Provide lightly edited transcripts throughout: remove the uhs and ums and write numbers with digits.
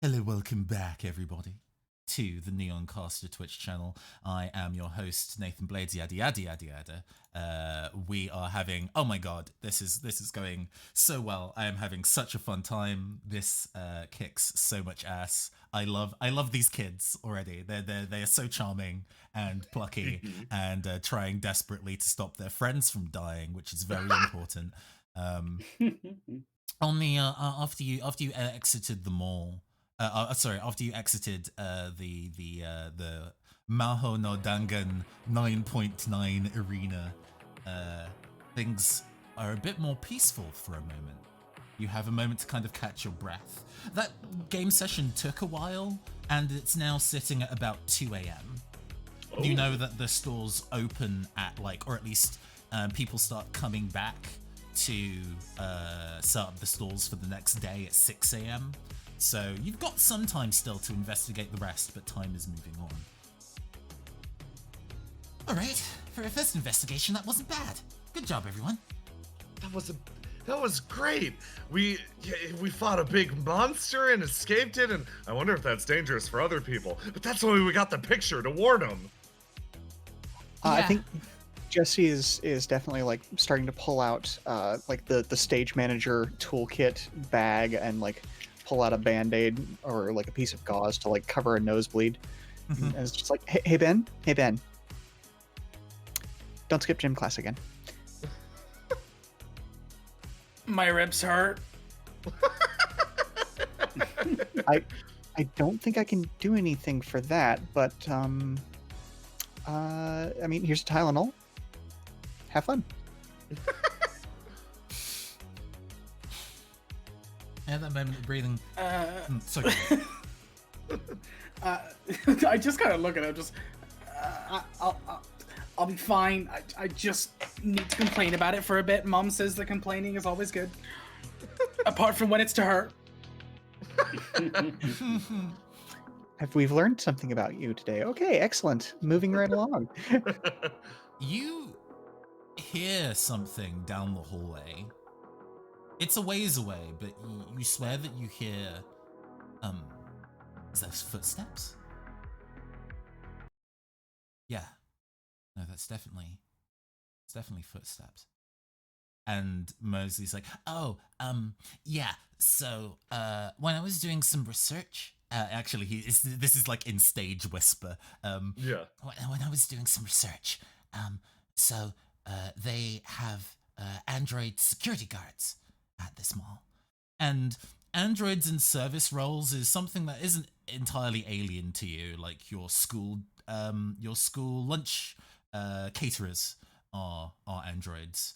Hello, welcome back, everybody, to the Neon Caster Twitch channel. I am your host, Nathan Blades. Yada yada yada yada. We are having. Oh my god, this is going so well. I am having such a fun time. This kicks so much ass. I love these kids already. They are so charming and plucky and trying desperately to stop their friends from dying, which is very important. On the after you exited the mall. Sorry, after you exited the Maho no Dangan 9.9 arena, things are a bit more peaceful for a moment. You have a moment to kind of catch your breath. That game session took a while, and it's now sitting at about 2 a.m. Oh. You know that the stores open at or at least people start coming back to set up the stalls for the next day at 6 a.m. So you've got some time still to investigate the rest, but time is moving on. Alright, for a first investigation, that wasn't bad. Good job, everyone. That was great. We fought a big monster and escaped it, and I wonder if that's dangerous for other people. But that's why we got the picture to warn them. Yeah. I think Jesse is definitely starting to pull out the stage manager toolkit bag and pull out a band-aid or a piece of gauze to cover a nosebleed. Mm-hmm. And it's just hey Ben, don't skip gym class again. My ribs hurt. I don't think I can do anything for that, but I mean, here's a Tylenol. Have fun. Yeah, that moment of breathing. Sorry. I just kind of look at him. Just, I'll be fine. I just need to complain about it for a bit. Mom says the complaining is always good, apart from when it's to her. Have we learned something about you today? Okay, excellent. Moving right along. You hear something down the hallway. It's a ways away, but you swear that you hear, is those footsteps? Yeah. No, it's definitely footsteps. And Mosley's like, yeah, so, when I was doing some research, actually, this is in stage whisper, yeah. When I was doing some research, they have, Android security guards at this mall. And androids in service roles is something that isn't entirely alien to you, like your school lunch caterers are androids.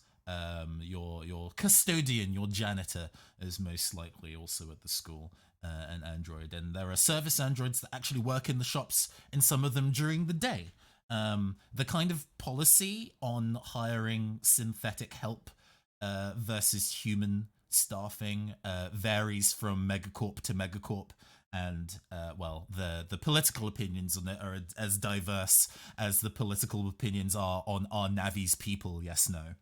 Your custodian, your janitor is most likely also at the school an android, and there are service androids that actually work in the shops, in some of them during the day. The kind of policy on hiring synthetic help versus human staffing varies from megacorp to megacorp, and the political opinions on it are as diverse as the political opinions are on our Navi's people. Yes, no,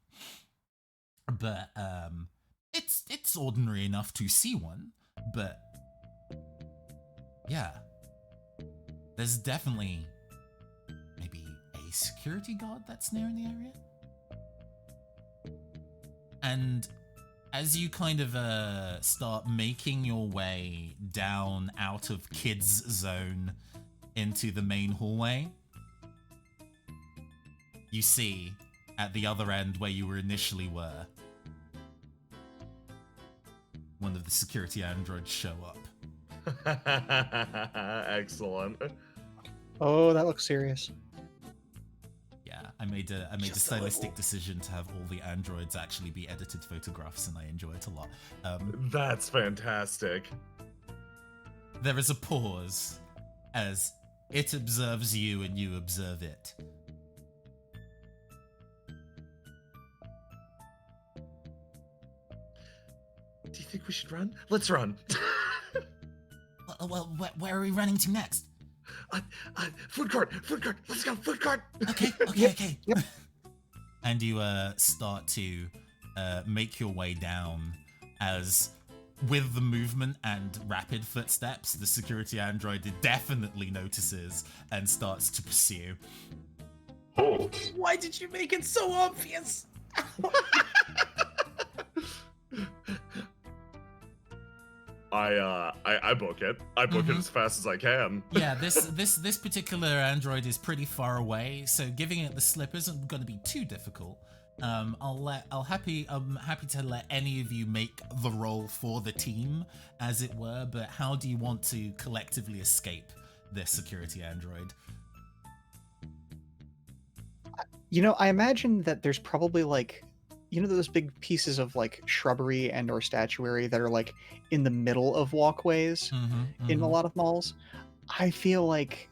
but it's ordinary enough to see one, but yeah, there's definitely maybe a security guard that's near in the area. And as you kind of start making your way down out of kids zone into the main hallway, you see at the other end where you were initially were, one of the security androids show up. Excellent. Oh, that looks serious. Yeah, I made a stylistic decision to have all the androids actually be edited photographs, and I enjoy it a lot. That's fantastic. There is a pause as it observes you and you observe it. Do you think we should run? Let's run. Well, where are we running to next? Food court. Let's go, food court. Okay. Yep. And you start to make your way down as with the movement and rapid footsteps, the security android definitely notices and starts to pursue. Halt. Why did you make it so obvious? I book it. I book it as fast as I can. Yeah, this particular android is pretty far away, so giving it the slip isn't going to be too difficult. I'm happy to let any of you make the roll for the team, as it were. But how do you want to collectively escape this security android? You know, I imagine that there's probably like, you know, those big pieces of like shrubbery and or statuary that are like in the middle of walkways in a lot of malls. I feel like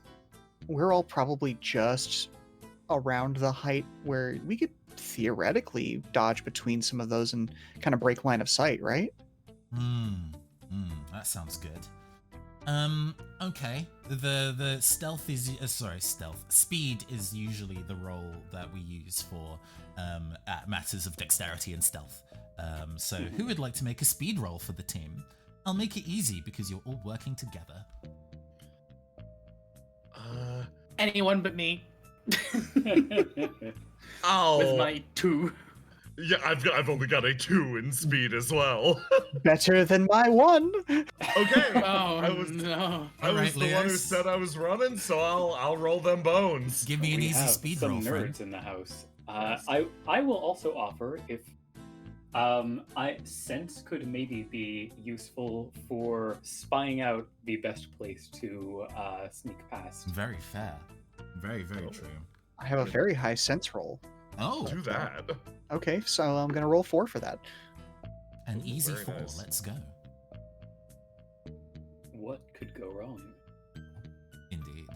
we're all probably just around the height where we could theoretically dodge between some of those and kind of break line of sight, right? That sounds good. Okay. The stealth is speed is usually the role that we use for at matters of dexterity and stealth. So who would like to make a speed roll for the team? I'll make it easy because you're all working together. Anyone but me. Oh, With my 2. yeah, I've only got a 2 in speed as well. Better than my 1. Okay. Oh, I was no. I was Alright, the one who Leos. said I was running, so I'll roll them bones. Give me an We easy have speed some roll, friend. nerds in the house. I will also offer if I sense could maybe be useful for spying out the best place to sneak past. Very fair. Very, very Oh. true. I have a very high sense roll. Oh, Do that. Okay, so I'm gonna roll 4 for that. an Ooh, easy very 4. nice. Let's go. What could go wrong? Indeed.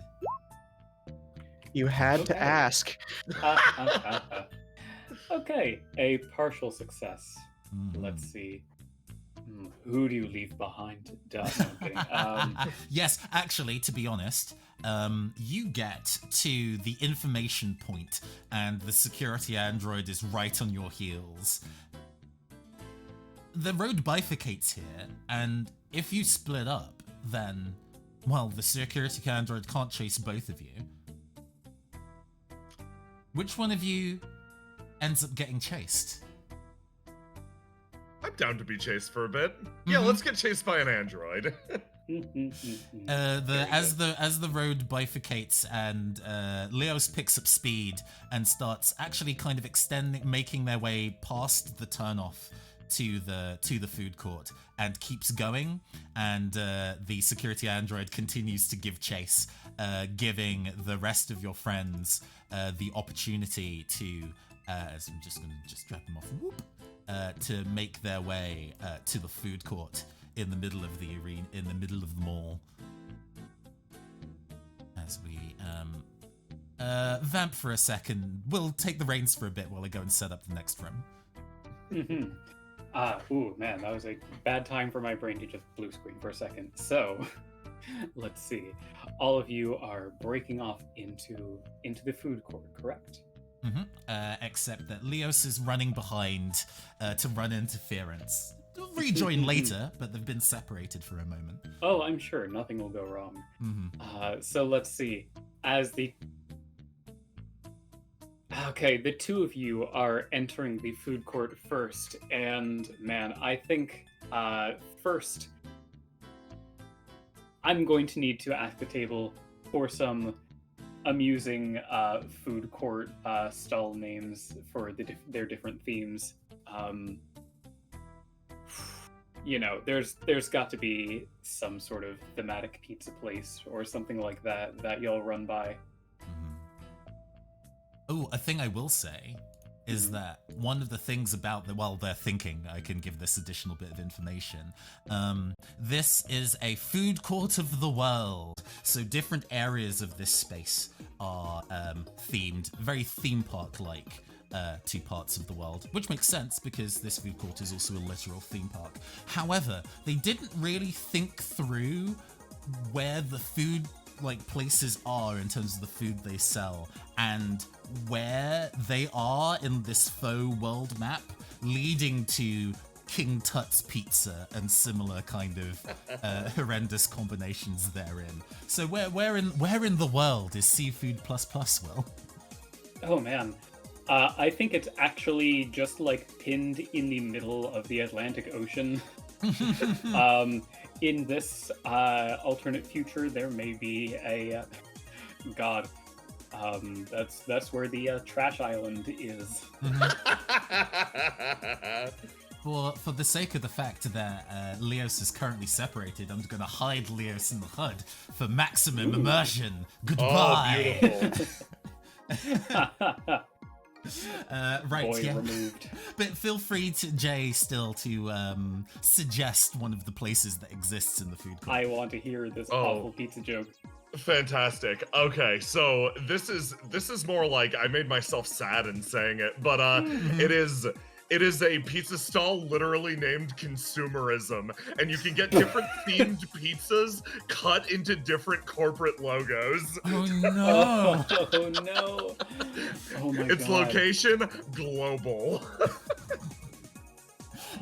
You had to Okay. ask. Okay, a partial success. Mhm. Let's see. Who do you leave behind? Duh, no, I'm kidding. Yes, actually, to be honest, you get to the information point and the security android is right on your heels. The road bifurcates here, and if you split up, then, well, the security android can't chase both of you. Which one of you ends up getting chased? I'm down to be chased for a bit. Yeah, Mhm. let's get chased by an android. As the road bifurcates and Leos picks up speed and starts actually kind of making their way past the turnoff to the food court and keeps going, and the security android continues to give chase, giving the rest of your friends the opportunity to so I'm just gonna drag them off. Whoop. To make their way to the food court in the middle of the arena, in the middle of the mall. As we vamp for a second, we'll take the reins for a bit while I go and set up the next room. Ooh, man, that was a bad time for my brain to just blue screen for a second. So, let's see. All of you are breaking off into the food court, correct? Except that Leos is running behind to run interference. They'll rejoin later, but they've been separated for a moment. Oh, I'm sure nothing will go wrong. So let's see. Okay, the two of you are entering the food court first, and man, I think first I'm going to need to ask the table for some amusing food court stall names for their different themes. You know, there's got to be some sort of thematic pizza place or something like that y'all run by. Oh, a thing I will say is that one of the things about while they're thinking, I can give this additional bit of information. This is a food court of the world, so different areas of this space are themed, very theme park-like. To parts of the world, which makes sense because this food court is also a literal theme park. However, they didn't really think through where the food places are in terms of the food they sell and where they are in this faux world map, leading to King Tut's pizza and similar kind of horrendous combinations therein. So where in the world is Seafood Plus Plus, Will? Oh man. I think it's actually just like pinned in the middle of the Atlantic Ocean. In this alternate future, there may be a God. That's where the trash island is. For the sake of the fact that Leos is currently separated, I'm going to hide Leos in the HUD for maximum immersion. Goodbye. Oh, beautiful. Right, Boy yeah. removed. But feel free to, Jay, still to suggest one of the places that exists in the food court. I want to hear this awful pizza joke. Fantastic. Okay, so this is more like I made myself sad in saying it, but it is a pizza stall literally named Consumerism, and you can get different themed pizzas cut into different corporate logos. Oh no! Oh no! Oh my Its god! location global.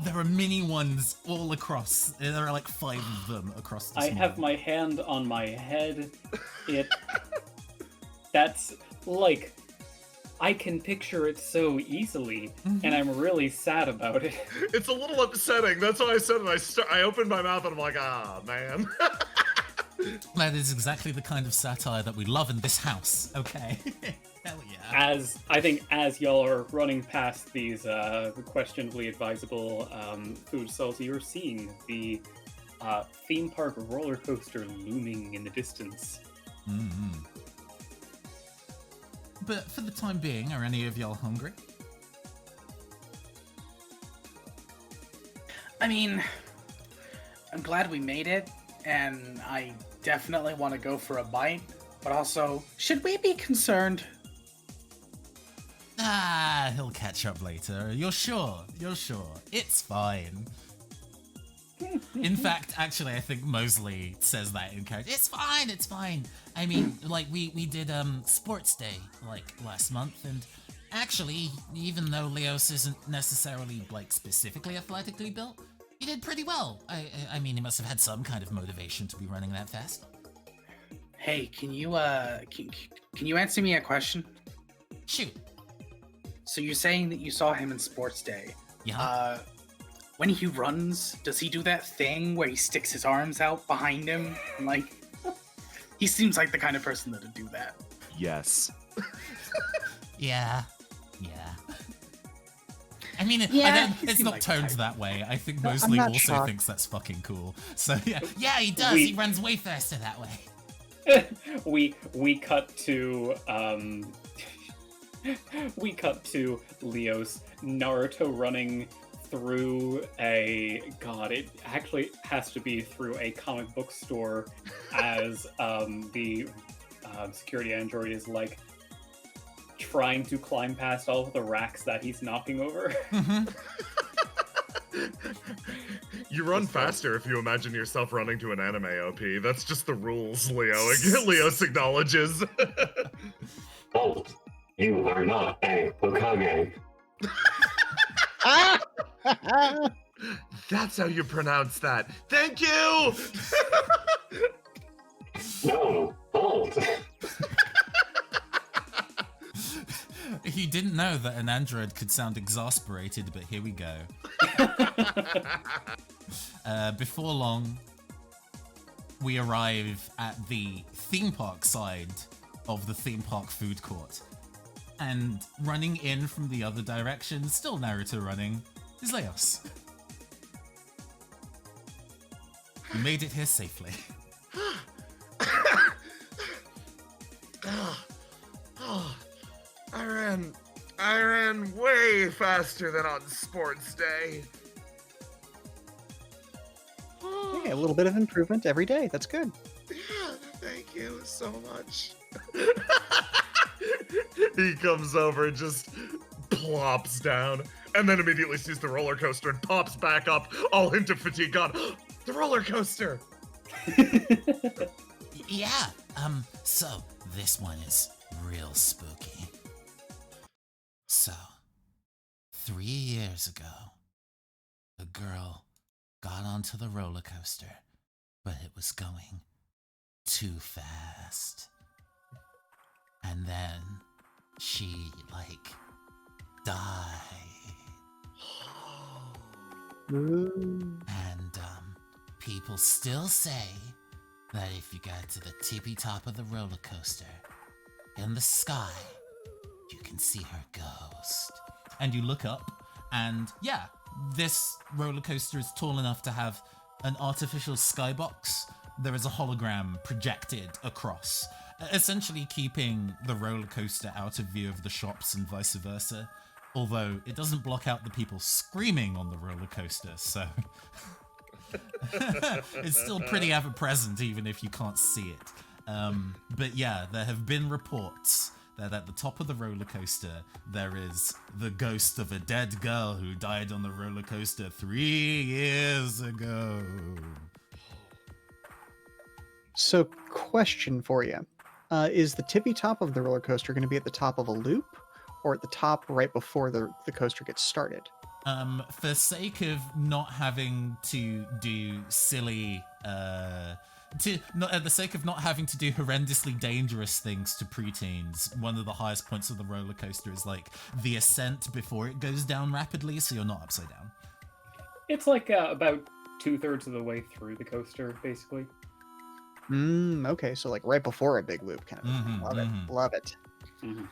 There are mini ones all across. There are like 5 of them across the I have my hand on my head. That's like, I can picture it so easily, and I'm really sad about it. It's a little upsetting. That's why I said it. I opened my mouth and I'm like, ah, man. That is exactly the kind of satire that we love in this house. Okay. Hell yeah. As y'all are running past these questionably advisable food stalls, you're seeing the theme park roller coaster looming in the distance. Mm-hmm. But for the time being, are any of y'all hungry? I mean, I'm glad we made it, and I definitely want to go for a bite, but also, should we be concerned? Ah, he'll catch up later. You're sure? It's fine. In fact, actually, I think Mosley says that in character. It's fine. I mean, like, we did sports day, like, last month, and actually, even though Leos isn't necessarily, like, specifically athletically built, he did pretty well. I mean, he must have had some kind of motivation to be running that fast. Hey, can you answer me a question? Shoot. So you're saying that you saw him in sports day. Yeah. When he runs, does he do that thing where he sticks his arms out behind him? And, like, he seems like the kind of person that would do that. Yes. Yeah. I mean, it's not like toned type. that way. I think I'm Mosley not also shocked. thinks that's fucking cool. So yeah, he does. He runs way faster that way. we cut to Leos Naruto running through it actually has to be through a comic book store as the security android is like trying to climb past all of the racks that he's knocking over. You run faster if you imagine yourself running to an anime OP. That's just the rules, Leo. Leos acknowledges. Halt! You are not a Hokage. That's how you pronounce that. Thank you! No, halt! He didn't know that an android could sound exasperated, but here we go. Before long, we arrive at the theme park side of the theme park food court. And running in from the other direction, still Naruto running, is Leos. You made it here safely. I ran way faster than on sports day. Yeah, a little bit of improvement every day. That's good. Yeah, thank you so much. He comes over and just plops down, and then immediately sees the roller coaster and pops back up, all into fatigue. God, the roller coaster! Yeah, so this one is real spooky. So, 3 years ago, a girl got onto the roller coaster, but it was going too fast. And then she, died. And, people still say that if you get to the tippy top of the roller coaster, in the sky, you can see her ghost. And you look up, and yeah, this roller coaster is tall enough to have an artificial skybox. There is a hologram projected across, essentially keeping the roller coaster out of view of the shops and vice versa. Although it doesn't block out the people screaming on the roller coaster, so it's still pretty ever present even if you can't see it. But yeah, there have been reports that at the top of the roller coaster there is the ghost of a dead girl who died on the roller coaster 3 years ago. So, question for you. Is the tippy top of the roller coaster going to be at the top of a loop, or at the top right before the coaster gets started? For sake of not having to do silly, at the sake of not having to do horrendously dangerous things to preteens, one of the highest points of the roller coaster is the ascent before it goes down rapidly, so you're not upside down. It's about 2/3 of the way through the coaster, basically. Okay, so right before a big loop kind of. Love it. Mm-hmm.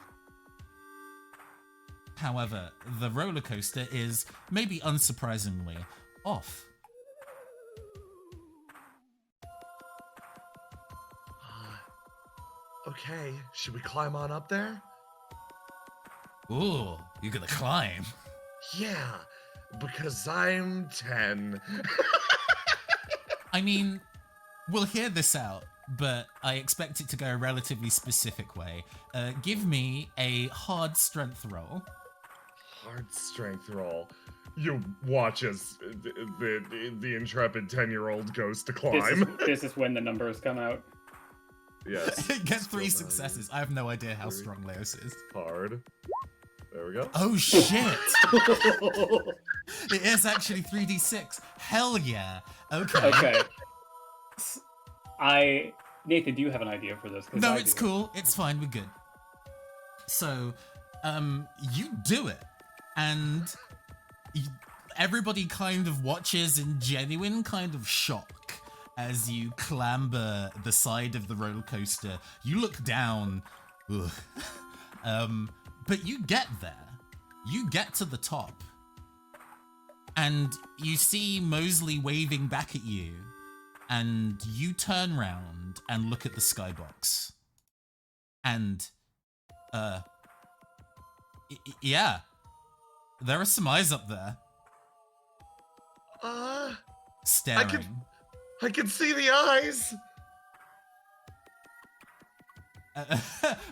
However, the roller coaster is, maybe unsurprisingly, off. Okay, should we climb on up there? Ooh, you're gonna climb. Yeah, because I'm 10. I mean, we'll hear this out, but I expect it to go a relatively specific way. Give me a hard strength roll. Hard strength roll. You watch as the intrepid 10-year-old goes to climb. This is when the numbers come out. Yes. Get 3 successes. I have no idea how strong Leos is. Hard. There we go. Oh shit! It is actually 3d6. Hell yeah. Okay. Nathan, do you have an idea for this? No, it's cool. It's fine. We're good. So, you do it, and everybody kind of watches in genuine kind of shock as you clamber the side of the roller coaster. You look down, but you get there. You get to the top, and you see Mosley waving back at you. And you turn round and look at the skybox. And, yeah. There are some eyes up there. Staring. I can see the eyes!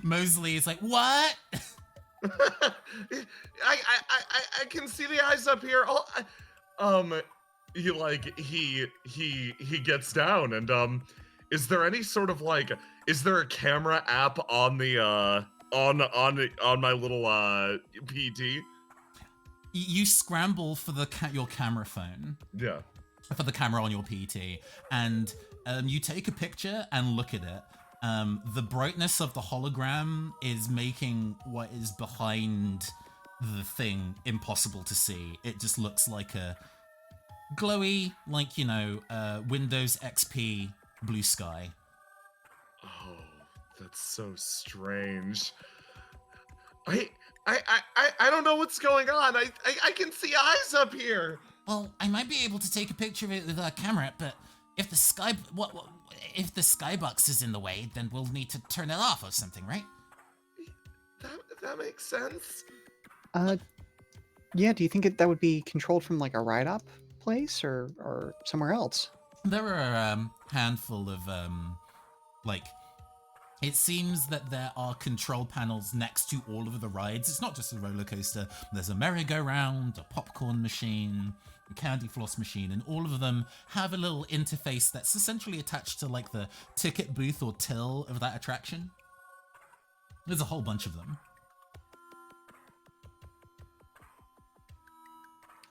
Mosley is like, what? I can see the eyes up here. He gets down and is there any sort of is there a camera app on the on my little PT? You scramble for your camera phone. Yeah. For the camera on your PT, and you take a picture and look at it. The brightness of the hologram is making what is behind the thing impossible to see. It just looks like a glowy, Windows XP blue sky. Oh, that's so strange. I don't know what's going on. I can see eyes up here. Well, I might be able to take a picture of it with our camera, but if the skybox is in the way, then we'll need to turn it off or something, right? That makes sense. Yeah. Do you think that would be controlled from a ride-up place or somewhere else? There are a handful of it seems that there are control panels next to all of the rides. It's not just a roller coaster. There's a merry-go-round, a popcorn machine, a candy floss machine, and all of them have a little interface that's essentially attached to the ticket booth or till of that attraction. There's a whole bunch of them.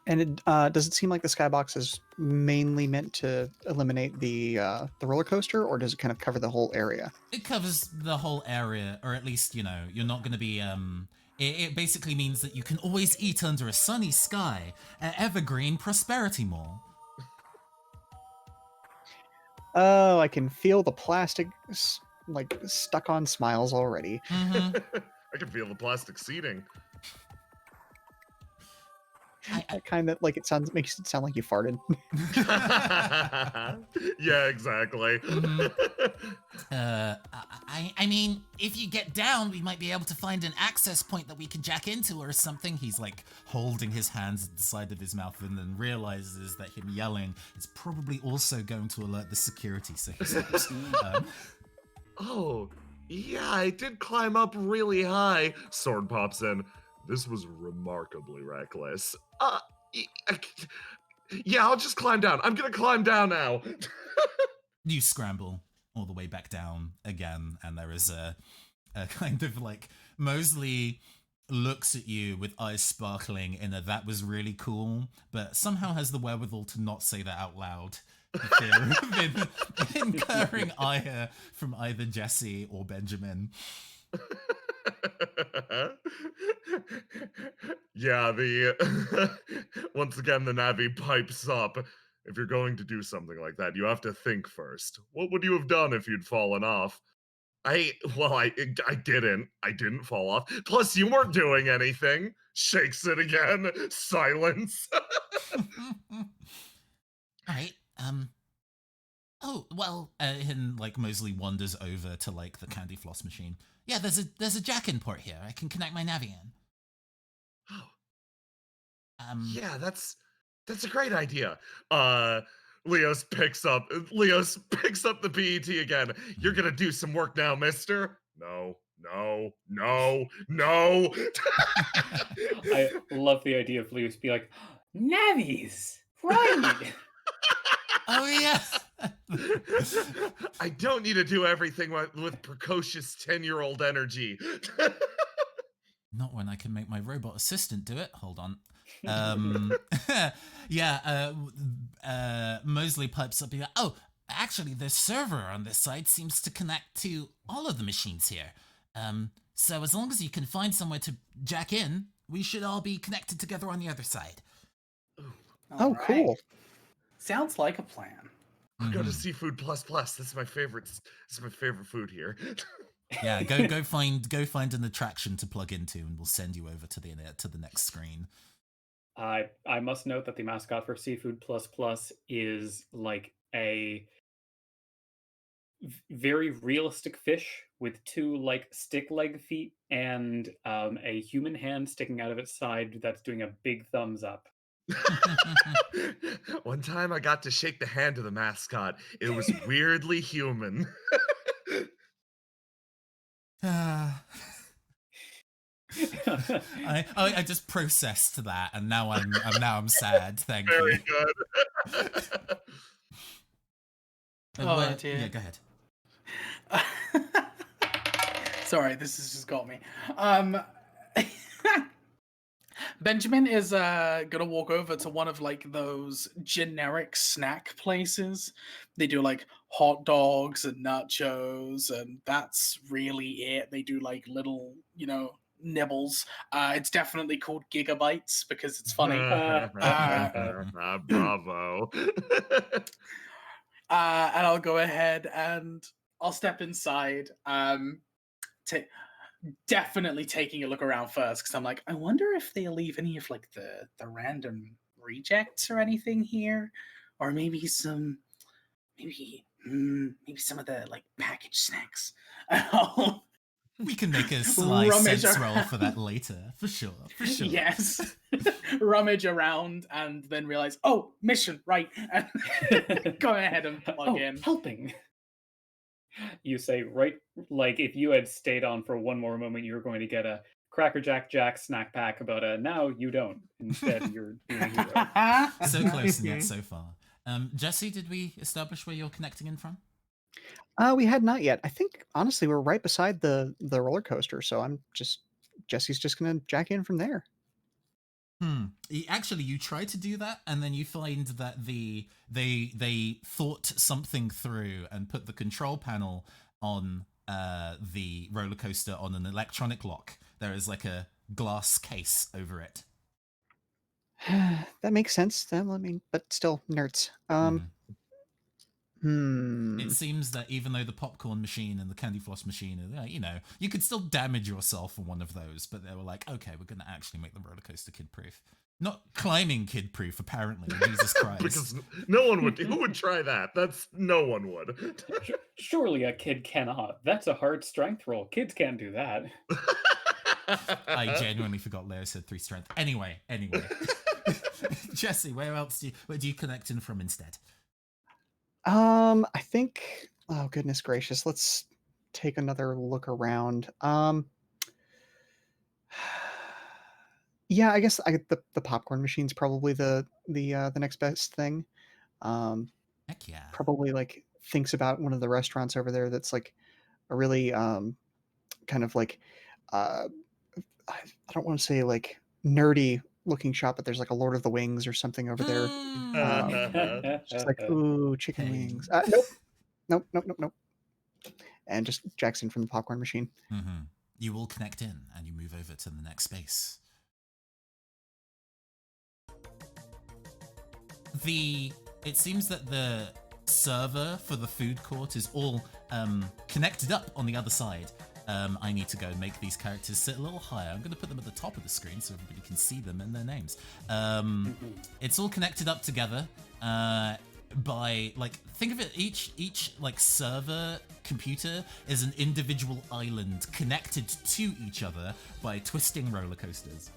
And does it seem like the skybox is mainly meant to eliminate the roller coaster, or does it kind of cover the whole area? It covers the whole area, or at least, you're not going to be, it basically means that you can always eat under a sunny sky at Evergreen Prosperity Mall. Oh, I can feel the plastic like stuck on smiles already. Mm-hmm. I can feel the plastic seating. That kind of like makes it sound like you farted. Yeah, exactly. Mm-hmm. I mean, if you get down, we might be able to find an access point that we can jack into or something. He's like holding his hands at the side of his mouth and then realizes that him yelling is probably also going to alert the security, so he stops. Oh, yeah, I did climb up really high. Sword pops in. This was remarkably reckless. Yeah, I'll just climb down. I'm gonna climb down now. You scramble all the way back down again, and there is a kind of like Mosley looks at you with eyes sparkling in a "that was really cool," but somehow has the wherewithal to not say that out loud. For fear of incurring ire from either Jesse or Benjamin. Yeah, once again the Navi pipes up. If you're going to do something like that, you have to think first. What would you have done if you'd fallen off? I didn't fall off. Plus, you weren't doing anything. Shakes it again. Silence. All right. Oh well. And like Mosley wanders over to like the candy floss machine. Yeah, there's a jack-in port here. I can connect my Navi in. Yeah, that's a great idea. Leos picks up the PET again. You're gonna do some work now, mister. No. I love the idea of Leos be like, Navies, right? Oh yeah. I don't need to do everything with precocious 10-year-old energy. Not when I can make my robot assistant do it. Hold on. Yeah, Mosley pipes up here. Oh, actually, the server on this side seems to connect to all of the machines here. So as long as you can find somewhere to jack in, we should all be connected together on the other side. Oh, cool. Sounds like a plan. I'll go to Seafood Plus Plus. That's my favorite. This is my favorite food here. Yeah, go find an attraction to plug into, and we'll send you over to the next screen. I must note that the mascot for Seafood Plus Plus is like a very realistic fish with two like stick leg feet and a human hand sticking out of its side that's doing a big thumbs up. One time I got to shake the hand of the mascot. It was weirdly human. I just processed that, and now I'm sad. Thank Very you. good. Dear. Yeah, go ahead. Sorry, this has just got me. Benjamin is gonna walk over to one of like those generic snack places. They do like hot dogs and nachos, and that's really it. They do like little, nibbles. It's definitely called Gigabytes because it's funny. Bravo. And I'll go ahead and I'll step inside. Definitely taking a look around first because I'm like, I wonder if they leave any of like the random rejects or anything here, or maybe some of the like packaged snacks. We can make a sly Rummage sense around. roll for that later, for sure. Yes. Rummage around and then realize, oh, mission, right. And go ahead and plug in. Helping. You say, right, like if you had stayed on for one more moment, you were going to get a Cracker Jack snack pack, but now you don't. Instead, you're being a hero. So close and yet so far. Jesse, did we establish where you're connecting in from? We had not yet. I think honestly we're right beside the roller coaster, so Jesse's just gonna jack in from there. Actually, you try to do that, and then you find that they thought something through and put the control panel on the roller coaster on an electronic lock. There is like a glass case over it. That makes sense. I mean, but still, nerds. It seems that even though the popcorn machine and the candy floss machine, you could still damage yourself on one of those, but they were like, okay, we're going to actually make the roller coaster kid-proof. Not climbing kid-proof, apparently. Jesus Christ. Because no one would. Who would try that? No one would. Surely a kid cannot. That's a hard strength roll. Kids can't do that. I genuinely forgot Leo said 3 strength. Anyway. Jesse, where do you connect in from instead? I think. Oh goodness gracious! Let's take another look around. Yeah, I guess the popcorn machine's probably the next best thing. Heck yeah! Probably like thinks about one of the restaurants over there that's like a really kind of like I don't want to say like nerdy looking shop, but there's like a Lord of the Wings or something over there. Just like, ooh, chicken wings. Nope. And just Jackson from the popcorn machine. You all connect in and you move over to the next space. It seems that the server for the food court is all connected up on the other side. I need to go make these characters sit a little higher. I'm going to put them at the top of the screen so everybody can see them and their names. It's all connected up together by, like, think of it, each like server computer is an individual island connected to each other by twisting roller coasters.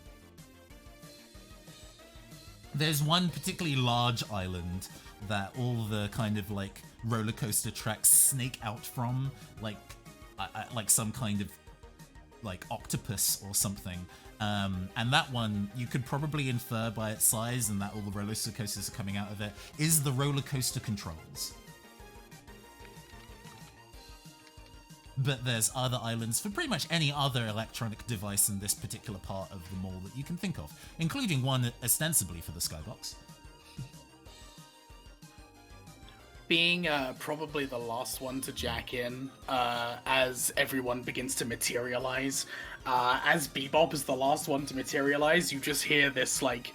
There's one particularly large island that all the kind of like roller coaster tracks snake out from, like some kind of like octopus or something. And that one, you could probably infer by its size and that all the roller coasters are coming out of it, is the roller coaster controls. But there's other islands for pretty much any other electronic device in this particular part of the mall that you can think of, including one ostensibly for the skybox. Being probably the last one to jack in as everyone begins to materialize. As Bebop is the last one to materialize, you just hear this like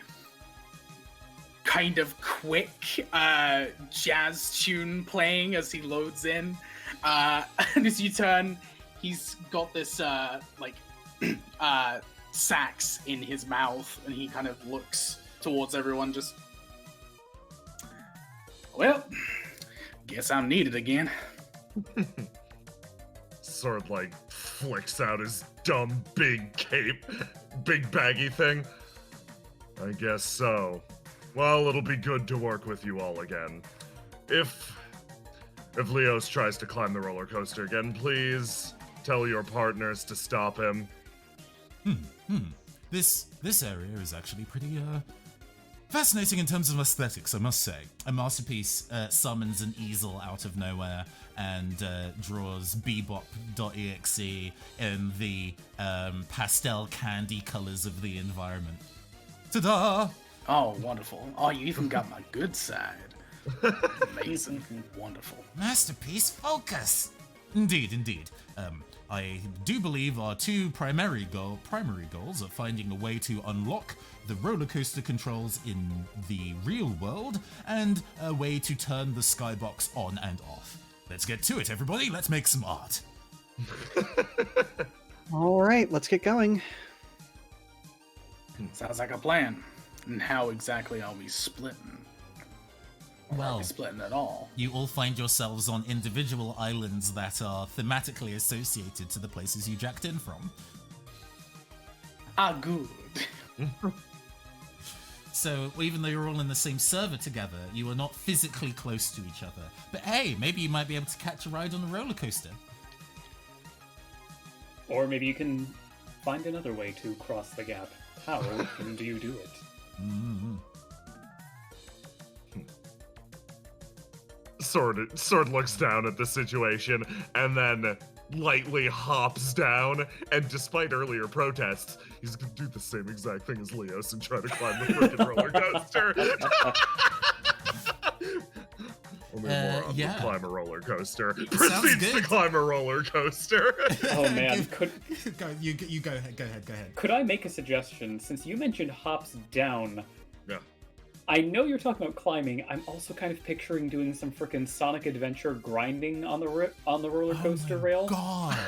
kind of quick jazz tune playing as he loads in. And as you turn, he's got this sax in his mouth, and he kind of looks towards everyone just, well, guess I'm needed again. Sword like flicks out his dumb big cape, big baggy thing. I guess so. Well, it'll be good to work with you all again. If Leos tries to climb the roller coaster again, please tell your partners to stop him. This area is actually pretty fascinating in terms of aesthetics, I must say. A masterpiece summons an easel out of nowhere and draws Bebop.exe in the pastel candy colors of the environment. Ta-da! Oh, wonderful. Oh, you even got my good side. Amazing. Wonderful. Masterpiece focus! Indeed. I do believe our two primary goals are finding a way to unlock the roller coaster controls in the real world and a way to turn the skybox on and off. Let's get to it, everybody. Let's make some art. All right, let's get going. Sounds like a plan. And how exactly are we splitting? Well, are we splitting at all? You all find yourselves on individual islands that are thematically associated to the places you jacked in from. Ah, good. So even though you're all in the same server together, you are not physically close to each other. But hey, maybe you might be able to catch a ride on the roller coaster. Or maybe you can find another way to cross the gap. How do you do it? Mm-hmm. Sword looks down at the situation and then lightly hops down, and despite earlier protests, he's gonna do the same exact thing as Leos and try to climb the freaking roller coaster. Only a moron would climb a roller coaster. Proceeds to climb a roller coaster. Oh man, you go ahead. Could I make a suggestion? Since you mentioned hops down, yeah. I know you're talking about climbing. I'm also kind of picturing doing some freaking Sonic Adventure grinding on the roller coaster rail. God,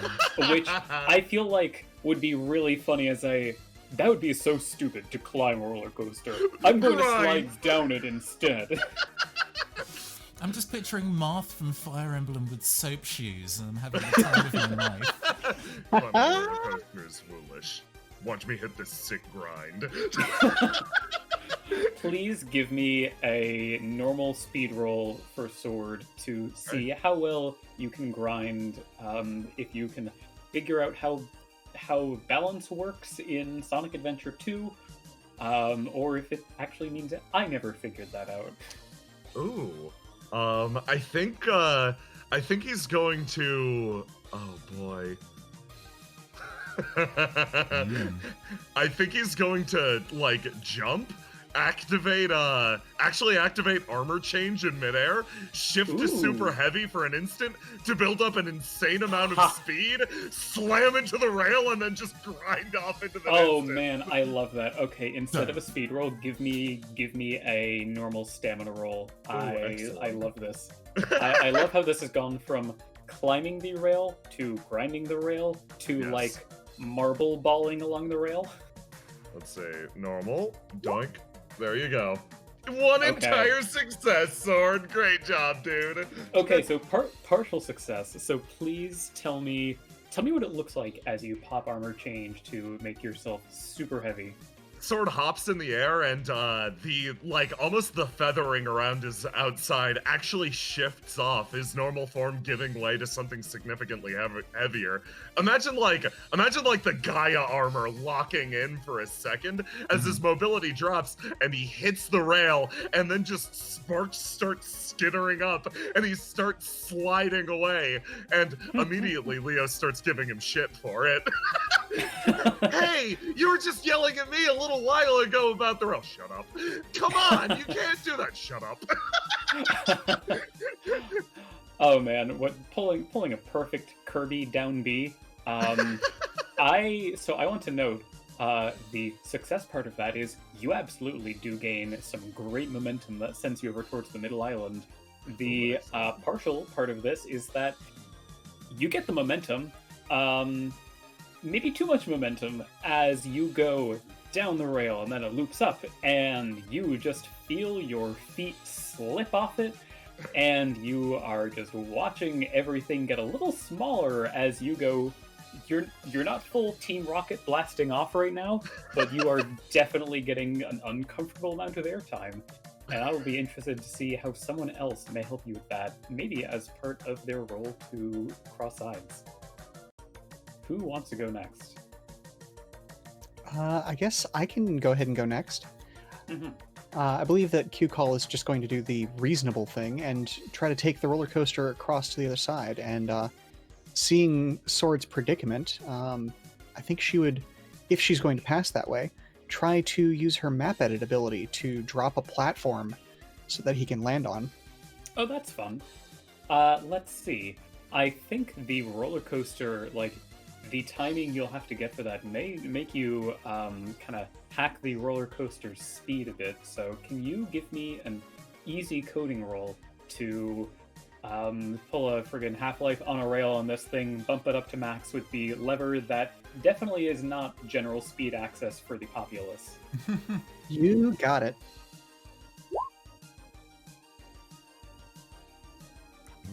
which I feel like would be really funny that would be so stupid to climb a roller coaster. I'm going to slide down it instead. I'm just picturing Marth from Fire Emblem with soap shoes and having the time of my life. Climbing a roller coaster is foolish. Watch me hit this sick grind. Please give me a normal speed roll for Sword to see how well you can grind. If you can figure out how balance works in Sonic Adventure 2, or if it actually means that I never figured that out. Ooh. I think he's going to. Oh boy. I think he's going to jump, activate armor change in midair, shift to super heavy for an instant to build up an insane amount of speed, slam into the rail, and then just grind off into the instant. Man, I love that. Okay, instead of a speed roll, give me a normal stamina roll. I love this. I love how this has gone from climbing the rail to grinding the rail to marble balling along the rail. Let's say normal, doink. There you go. One entire success, Sword. Great job, dude. Okay, so partial success. So please tell me what it looks like as you pop armor change to make yourself super heavy. Sword hops in the air, and almost the feathering around his outside actually shifts off, his normal form giving way to something significantly heavier. Imagine the Gaia armor locking in for a second as his mobility drops, and he hits the rail, and then just sparks start skittering up, and he starts sliding away, and immediately Leo starts giving him shit for it. Hey, you were just yelling at me a little while ago about the rail. Shut up. Come on, you can't do that. Shut up. Oh man, pulling a perfect Kirby down B. I want to note the success part of that is you absolutely do gain some great momentum that sends you over towards the middle island. The partial part of this is that you get the momentum, maybe too much momentum, as you go down the rail, and then it loops up, and you just feel your feet slip off it, and you are just watching everything get a little smaller as you go. You're not full Team Rocket blasting off right now, but you are definitely getting an uncomfortable amount of airtime. And I will be interested to see how someone else may help you with that, maybe as part of their role to cross sides. Who wants to go next? I guess I can go ahead and go next. Mm-hmm. I believe that CueCall is just going to do the reasonable thing and try to take the roller coaster across to the other side. And seeing Sword's predicament, I think she would, if she's going to pass that way, try to use her map edit ability to drop a platform so that he can land on. Oh, that's fun. Let's see. I think the roller coaster, the timing you'll have to get for that may make you kind of hack the roller coaster's speed a bit. So can you give me an easy coding roll to pull a friggin' Half-Life on a rail on this thing, bump it up to max with the lever that definitely is not general speed access for the populace? You got it.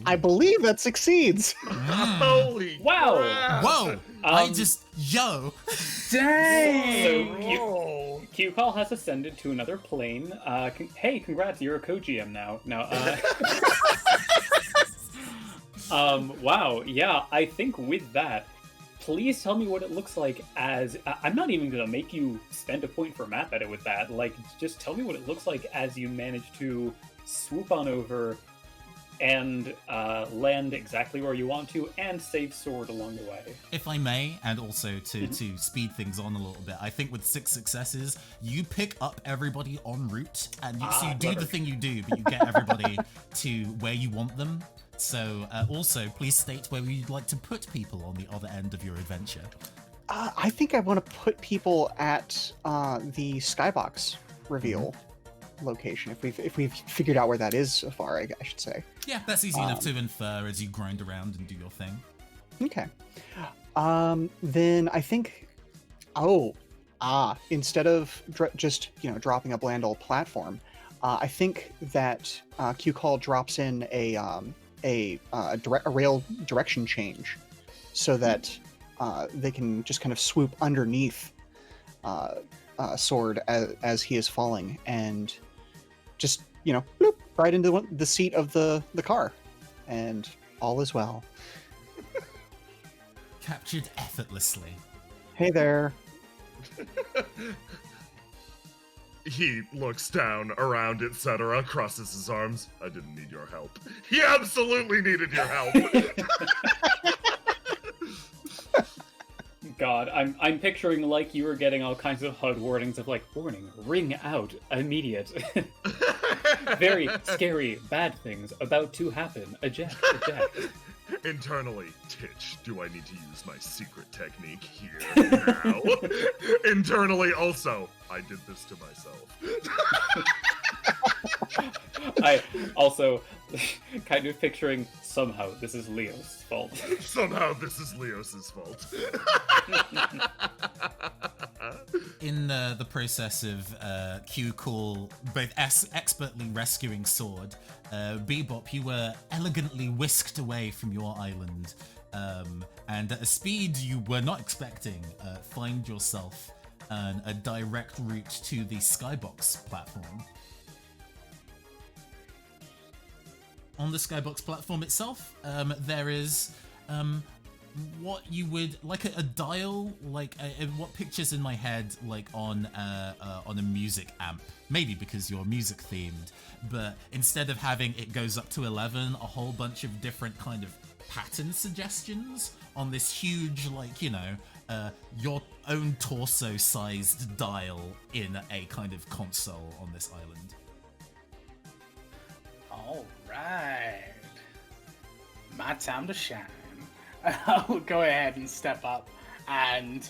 I believe that succeeds. Holy wow! crap. Whoa! Dang! So CueCall has ascended to another plane. Hey, congrats! You're a co-GM now. Wow. Yeah, I think with that, please tell me what it looks like as... I'm not even going to make you spend a point for map edit with that. Just tell me what it looks like as you manage to swoop on over, and land exactly where you want to, and save sword along the way. If I may, and also to speed things on a little bit, I think with 6 successes, you pick up everybody en route, and so you do clever. the thing you do, but you get everybody to where you want them. So also, please state where you'd like to put people on the other end of your adventure. I think I want to put people at the skybox reveal location. If we've figured out where that is so far, I should say. Yeah, that's easy enough to infer as you grind around and do your thing. Okay. Then I think. Instead of just dropping a bland old platform, I think that CueCall drops in a rail direction change, so that they can just kind of swoop underneath Sword as he is falling, and just bloop, right into the seat of the car, and all is well. Captured effortlessly. Hey there. He looks down, around, etc., crosses his arms. I didn't need your help. He absolutely needed your help. God, I'm picturing like you were getting all kinds of HUD warnings of like, warning, ring out, immediate. Very scary, bad things about to happen. Eject. Internally, Titch, do I need to use my secret technique here now? Internally, also, I did this to myself. I also kind of picturing somehow this is Leo's fault. Somehow this is Leos' fault. In the process of CueCall both expertly rescuing Sword, Bebop, you were elegantly whisked away from your island, and at a speed you were not expecting, find yourself a direct route to the Skybox platform. On the Skybox platform itself, there is what you would like a dial, like what pictures in my head like on a music amp, maybe because you're music themed, but instead of having it goes up to 11, a whole bunch of different kind of pattern suggestions on this huge, like, your own torso sized dial in a kind of console on this island. All right, my time to shine. I'll go ahead and step up, and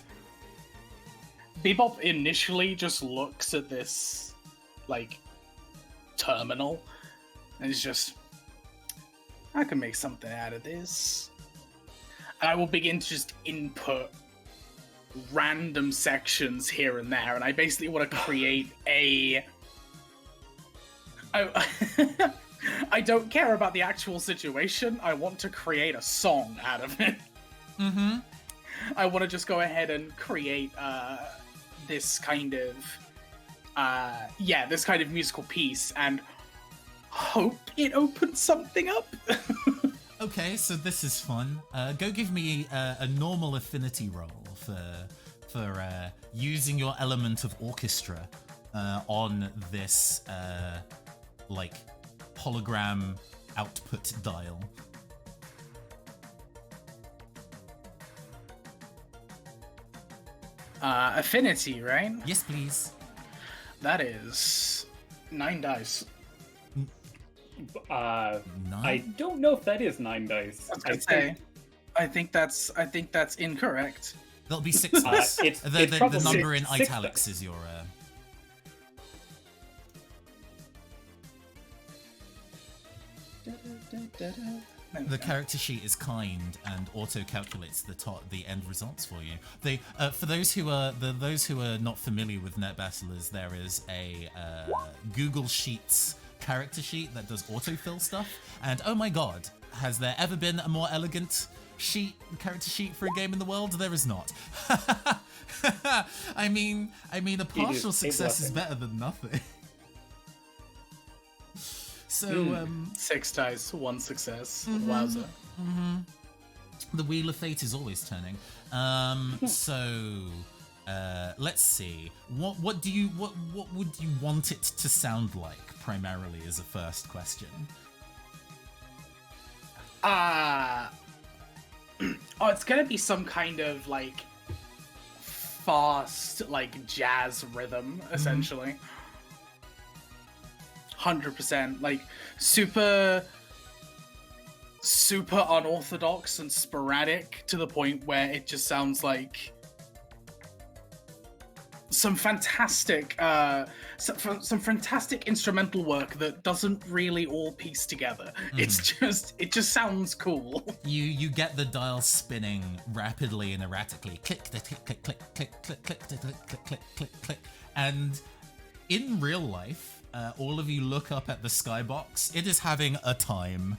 Bebop initially just looks at this, like, terminal, and is just, I can make something out of this. And I will begin to just input random sections here and there, and I basically want to create I don't care about the actual situation. I want to create a song out of it. Mm-hmm. I want to just go ahead and create this kind of musical piece and hope it opens something up. Okay, so this is fun. Go give me a normal affinity roll for using your element of orchestra on this like hologram output dial. Affinity, right? Yes, please. That is 9 dice. 9? I don't know if that is 9 dice. I think that's incorrect. There'll be 6 dice. The number in italics is your. The character sheet is kind and auto-calculates the end results for you. For those who are not familiar with Netbattlers, there is a Google Sheets character sheet that does autofill stuff. And oh my god, has there ever been a more elegant character sheet for a game in the world? There is not. I mean, a partial success is better than nothing. So, 6 dice, 1 success. Mm-hmm. Wowza. Mm-hmm. The wheel of fate is always turning. So, let's see. What would you want it to sound like? Primarily, as a first question. Oh, it's gonna be some kind of like fast, like jazz rhythm, essentially. 100%, like super unorthodox and sporadic to the point where it just sounds like some fantastic instrumental work that doesn't really all piece together. It just sounds cool. You get the dial spinning rapidly and erratically. Click, click, click, click, click, click, click, click, click, click, click, click, click. And in real life, all of you look up at the skybox. It is having a time.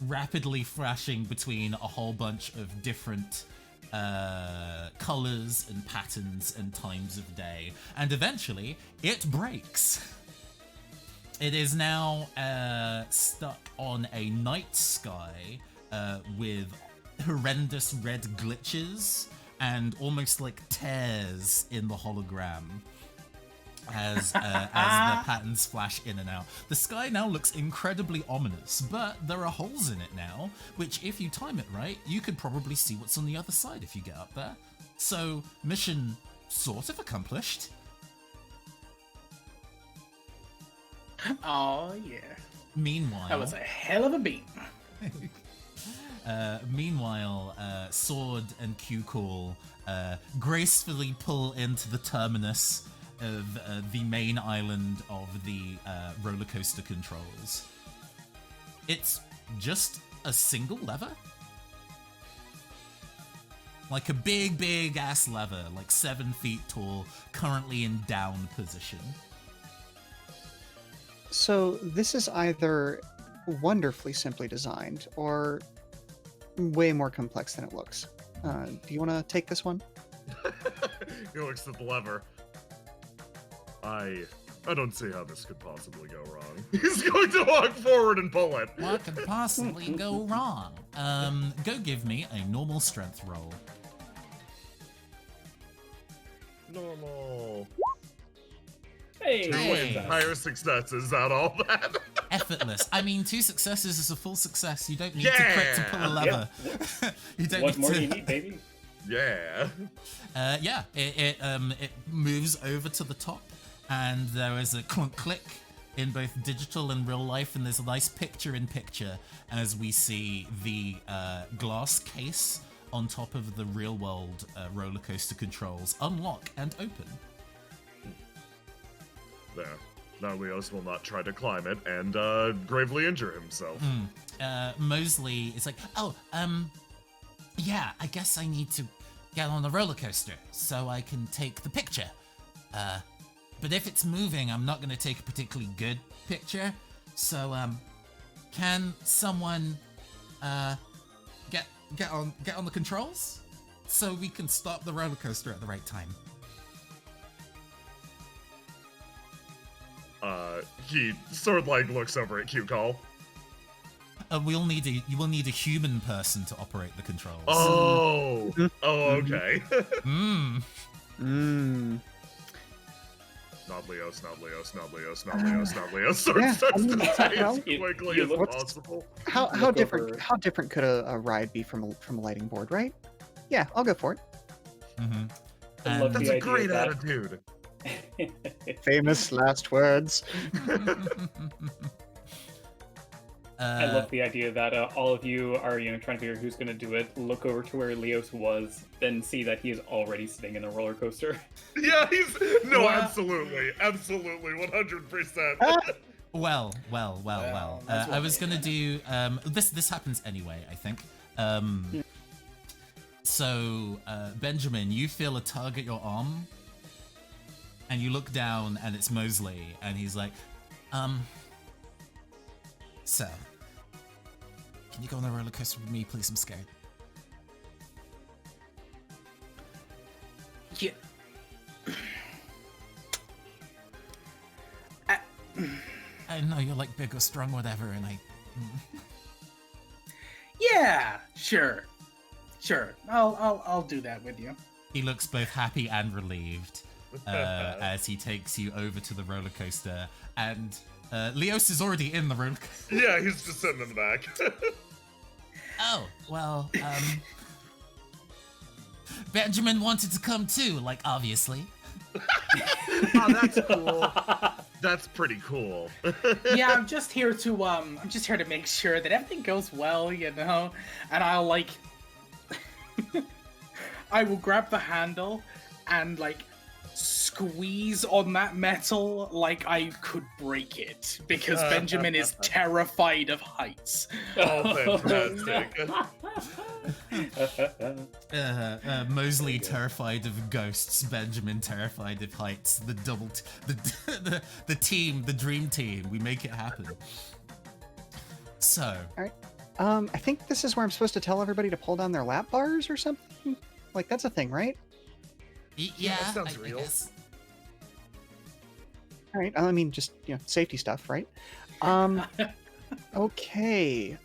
Rapidly flashing between a whole bunch of different colors and patterns and times of day, and eventually it breaks. It is now stuck on a night sky with horrendous red glitches and almost like tears in the hologram as the patterns flash in and out. The sky now looks incredibly ominous, but there are holes in it now, which if you time it right, you could probably see what's on the other side if you get up there. So, mission sort of accomplished. Oh yeah. Meanwhile... That was a hell of a beat. Meanwhile, Sword and CueCall gracefully pull into the terminus of the main island of the roller coaster controls. It's just a single lever. Like a big ass lever, like 7 feet tall, currently in down position. So this is either wonderfully simply designed or way more complex than it looks. Do you want to take this one? He looks at the lever. I don't see how this could possibly go wrong. He's going to walk forward and pull it. What could possibly go wrong? Go give me a normal strength roll. Normal. Hey, Hey. Higher successes out all that. Effortless. I mean, 2 successes is a full success. You don't need to crit to pull a lever. You don't What need more to... do you need, baby? Yeah. It moves over to the top, and there is a clunk click in both digital and real life, and there's a nice picture-in-picture as we see the glass case on top of the real-world roller coaster controls unlock and open. There. Now Leos will not try to climb it and gravely injure himself. Mosley is like, yeah, I guess I need to get on the roller coaster so I can take the picture. But if it's moving, I'm not going to take a particularly good picture. So, can someone get on the controls so we can stop the roller coaster at the right time? He sort of like looks over at CueCall. You will need a human person to operate the controls. Oh, okay. Not Leos, not Leos, not Leos, not Leos, not Leos. Sort of starts to die as quickly as possible. How different could a ride be from a lighting board, right? Yeah, I'll go for it. I love That's the a idea great that- attitude. Famous last words. I love the idea that all of you are, trying to figure out who's going to do it. Look over to where Leos was, then see that he is already sitting in a roller coaster. Yeah, Well- absolutely, 100%. Well. that's I was gonna do this happens anyway, I think. So Benjamin, you feel a tug at your arm, and you look down, and it's Mosley, and he's like, so, can you go on the roller coaster with me, please? I'm scared. Yeah. I know you're like big or strong, whatever, and Yeah, sure. I'll do that with you. He looks both happy and relieved as he takes you over to the roller coaster, and Leos is already in the room. Yeah, he's just sitting in the back. Oh, well, Benjamin wanted to come too, like, obviously. Oh, that's cool. That's pretty cool. Yeah, I'm just here to make sure that everything goes well, you know. And I'll like, I will grab the handle and like squeeze on that metal like I could break it because Benjamin is terrified of heights. Oh, fantastic. Mosley terrified of ghosts, Benjamin terrified of heights. The the team, the dream team. We make it happen. So, All right. I think this is where I'm supposed to tell everybody to pull down their lap bars or something. Like that's a thing, right? Yeah, that sounds I real. guess. All right. I mean, just safety stuff, right? Okay.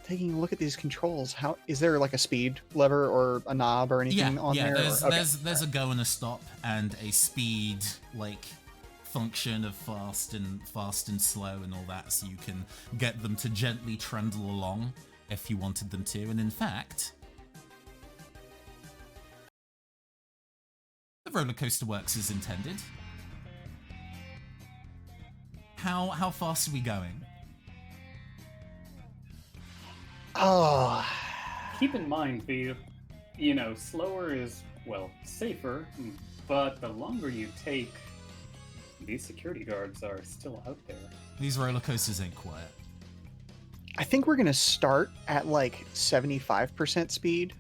Taking a look at these controls. How is there like a speed lever or a knob or anything on there? There's a go and a stop and a speed like function of fast and slow and all that, so you can get them to gently trundle along if you wanted them to. And in fact, the roller coaster works as intended. How fast are we going? Oh. Keep in mind the, slower is, well, safer, but the longer you take, these security guards are still out there. These roller coasters ain't quiet. I think we're gonna start at like 75% speed,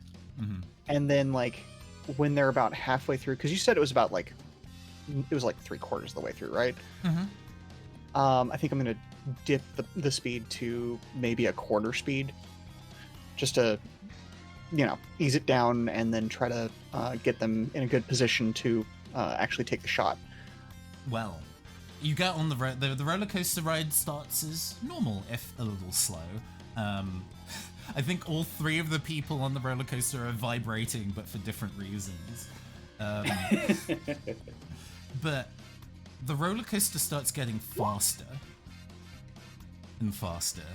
and then like when they're about halfway through, because you said it was like 3/4 of the way through, right? I think I'm gonna dip the speed to maybe a quarter speed, just to ease it down, and then try to get them in a good position to actually take the shot. Well, you get on the roller coaster ride starts as normal, if a little slow. I think all three of the people on the roller coaster are vibrating, but for different reasons. But the roller coaster starts getting faster and faster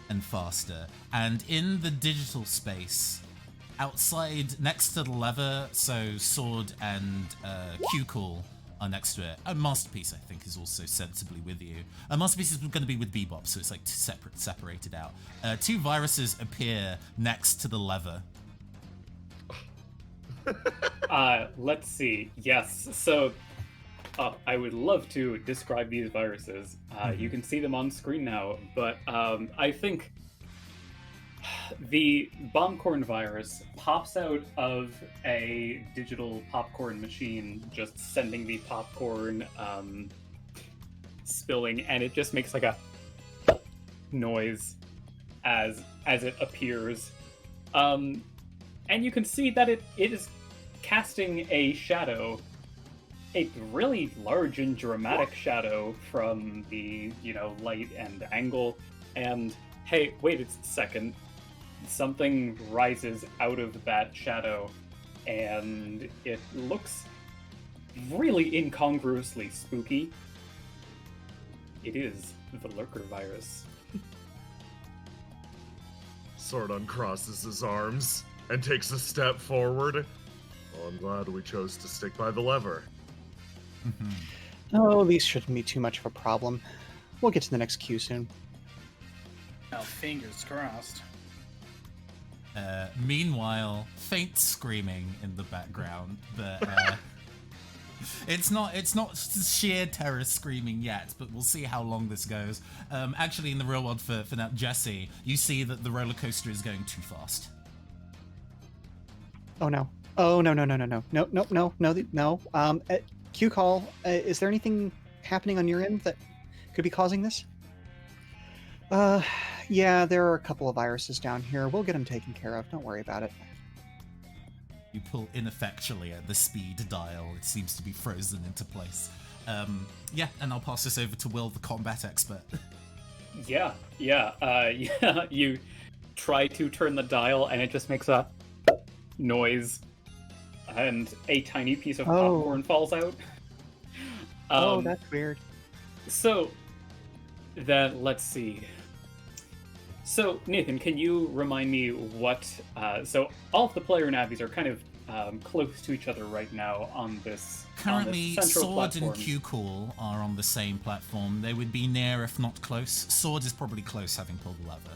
and faster, and in the digital space outside next to the lever, so Sword and CueCall are next to it. A Masterpiece, I think, is also sensibly with you. A Masterpiece is going to be with Bebop, so it's like separated out. Two viruses appear next to the lever. Let's see. Yes, so I would love to describe these viruses. You can see them on screen now, but I think the bombcorn virus pops out of a digital popcorn machine, just sending the popcorn spilling, and it just makes like a noise as it appears. And you can see that it is casting a shadow, a really large and dramatic shadow from the, light and angle. And hey, wait a second. Something rises out of that shadow, and it looks really incongruously spooky. It is the Lurker virus. Sword uncrosses his arms and takes a step forward. Well, I'm glad we chose to stick by the lever. Oh, these shouldn't be too much of a problem. We'll get to the next queue soon. Oh, fingers crossed. Meanwhile, faint screaming in the background, but it's not sheer terror screaming yet, but we'll see how long this goes. Actually, in the real world for now, Jesse, you see that the roller coaster is going too fast. Oh no. Oh no. CueCall, is there anything happening on your end that could be causing this? Yeah, there are a couple of viruses down here. We'll get them taken care of. Don't worry about it. You pull ineffectually at the speed dial. It seems to be frozen into place. Yeah, and I'll pass this over to Will, the combat expert. Yeah. You try to turn the dial, and it just makes a noise, and a tiny piece of popcorn falls out. Oh, that's weird. So then let's see. So Nathan, can you remind me what? So all of the player navies are kind of close to each other right now on this. Currently, on this central Sword platform. and CueCall are on the same platform. They would be near, if not close. Sword is probably close, having pulled the lever.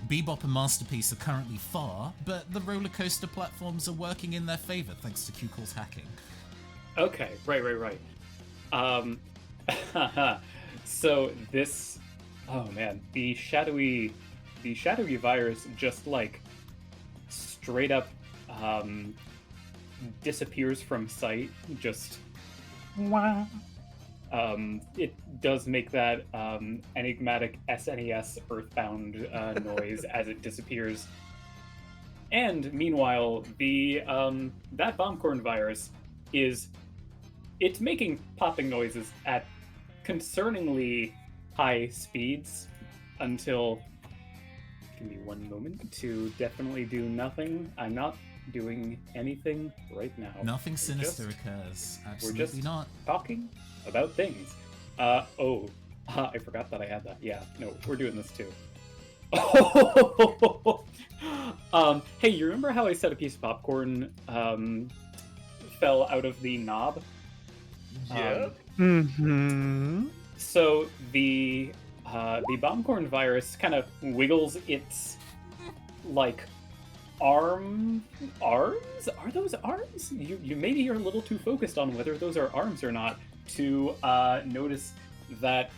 Bebop and Masterpiece are currently far, but the roller coaster platforms are working in their favor thanks to CueCall's hacking. Okay, right. So this, oh man, the shadowy virus just like straight up disappears from sight. Just wow. It does make that enigmatic SNES Earthbound noise as it disappears. And meanwhile, the that bombcorn virus it's making popping noises at concerningly high speeds until. Give me one moment to definitely do nothing. I'm not doing anything right now. Nothing sinister occurs. Absolutely we're just not. Talking about things. I forgot that I had that. Yeah, no, we're doing this too. Hey, you remember how I said a piece of popcorn fell out of the knob? Yeah. So the bombcorn virus kind of wiggles its like arms. Are those arms? You maybe you're a little too focused on whether those are arms or not to notice that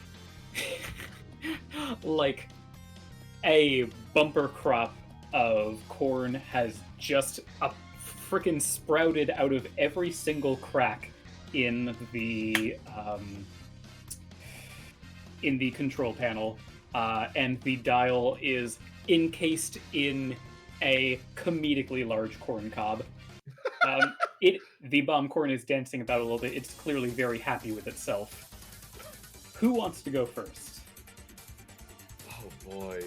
like a bumper crop of corn has just frickin' sprouted out of every single crack in the control panel, and the dial is encased in a comedically large corn cob. The bomb corn is dancing about a little bit. It's clearly very happy with itself. Who wants to go first? Oh boy.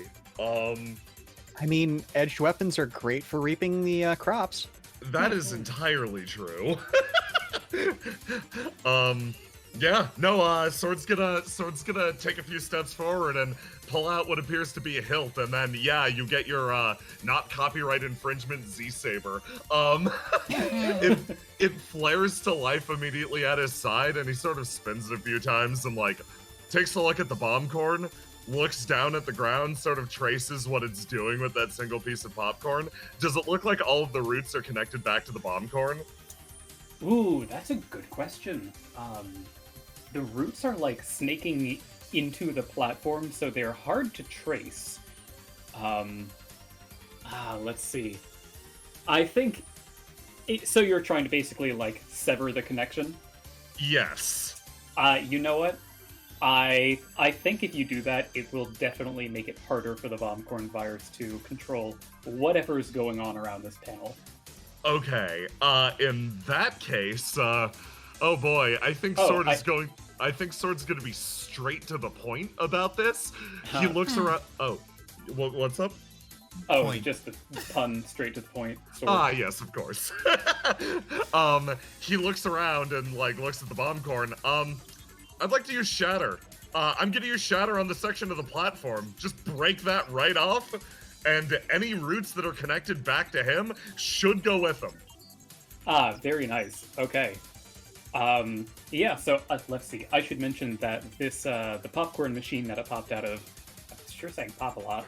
I mean, edged weapons are great for reaping the crops. That is entirely true. Yeah, no, Sword's gonna take a few steps forward and pull out what appears to be a hilt, and then, yeah, you get your, not copyright infringement Z-Saber. It flares to life immediately at his side, and he sort of spins it a few times and, like, takes a look at the bomb corn, looks down at the ground, sort of traces what it's doing with that single piece of popcorn. Does it look like all of the roots are connected back to the bomb corn? Ooh, that's a good question. The roots are like snaking into the platform, so they're hard to trace. Let's see. I think so you're trying to basically like sever the connection? Yes. You know what? I think if you do that, it will definitely make it harder for the bombcorn virus to control whatever's going on around this panel. Okay, in that case, oh boy, I think Sword's gonna be straight to the point about this. He looks around. Oh, what's up? Oh, Point. Just the pun straight to the point. Sort of. Ah, yes, of course. He looks around and like looks at the bomb corn. I'd like to use Shatter. I'm gonna use Shatter on the section of the platform. Just break that right off, and any roots that are connected back to him should go with him. Very nice. Okay. Yeah, so let's see. I should mention that this, the popcorn machine that it popped out of, I'm sure saying pop a lot,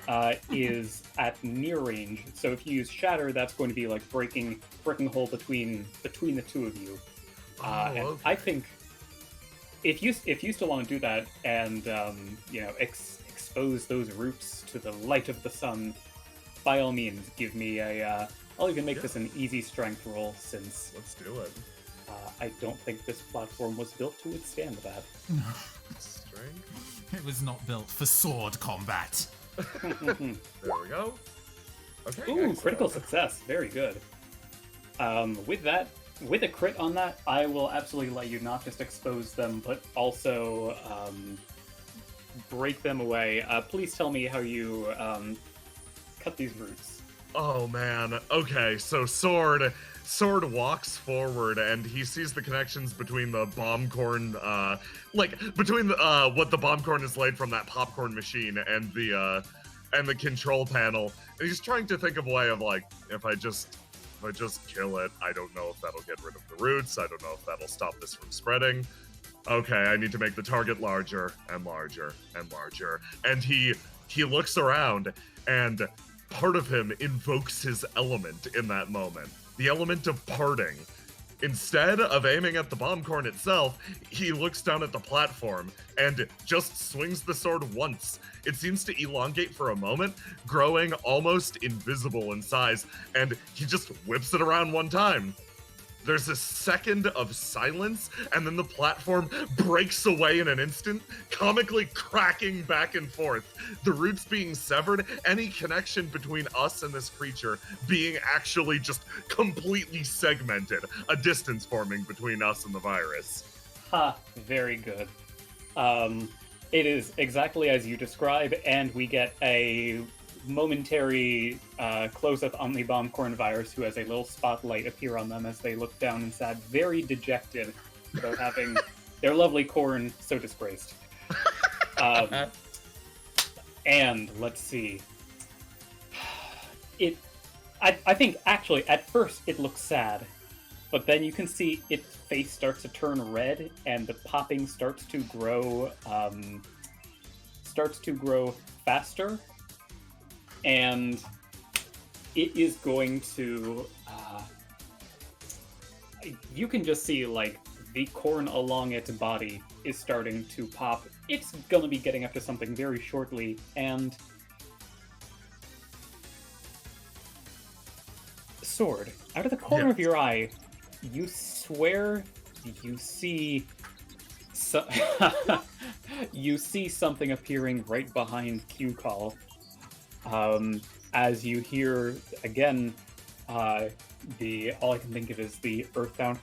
is at near range. So if you use Shatter, that's going to be like breaking a hole between the two of you. And okay. I think if you still want to do that and expose those roots to the light of the sun, by all means, give me a. I'll even make this an easy strength roll since. Let's do it. I don't think this platform was built to withstand that. Strength. It was not built for sword combat. There we go. Okay. Ooh, critical success. Very good. With a crit on that, I will absolutely let you not just expose them, but also break them away. Please tell me how you cut these roots. Oh man. Okay, so Sword Sword walks forward and he sees the connections between the bomb corn, between what the bomb corn is laid from that popcorn machine and the control panel. And he's trying to think of a way of like, if I just kill it, I don't know if that'll get rid of the roots. I don't know if that'll stop this from spreading. Okay, I need to make the target larger and larger and larger. And he looks around and part of him invokes his element in that moment. The element of parting. Instead of aiming at the bomb corn itself, he looks down at the platform and just swings the sword once. It seems to elongate for a moment, growing almost invisible in size, and he just whips it around one time. There's a second of silence, and then the platform breaks away in an instant, comically cracking back and forth, the roots being severed, any connection between us and this creature being actually just completely segmented, a distance forming between us and the virus. Ha, very good. It is exactly as you describe, and we get a momentary close-up on the bomb corn virus, who has a little spotlight appear on them as they look down and sad, very dejected about having their lovely corn so disgraced. And let's see. I think actually at first it looks sad, but then you can see its face starts to turn red and the popping starts to grow faster. And it is going to, you can just see, like, the corn along its body is starting to pop. It's gonna be getting up to something very shortly, and... Sword, out of the corner of your eye, you swear you see... you see something appearing right behind CueCall. As you hear, again, all I can think of is the earthbound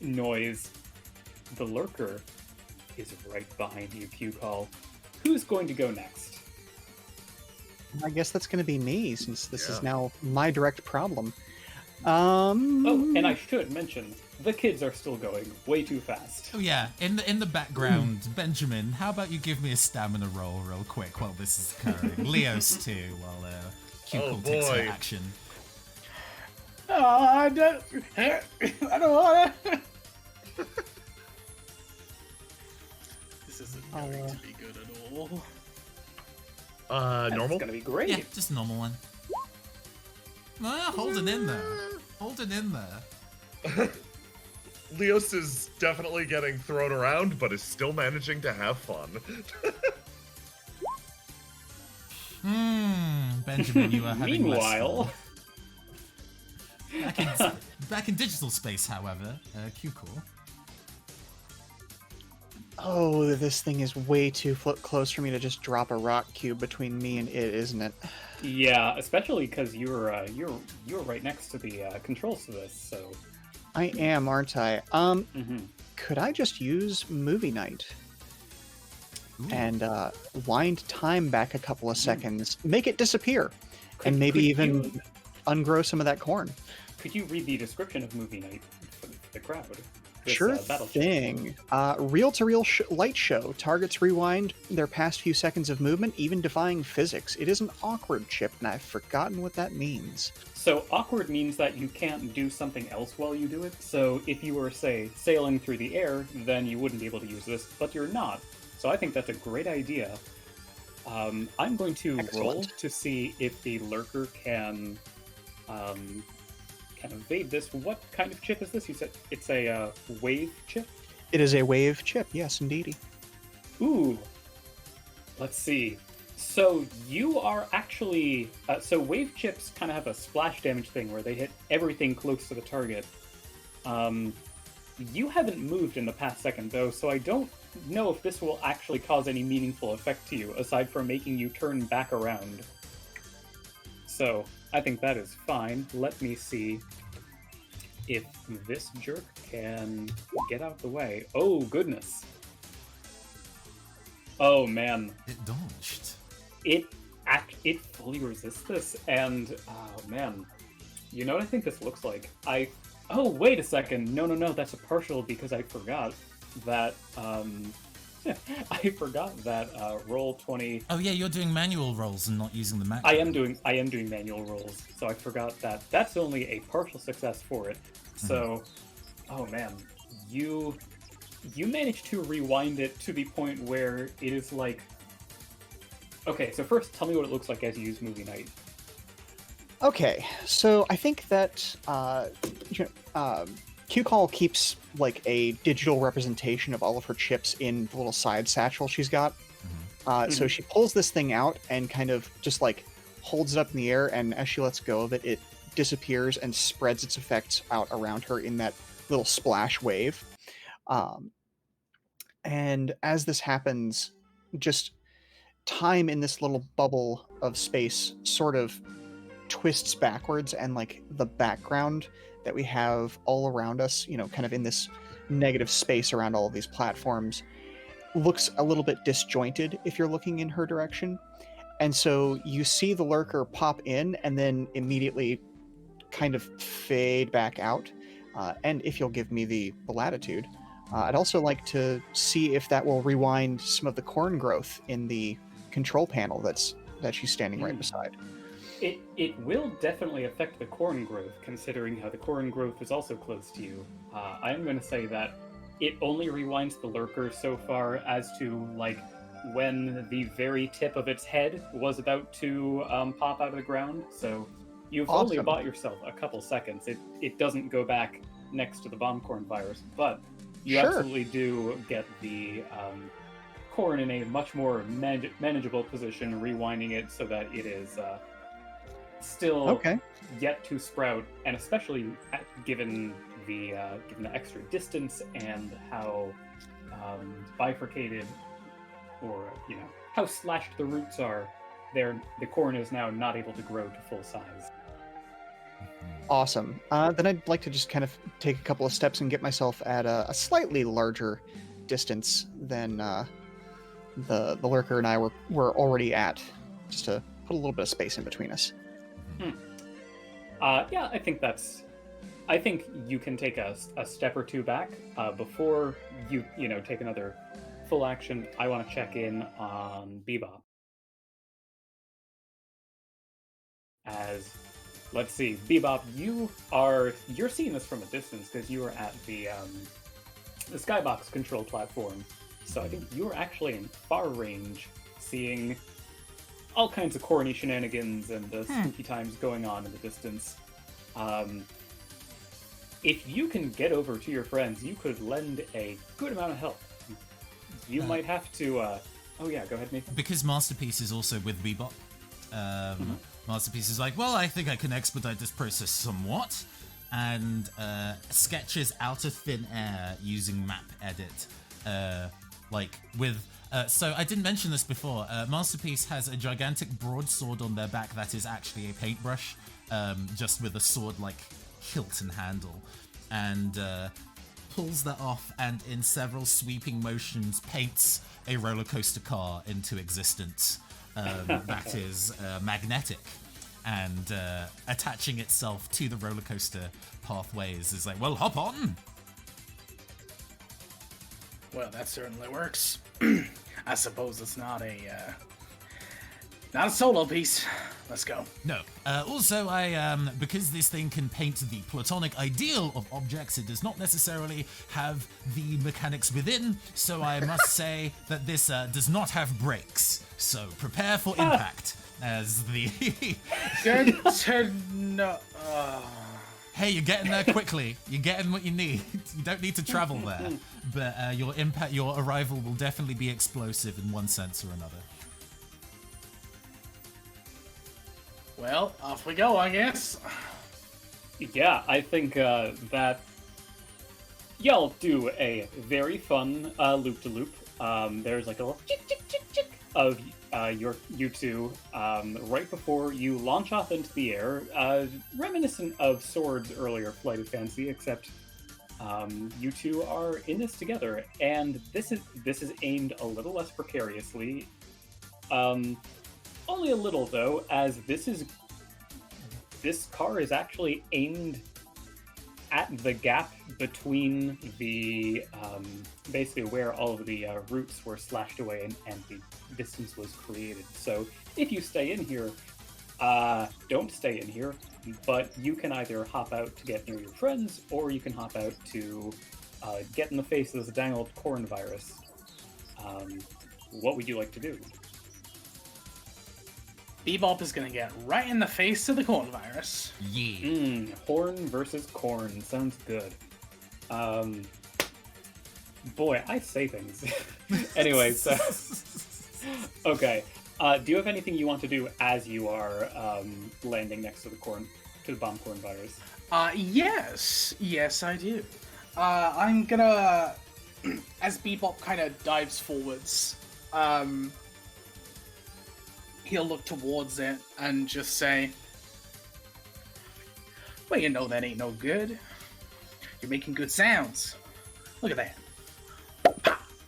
noise. The lurker is right behind you, CueCall. Who's going to go next? I guess that's going to be me, since this is now my direct problem. Oh, and I should mention, the kids are still going way too fast. Oh yeah, in the background, Benjamin, how about you give me a stamina roll real quick while this is occurring? Leos too, while CueCall takes her action. Oh, I don't want to. This isn't going to be good at all. Normal? It's gonna be great. Yeah, just a normal one. Hold it in there. Hold it in there. Leos is definitely getting thrown around, but is still managing to have fun. Benjamin, you are having Meanwhile... less fun. Back in digital space, however, CueCall. Oh, this thing is way too close for me to just drop a rock cube between me and it, isn't it? Yeah, especially because you're right next to the controls to this, so... I am, aren't I? Could I just use Movie Night? Ooh. And wind time back a couple of seconds, make it disappear, and maybe even ungrow some of that corn. Could you read the description of Movie Night for the crowd? Sure thing. Reel-to-reel light show. Targets rewind their past few seconds of movement, even defying physics. It is an awkward chip, and I've forgotten what that means. So awkward means that you can't do something else while you do it. So if you were, say, sailing through the air, then you wouldn't be able to use this, but you're not. So I think that's a great idea. I'm going to roll to see if the lurker can evade this. What kind of chip is this? You said it's a wave chip? It is a wave chip, yes, indeedy. Ooh. Let's see. So you are actually... so wave chips kind of have a splash damage thing where they hit everything close to the target. You haven't moved in the past second, though, so I don't know if this will actually cause any meaningful effect to you, aside from making you turn back around. So, I think that is fine. Let me see if this jerk can get out the way. Oh, goodness. Oh, man. It dodged. It fully resists this, and, oh, man. You know what I think this looks like? Oh, wait a second. No, that's a partial because I forgot that, I forgot that, roll 20... Oh yeah, you're doing manual rolls and not using the Mac. I am doing manual rolls, so I forgot that that's only a partial success for it. So, oh man, you managed to rewind it to the point where it is like... Okay, so first tell me what it looks like as you use Movie Night. Okay, so I think that CueCall keeps like a digital representation of all of her chips in the little side satchel she's got. So she pulls this thing out and kind of just like holds it up in the air, and as she lets go of it, it disappears and spreads its effects out around her in that little splash wave. And as this happens, just time in this little bubble of space sort of twists backwards, and like the background that we have all around us, kind of in this negative space around all of these platforms, looks a little bit disjointed if you're looking in her direction. And so you see the lurker pop in and then immediately kind of fade back out. And if you'll give me the latitude, I'd also like to see if that will rewind some of the corn growth in the control panel that she's standing right beside. It will definitely affect the corn growth, considering how the corn growth is also close to you. I am going to say that it only rewinds the lurker so far as to, like, when the very tip of its head was about to pop out of the ground. So you've only bought yourself a couple seconds. It doesn't go back next to the bomb corn virus, but you absolutely do get the corn in a much more manageable position, rewinding it so that it is... still yet to sprout, and especially given the extra distance and how bifurcated, or how slashed the roots are, the corn is now not able to grow to full size. Awesome. Then I'd like to just kind of take a couple of steps and get myself at a slightly larger distance than the lurker and I were already at, just to put a little bit of space in between us. Yeah, I think you can take a step or two back. Before you take another full action, I want to check in on Bebop. As, let's see, Bebop, you're seeing this from a distance because you are at the skybox control platform. So I think you're actually in far range, seeing all kinds of corny shenanigans and the spooky times going on in the distance. If you can get over to your friends, you could lend a good amount of help. You might have to... Oh yeah, go ahead, Nathan. Because Masterpiece is also with Bebop, Masterpiece is like, well, I think I can expedite this process somewhat, and sketches out of thin air using map edit, so I didn't mention this before. Masterpiece has a gigantic broadsword on their back that is actually a paintbrush, just with a sword-like hilt and handle, and pulls that off and in several sweeping motions paints a roller coaster car into existence that is magnetic, and attaching itself to the roller coaster pathways is like, well, hop on! Well, that certainly works. I suppose it's not a solo piece. Let's go. No. Also, because this thing can paint the platonic ideal of objects, it does not necessarily have the mechanics within, so I must say that this does not have brakes. So prepare for impact, as the... Good to know. Hey, you're getting there quickly. You're getting what you need. You don't need to travel there. But your arrival will definitely be explosive in one sense or another. Well, off we go, I guess. Yeah, I think that y'all do a very fun loop-de-loop. There's like a little chick of you two right before you launch off into the air, reminiscent of Sword's earlier Flight of Fancy, except you two are in this together, and this is aimed a little less precariously. Only a little though, as this is this car is actually aimed at the gap between the basically where all of the roots were slashed away and the distance was created. So if you stay in here, don't stay in here, but you can either hop out to get near your friends, or you can hop out to get in the face of this dang old corn virus. What would you like to do? Bebop is gonna get right in the face of the corn virus. Yeah. Horn versus corn. Sounds good. Boy, I say things. Anyway, so... Okay. Do you have anything you want to do as you are landing next to the bomb corn virus? Yes, I do. I'm gonna, as Bebop kind of dives forwards, he'll look towards it and just say, "Well, you know that ain't no good. You're making good sounds. Look at that. Pop,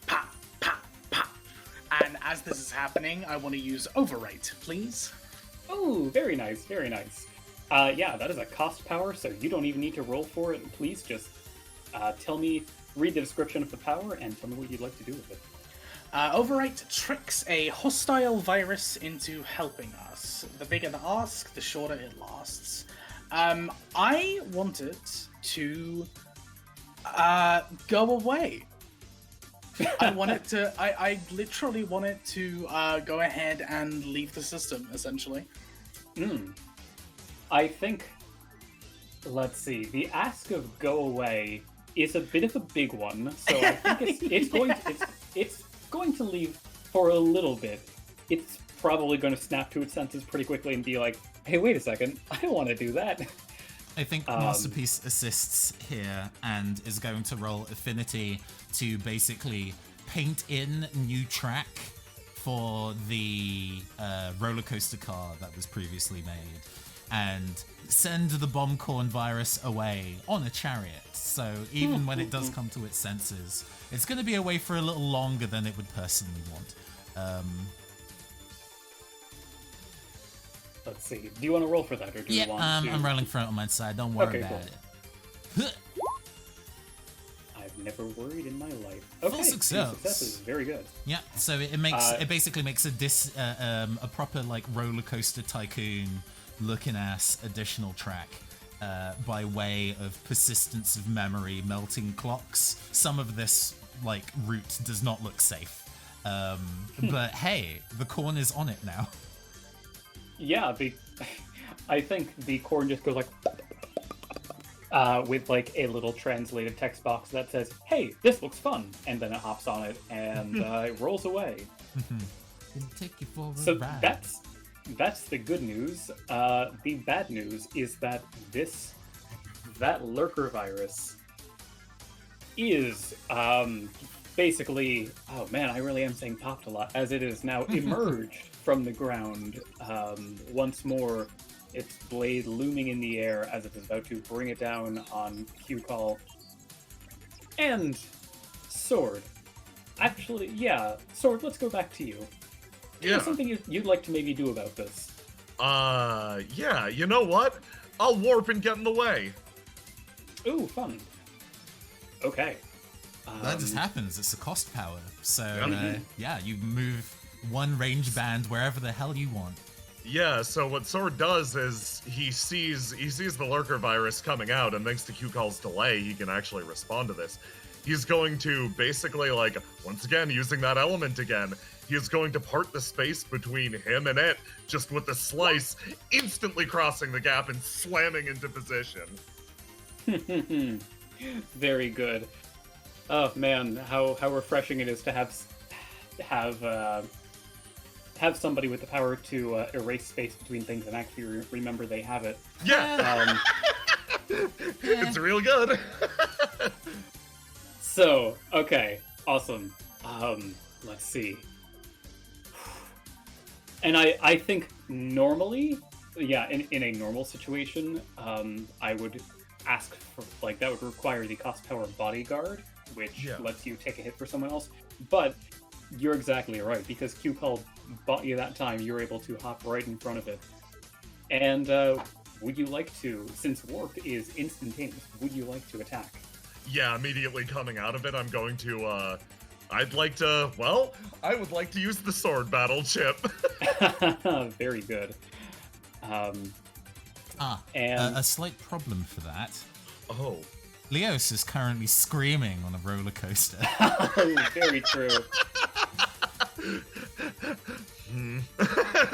pop, pop, pop." And as this is happening, I want to use Overwrite, please. Oh, very nice, very nice. Yeah, that is a cost power, so you don't even need to roll for it. Please just read the description of the power, and tell me what you'd like to do with it. Overwrite tricks a hostile virus into helping us. The bigger the ask, the shorter it lasts. I want it to go away. I literally want it to go ahead and leave the system, essentially. I think, let's see, the ask of go away is a bit of a big one, so I think it's going to leave for a little bit. It's probably going to snap to its senses pretty quickly and be like, "Hey, wait a second, I don't want to do that." I think Masterpiece assists here and is going to roll Affinity to basically paint in new track for the roller coaster car that was previously made, and send the bomb corn virus away on a chariot. So even when it does come to its senses, it's going to be away for a little longer than it would personally want. Let's see. Do you want to roll for that, or do you want to... I'm rolling for it on my side. Don't worry about it. I've never worried in my life. Okay, Full success. Success is very good. Yeah, so it basically makes a proper like roller coaster tycoon looking ass additional track by way of persistence of memory, melting clocks. Some of this like route does not look safe, but hey, the corn is on it now. Yeah, I think the corn just goes like with like a little translated text box that says, "Hey, this looks fun," and then it hops on it and it rolls away. Take you for a So ride. that's the good news. The bad news is that that lurker virus is basically, oh man, I really am saying popped a lot, as it is now emerged from the ground once more, its blade looming in the air as it is about to bring it down on CueCall. And Sword. Actually, yeah, Sword, let's go back to you. Yeah. What's something you'd like to maybe do about this? Yeah, you know what? I'll warp and get in the way. Ooh, fun. Okay. That just happens. It's a cost power. So Yeah. yeah, you move one range band wherever the hell you want. Yeah, so what Sword does is he sees the lurker virus coming out, and thanks to CueCall's delay, he can actually respond to this. He's going to basically, like, once again, using that element again, he is going to part the space between him and it, just with a slice, instantly crossing the gap and slamming into position. Very good. Oh man, how refreshing it is to have somebody with the power to erase space between things and actually remember they have it. Yeah, it's real good. So, okay, awesome. Let's see. And I think normally, yeah, in a normal situation, I would ask for, like, that would require the cost power bodyguard, which lets you take a hit for someone else. But you're exactly right, because CueCall bought you that time, you're able to hop right in front of it. And would you like to, since warp is instantaneous, would you like to attack? Yeah, immediately coming out of it, I'm going to, I would like to use the sword battle chip. Very good. And a slight problem for that. Oh. Leos is currently screaming on a roller coaster. Very true.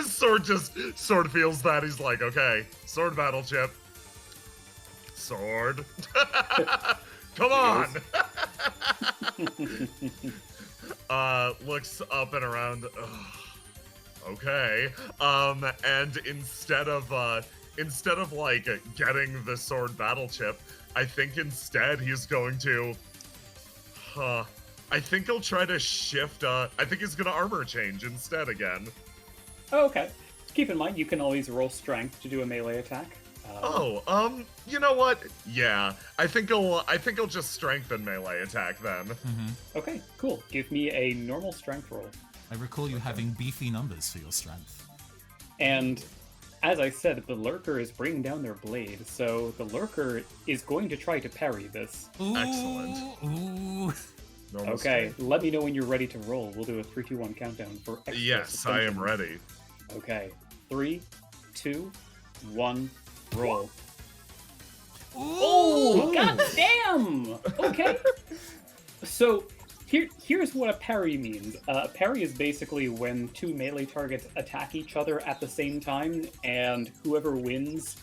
Sword feels that. He's like, okay, sword battle chip. Sword. Come on! Looks up and around. Ugh. Okay. And instead of like getting the sword battle chip, I think instead he's going to I think he'll try to shift I think he's gonna armor change instead again. Oh, okay. Keep in mind you can always roll strength to do a melee attack. You know what? Yeah, I think he'll just strengthen melee attack then. Mm-hmm. Okay, cool. Give me a normal strength roll. I recall you having beefy numbers for your strength. And as I said, the lurker is bringing down their blade, so the lurker is going to try to parry this. Ooh, Excellent. Ooh. Normal Okay, strength. let me know when you're ready to roll. We'll do a 3, 2, 1 countdown for extra Yes, I am suspension. ready. Okay, 3, 2, 1, roll. Oh, goddamn! Okay. So here's what a parry means. Parry is basically when two melee targets attack each other at the same time, and whoever wins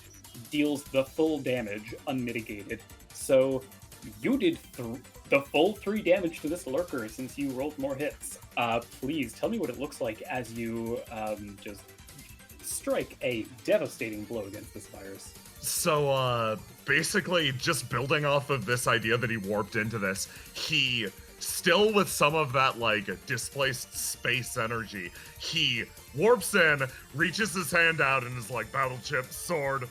deals the full damage unmitigated. So you did the full 3 damage to this lurker since you rolled more hits. Please tell me what it looks like as you just strike a devastating blow against this virus. So, basically, just building off of this idea that he warped into this, he, still with some of that, like, displaced space energy, he warps in, reaches his hand out, and is like, battle chip, sword,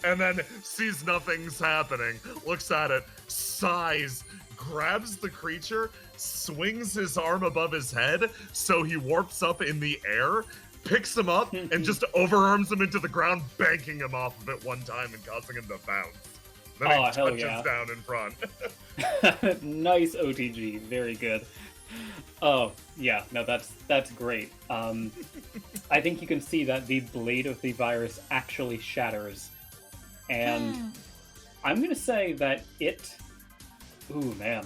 and then sees nothing's happening, looks at it, sighs, grabs the creature, swings his arm above his head, so he warps up in the air, picks him up, and just overarms him into the ground, banking him off of it one time and causing him to bounce. Then he touches down in front. Nice OTG, very good. Oh, yeah, no, that's great. I think you can see that the blade of the virus actually shatters. And I'm gonna say that it... Ooh, man.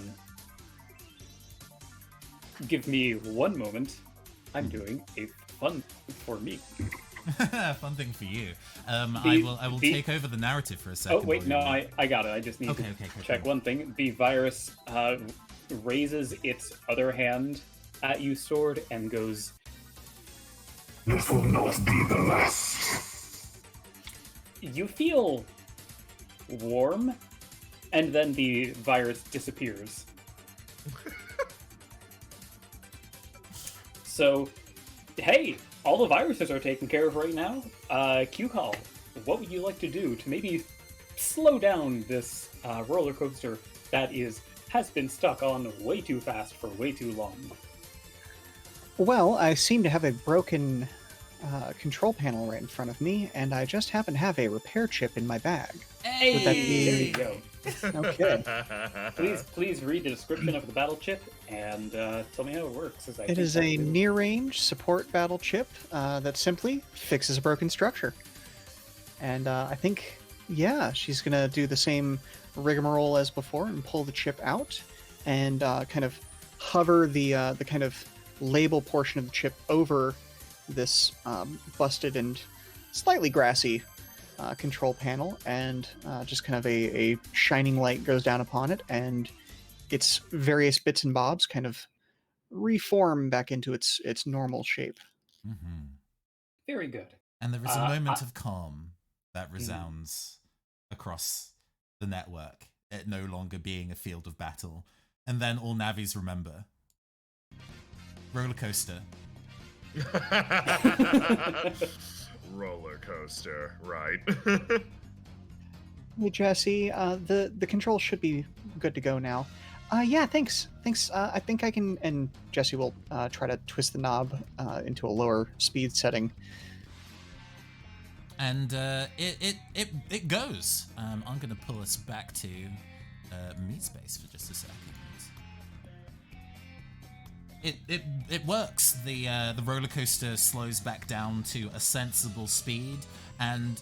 Give me one moment. I'm doing a fun for me. Fun thing for you. I will take over the narrative for a second. Oh, wait, no, I got it. I just need to check one thing. The virus raises its other hand at you, Sword, and goes... This will not be the last. You feel warm, and then the virus disappears. So, hey, all the viruses are taken care of right now. CueCall, what would you like to do to maybe slow down this roller coaster that has been stuck on way too fast for way too long? Well, I seem to have a broken control panel right in front of me, and I just happen to have a repair chip in my bag. Hey! Would that be... There you go. Okay. Please read the description of the battle chip and tell me how it works. It is a near-range support battle chip that simply fixes a broken structure. And I think, yeah, she's going to do the same rigmarole as before and pull the chip out and kind of hover the kind of label portion of the chip over this busted and slightly grassy control panel, and just kind of a shining light goes down upon it, and its various bits and bobs kind of reform back into its normal shape. Mm-hmm. Very good. And there is a moment of calm that resounds across the network, it no longer being a field of battle. And then all navies remember. Roller coaster. Roller coaster, right. Hey, Jesse, the controls should be good to go now. Yeah, thanks. I think I can, and Jesse will try to twist the knob into a lower speed setting. And it goes. I'm gonna pull us back to meat space for just a second. It works. The roller coaster slows back down to a sensible speed, and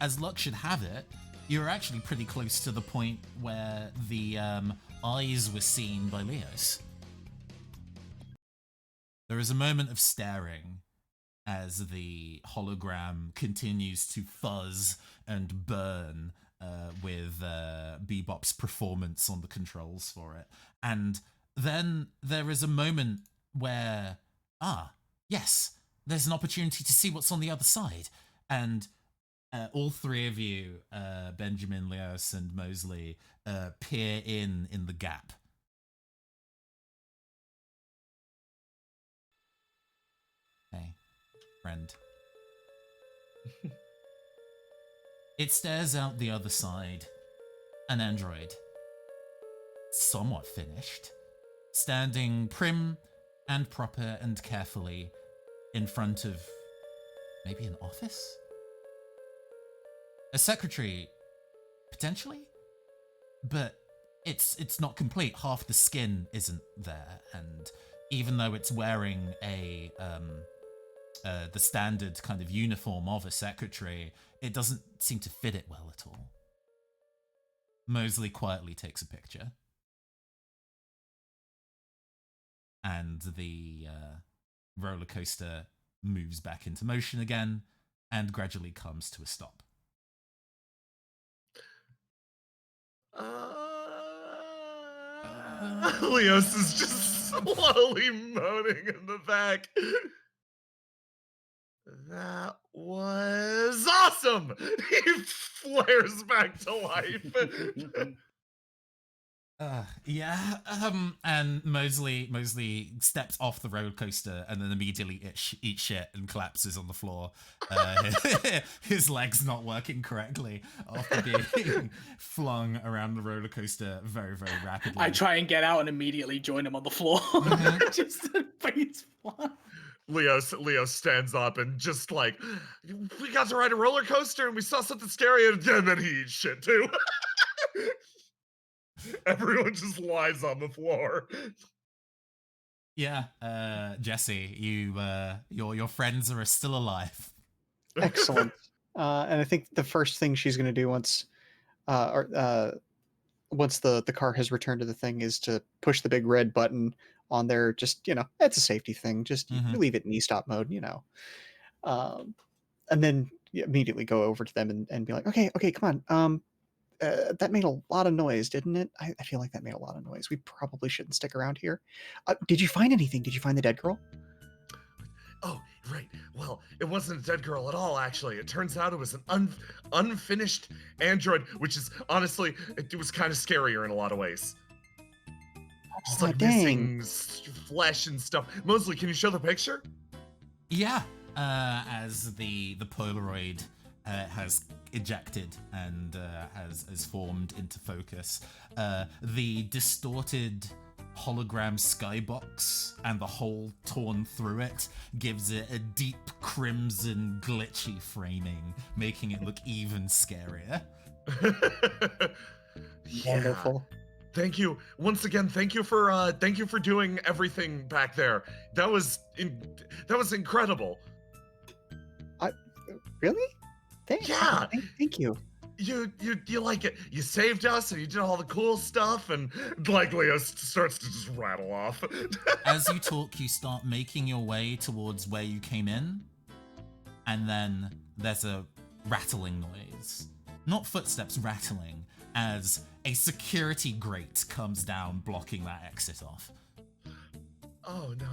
as luck should have it, you're actually pretty close to the point where the eyes were seen by Leos. There is a moment of staring as the hologram continues to fuzz and burn with Bebop's performance on the controls for it. And then there is a moment where, yes, there's an opportunity to see what's on the other side. And all three of you, Benjamin, Leos, and Mosley, peer in the gap. Hey, friend. It stares out the other side. An android, somewhat finished, standing prim and proper and carefully in front of maybe an office? A secretary, potentially? But it's not complete. Half the skin isn't there, and even though it's wearing the standard kind of uniform of a secretary, it doesn't seem to fit it well at all. Mosley quietly takes a picture. And the roller coaster moves back into motion again and gradually comes to a stop. Leos is just slowly moaning in the back. That was awesome! He flares back to life. And Mosley steps off the roller coaster and then immediately eats shit and collapses on the floor. His leg's not working correctly after being flung around the roller coaster very, very rapidly. I try and get out and immediately join him on the floor. Just face flat. Leo stands up and just like, we got to ride a roller coaster and we saw something scary, and then he eats shit too. Everyone just lies on the floor. Yeah, Jesse, your friends are still alive. Excellent. And I think the first thing she's going to do once the car has returned to the thing is to push the big red button on there. Just, it's a safety thing. Just you leave it in e-stop mode, and then you immediately go over to them and be like, okay, come on. That made a lot of noise, didn't it? I feel like that made a lot of noise. We probably shouldn't stick around here. Did you find anything? Did you find the dead girl? Oh, right. Well, it wasn't a dead girl at all, actually. It turns out it was an unfinished android, which is, honestly, it was kind of scarier in a lot of ways. Just like missing flesh and stuff. Mosley, can you show the picture? Yeah. As the Polaroid has ejected and has formed into focus, the distorted hologram skybox and the hole torn through it gives it a deep crimson glitchy framing, making it look even scarier. Wonderful. Thank you once again. Thank you for doing everything back there. That was incredible. Really? Yeah. Thank you. You like it. You saved us and you did all the cool stuff, and like Leo starts to just rattle off. As you talk, you start making your way towards where you came in, and then there's a rattling noise. Not footsteps, rattling, as a security grate comes down, blocking that exit off. Oh no.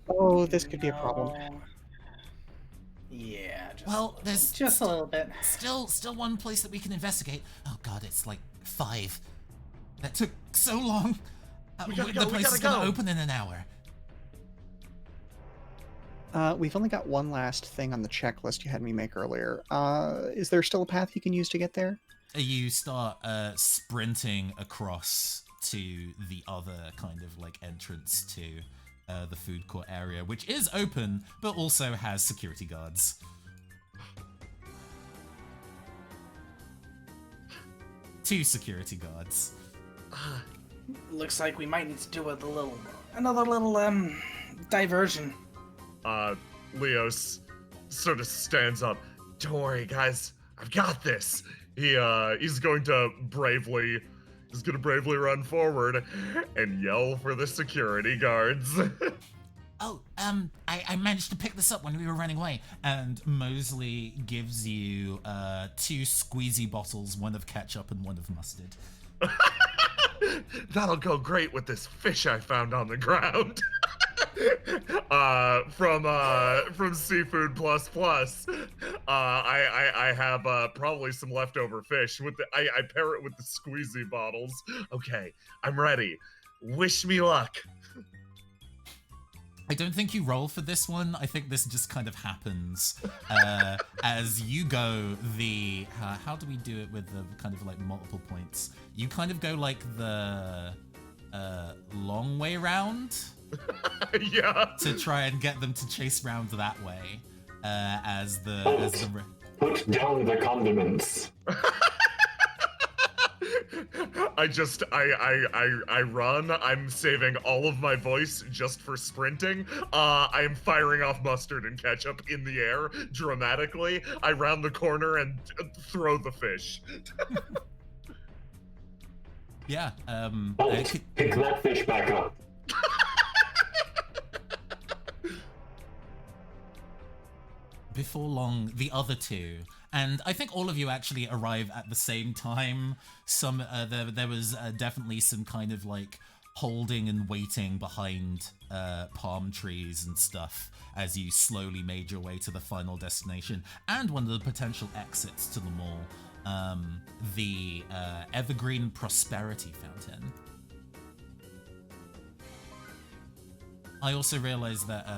Oh, this could be a problem. Yeah. There's just a little bit. Still one place that we can investigate. Oh god, it's like 5. That took so long. The place is gonna open in an hour. We've only got one last thing on the checklist you had me make earlier. Is there still a path you can use to get there? You start sprinting across to the other kind of like entrance to the food court area, which is open, but also has security guards. Two security guards. Looks like we might need to do another little diversion. Leos sort of stands up. Don't worry, guys. I've got this. He's going to bravely run forward and yell for the security guards. Oh, I managed to pick this up when we were running away. And Mosley gives you 2 squeezy bottles, one of ketchup and one of mustard. That'll go great with this fish I found on the ground. From Seafood Plus Plus. I have probably some leftover fish. I pair it with the squeezy bottles. Okay, I'm ready. Wish me luck. I don't think you roll for this one. I think this just kind of happens as you go the... how do we do it with the kind of like multiple points? You kind of go like the long way round? Yeah. To try and get them to chase round that way Put down the condiments. I run. I'm saving all of my voice just for sprinting. I am firing off mustard and ketchup in the air dramatically. I round the corner and throw the fish. Yeah. Pick that fish back up. Before long, the other two, and I think all of you actually arrive at the same time. There was definitely some kind of like holding and waiting behind palm trees and stuff as you slowly made your way to the final destination and one of the potential exits to the mall, the Evergreen Prosperity Fountain. I also realized that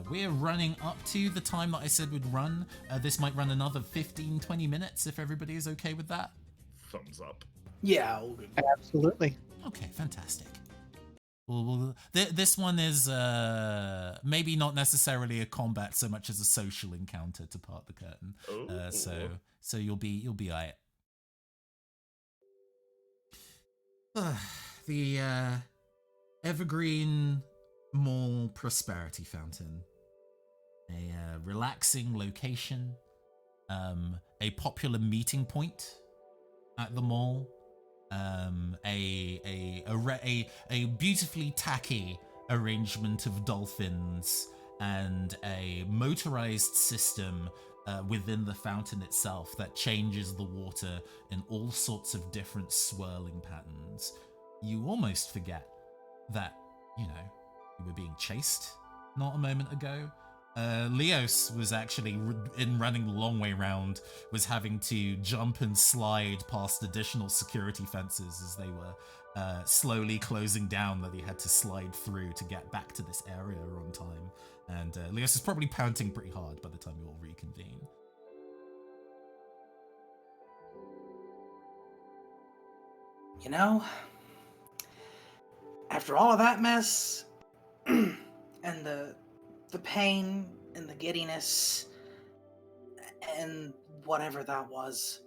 we're running up to the time that I said we'd run. This might run another 15-20 minutes if everybody is okay with that. Thumbs up. Yeah, all good. Absolutely. Okay, fantastic. Well, this one is maybe not necessarily a combat so much as a social encounter to part the curtain. So you'll be alright. The Evergreen Mall Prosperity Fountain. A relaxing location, a popular meeting point at the mall, a beautifully tacky arrangement of dolphins and a motorized system within the fountain itself that changes the water in all sorts of different swirling patterns. You almost forget that, you were being chased not a moment ago. Leos was actually, in running the long way round, was having to jump and slide past additional security fences as they were slowly closing down that he had to slide through to get back to this area on time. And Leos is probably panting pretty hard by the time you all reconvene. After all of that mess, and the pain and the giddiness and whatever that was,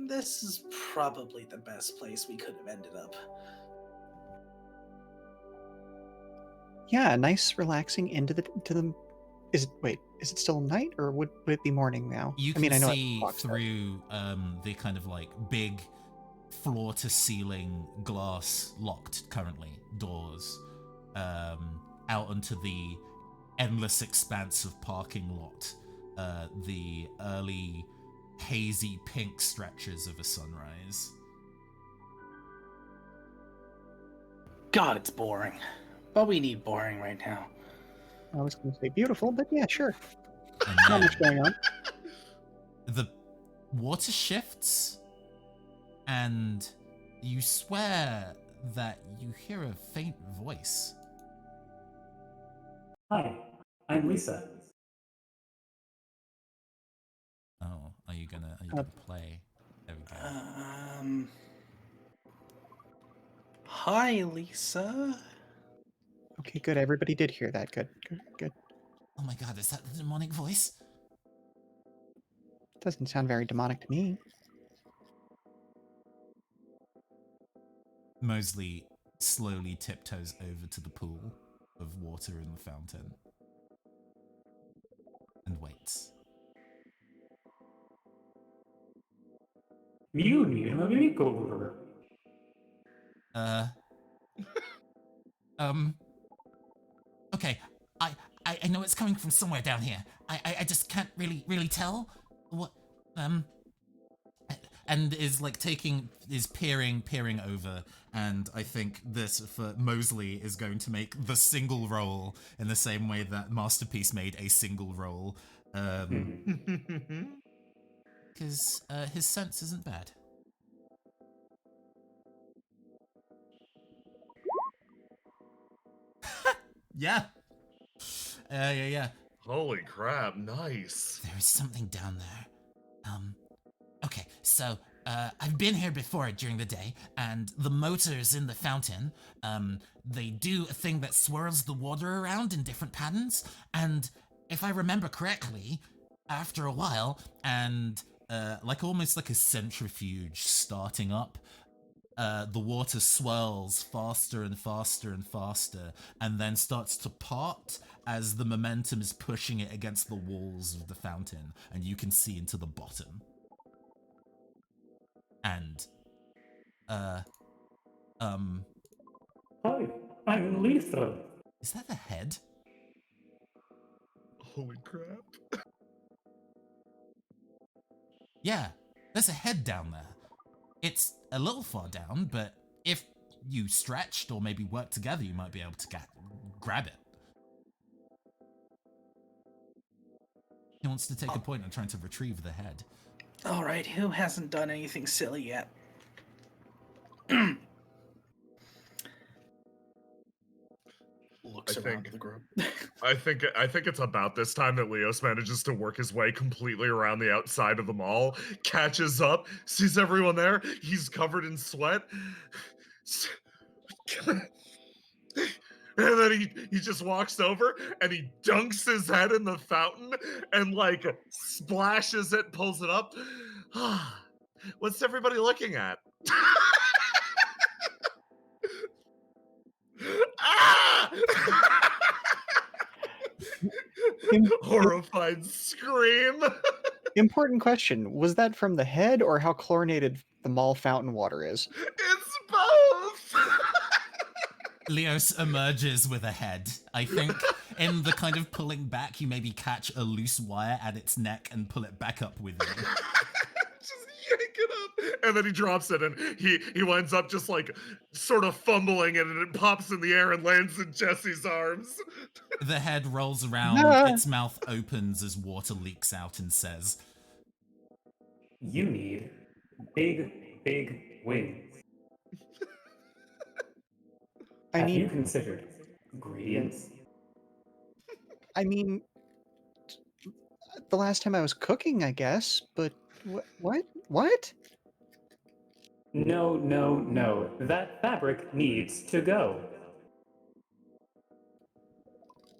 this is probably the best place we could have ended up. Yeah, nice relaxing into the is it still night or would it be morning now? You can see through the kind of like big floor to ceiling glass locked currently doors out onto the endless expanse of parking lot, the early hazy pink stretches of a sunrise. God, it's boring. But we need boring right now. I was going to say beautiful, but yeah, sure. And Not then much going on. the water shifts, and you swear that you hear a faint voice. Hi, I'm Lisa. Oh, are you gonna play? There we go. Hi, Lisa. Okay, good. Everybody did hear that. Good, good, good. Oh my god, is that the demonic voice? Doesn't sound very demonic to me. Mosley slowly tiptoes over to the pool of water in the fountain and waits. You need a makeover. Okay, I know it's coming from somewhere down here. I just can't really tell what, and is like peering over, and I think this for Mosley is going to make the single roll in the same way that Masterpiece made a single roll, because his sense isn't bad. Yeah. Yeah. Holy crap, nice. There is something down there. Okay, so I've been here before during the day, and the motors in the fountain, they do a thing that swirls the water around in different patterns, and if I remember correctly, after a while, and like almost like a centrifuge starting up, the water swirls faster and faster and faster, and then starts to part as the momentum is pushing it against the walls of the fountain, and you can see into the bottom. And, Hi, I'm Lisa. is that the head? Holy crap. Yeah, there's a head down there. It's a little far down, but if you stretched or maybe worked together, you might be able to grab it. He wants to take a point on trying to retrieve the head. All right, who hasn't done anything silly yet? Looks around the group. I think it's about this time that Leos manages to work his way completely around the outside of the mall, catches up, sees everyone there. He's covered in sweat. And then he just walks over and he dunks his head in the fountain and like splashes it, pulls it up. What's everybody looking at? Ah! Horrified scream. Important question. Was that from the head or how chlorinated the mall fountain water is? It's both. Leos emerges with a head. I think in the kind of pulling back, you maybe catch a loose wire at its neck and pull it back up with you. Just yank it up. And then he drops it and he winds up just like sort of fumbling it and it pops in the air and lands in Jesse's arms. The head rolls around, its mouth opens as water leaks out and says, You need big wings. Have you considered ingredients? I mean, the last time I was cooking, I guess, but what? No. That fabric needs to go.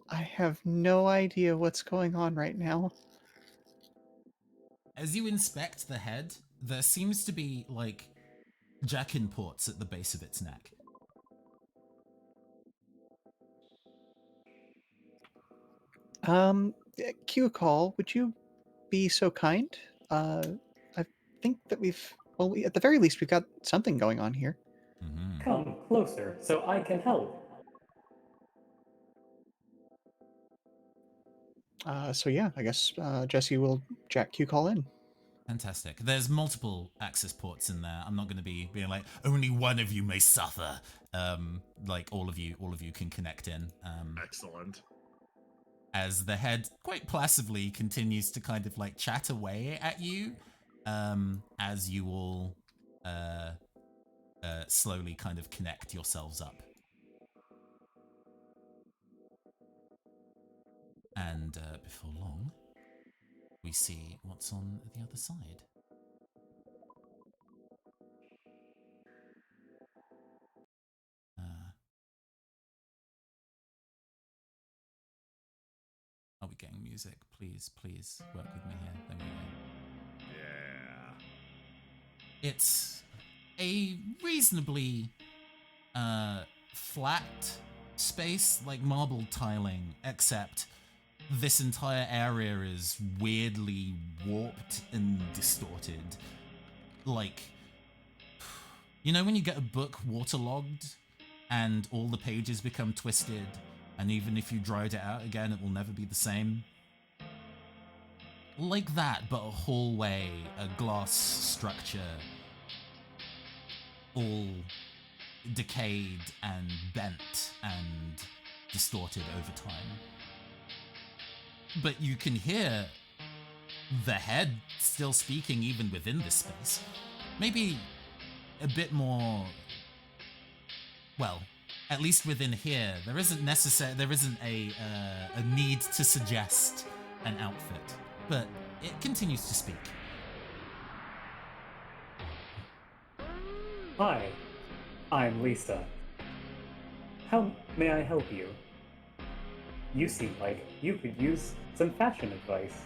I have no idea what's going on right now. as you inspect the head, there seems to be, like, jack-in ports at the base of its neck. CueCall, would you be so kind? I think that at the very least, we've got something going on here. Mm-hmm. Come closer so I can help. So yeah, I guess Jesse will jack CueCall in. Fantastic. There's multiple access ports in there. I'm not going to be being like, only one of you may suffer. Like all of you can connect in. Excellent. As the head quite placidly continues to kind of like chat away at you, as you all slowly kind of connect yourselves up. And before long, we see what's on the other side. Are we getting music? Please, please work with me here. There we go. Yeah. It's a reasonably flat space, like marble tiling, except this entire area is weirdly warped and distorted. Like, you know when you get a book waterlogged and all the pages become twisted, and even if you dried it out again, it will never be the same? Like that, but a hallway, a glass structure, all decayed and bent and distorted over time. But you can hear the head still speaking even within this space. Maybe a bit more, well, at least within here, there isn't a need to suggest an outfit, but it continues to speak. Hi, I'm Lisa. How may I help you? You seem like you could use some fashion advice.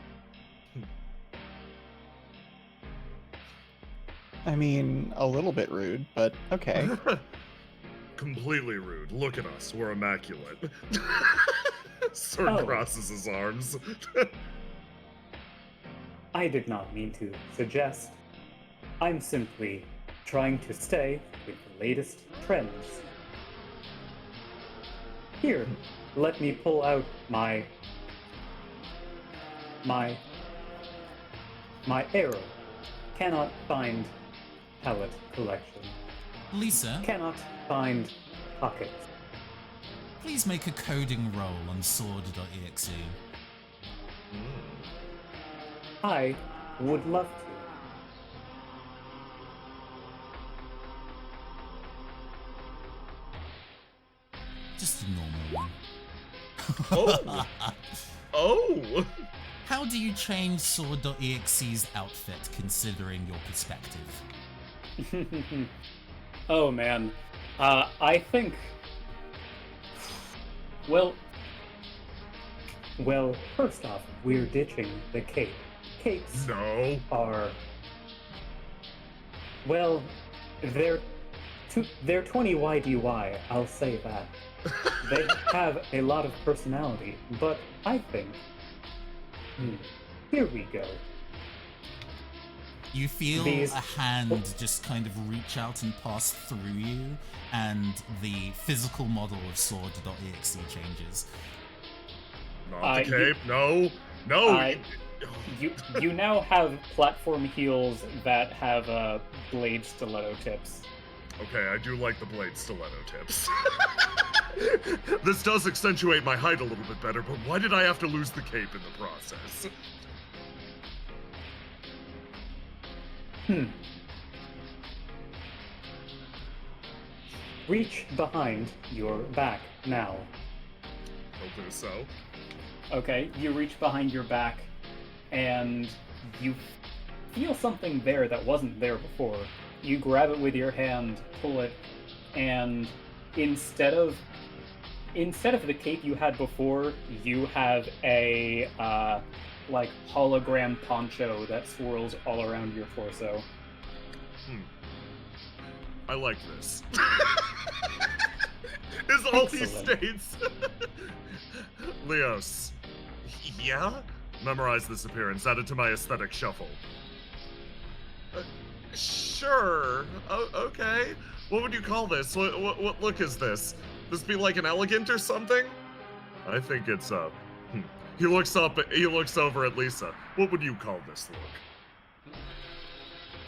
I mean, a little bit rude, but okay. Completely rude. Look at us. We're immaculate. Sword Oh. crosses his arms. I did not mean to suggest. I'm simply trying to stay with the latest trends. Here, let me pull out my arrow. Cannot find palette collection. Lisa, Cannot find pockets. please make a coding roll on Sword.exe. I would love to. Just a normal one. Oh. Oh. How do you change Sword.exe's outfit considering your perspective? Oh man, I think. Well, first off, we're ditching the cape. Capes No. are. Well, they're 20 YDY. I'll say that. They have a lot of personality, but I think. Here we go. You feel These- a hand just kind of reach out and pass through you, and the physical model of Sword.exe changes. Not the You- cape. No. No. You now have platform heels that have blade stiletto tips. Okay, I do like the blade stiletto tips. This does accentuate my height a little bit better, but why did I have to lose the cape in the process? Reach behind your back now. I'll do so. Okay, you reach behind your back, and you feel something there that wasn't there before. You grab it with your hand, pull it, and instead of the cape you had before, you have a like hologram poncho that swirls all around your torso. I like this. Is all he Excellent. states. Leos. Yeah? Memorize this appearance. Add it to my aesthetic shuffle. Sure. Okay. What would you call this? What look is this? This be like an elegant or something? I think it's He looks over at Lisa. What would you call this look?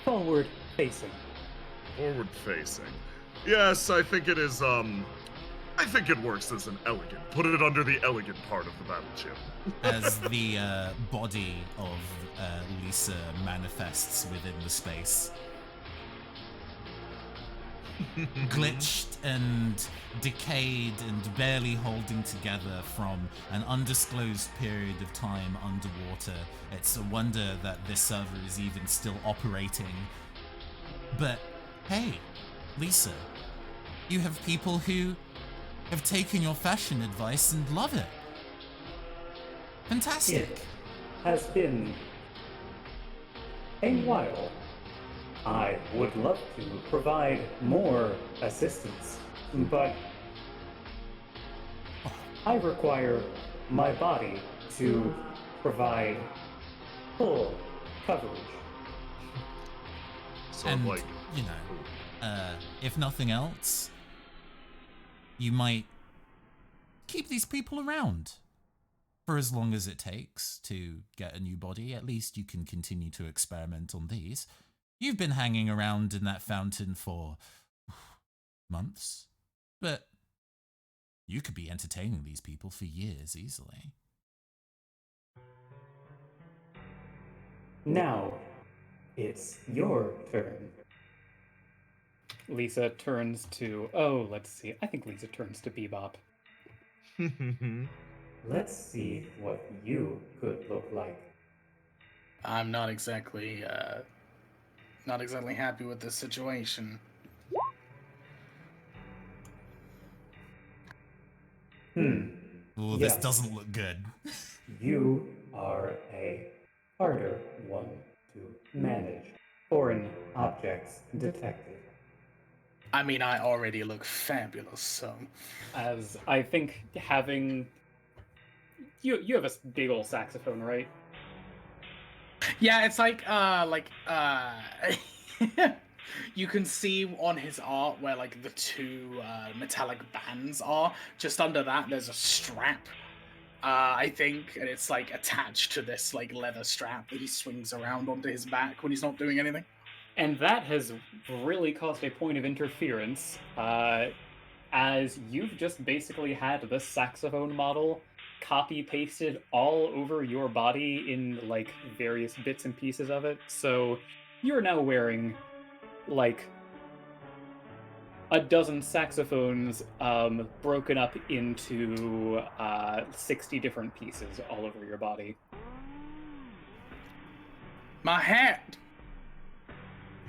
Forward facing. Forward facing. Yes, I think it is I think it works as an elegant. Put it under the elegant part of the battle chip. As the body of Lisa manifests within the space. Glitched and decayed and barely holding together from an undisclosed period of time underwater. It's a wonder that this server is even still operating. But hey, Lisa, you have people who have taken your fashion advice and love it. Fantastic. It has been a while. I would love to provide more assistance, but I require my body to provide full coverage. So And, like, you know, if nothing else, you might keep these people around for as long as it takes to get a new body. At least you can continue to experiment on these. You've been hanging around in that fountain for months, but you could be entertaining these people for years easily. Now, it's your turn. Lisa turns to... Oh, let's see. I think Lisa turns to Bebop. Let's see what you could look like. I'm not exactly happy with this situation. Ooh, Yes. this doesn't look good. You are a harder one to manage. Foreign objects detected. I mean, I already look fabulous, so... As I think having... You have a big old saxophone, right? Yeah, it's like, you can see on his art where, like, the two metallic bands are. Just under that, there's a strap, I think, and it's, like, attached to this, like, leather strap that he swings around onto his back when he's not doing anything. And that has really caused a point of interference, as you've just basically had the saxophone model copy-pasted all over your body in, like, various bits and pieces of it. So you're now wearing, like, a dozen saxophones broken up into 60 different pieces all over your body. My hat!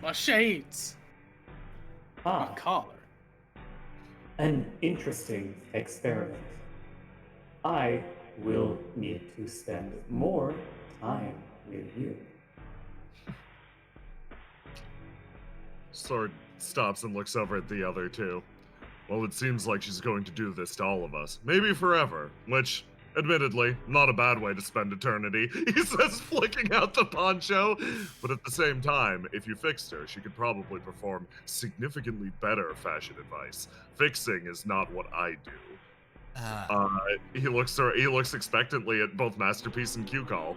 My shades! My collar. An interesting experiment. I will need to spend more time with you. Sword stops and looks over at the other two. Well, it seems like she's going to do this to all of us. Maybe forever, which, admittedly, not a bad way to spend eternity, he says, flicking out the poncho. But at the same time, if you fixed her, she could probably perform significantly better fashion advice. Fixing is not what I do. He looks expectantly at both Masterpiece and CueCall.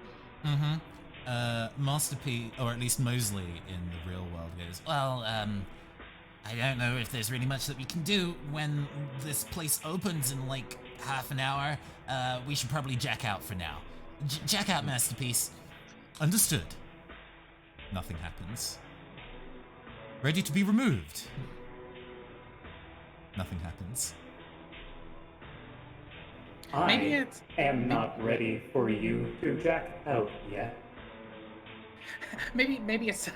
Masterpiece, or at least Mosley in the real world, goes, well, I don't know if there's really much that we can do when this place opens in like half an hour. We should probably jack out for now. Jack out, Masterpiece. Understood. Nothing happens. Ready to be removed. Nothing happens. Maybe I it's... am not ready for you to jack out yet. Maybe it's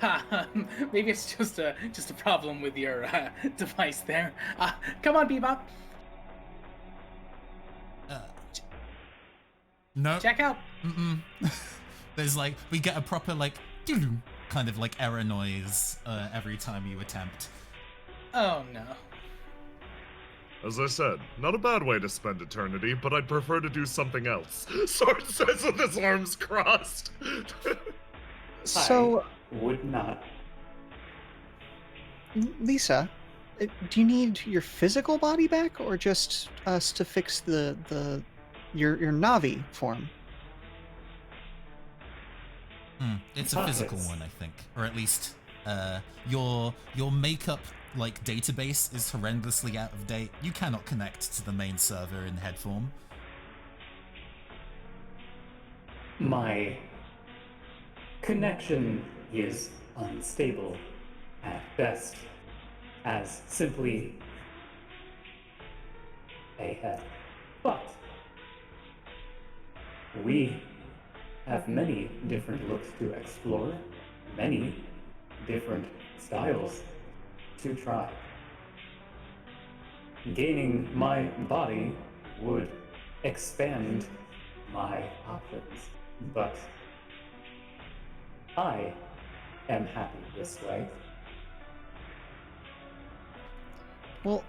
just a problem with your device there. Come on, Bebop. No. Check out. There's like, we get a proper like kind of like error noise every time you attempt. Oh no. As I said, not a bad way to spend eternity, but I'd prefer to do something else. Sword says with his arms crossed. So, I would not. Lisa, do you need your physical body back, or just us to fix your Navi form? It's a physical one, I think, or at least your makeup like database is horrendously out of date. You cannot connect to the main server in head form. My connection is unstable at best, as simply a head. But we have many different looks to explore, many different styles to try. Gaining my body would expand my options, but I am happy this way. Well,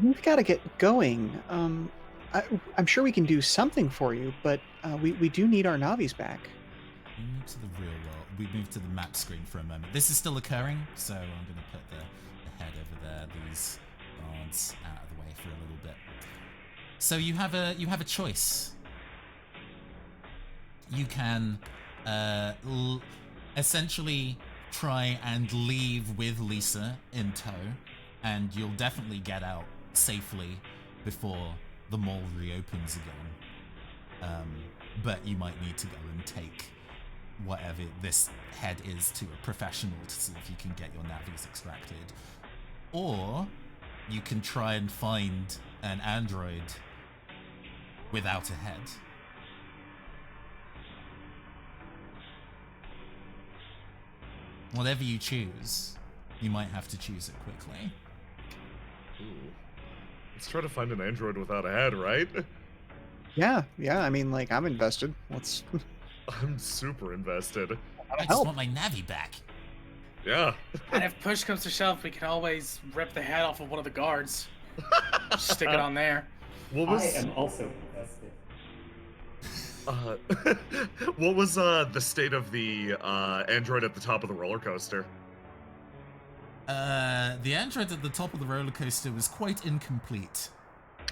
we've got to get going. I'm sure we can do something for you, but we do need our Navis back. We move to the real world. We move to the map screen for a moment. This is still occurring, so I'm going to put the head over there. These guards out of the way for a little bit. So you have a choice. You can essentially try and leave with Lisa in tow, and you'll definitely get out safely before the mall reopens again. But you might need to go and take whatever this head is to a professional to see if you can get your navies extracted. Or you can try and find an android without a head. Whatever you choose, you might have to choose it quickly. Ooh. Let's try to find an android without a head, right? Yeah. I mean, like, I'm invested. Let's. I'm super invested. I just want my navi back. Yeah. And if push comes to shove, we can always rip the head off of one of the guards. Stick it on there. I am also invested. What was the state of the android at the top of the roller coaster? The android at the top of the roller coaster was quite incomplete.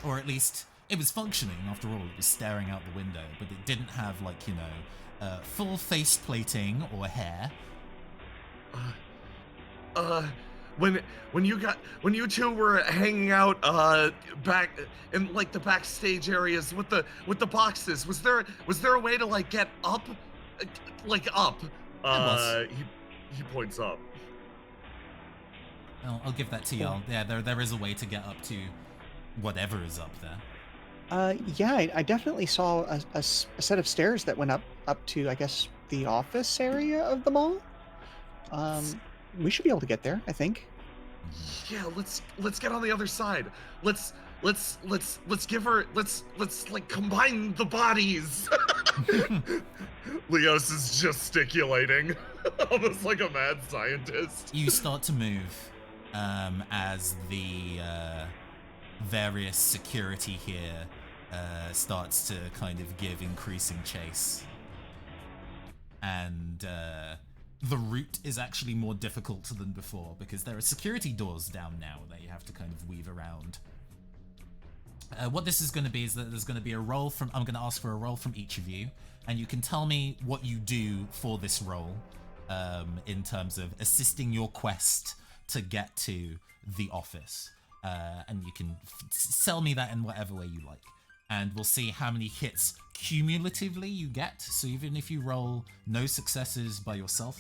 Or at least, it was functioning, after all, it was staring out the window, but it didn't have, like, you know, full face plating or hair. When you two were hanging out back in like the backstage areas with the boxes, was there a way to like get up, like up? He points up. I'll give that to y'all. Yeah, there is a way to get up to whatever is up there. Yeah, I definitely saw a set of stairs that went up to, I guess, the office area of the mall. We should be able to get there, I think. Yeah, let's get on the other side. Let's give her let's like combine the bodies. Leos is gesticulating, almost like a mad scientist. You start to move as the various security here starts to kind of give increasing chase. And the route is actually more difficult than before because there are security doors down now that you have to kind of weave around. What this is going to be is that there's going to be a roll from... I'm going to ask for a roll from each of you, and you can tell me what you do for this roll in terms of assisting your quest to get to the office. And you can sell me that in whatever way you like. And we'll see how many hits cumulatively you get. So even if you roll no successes by yourself,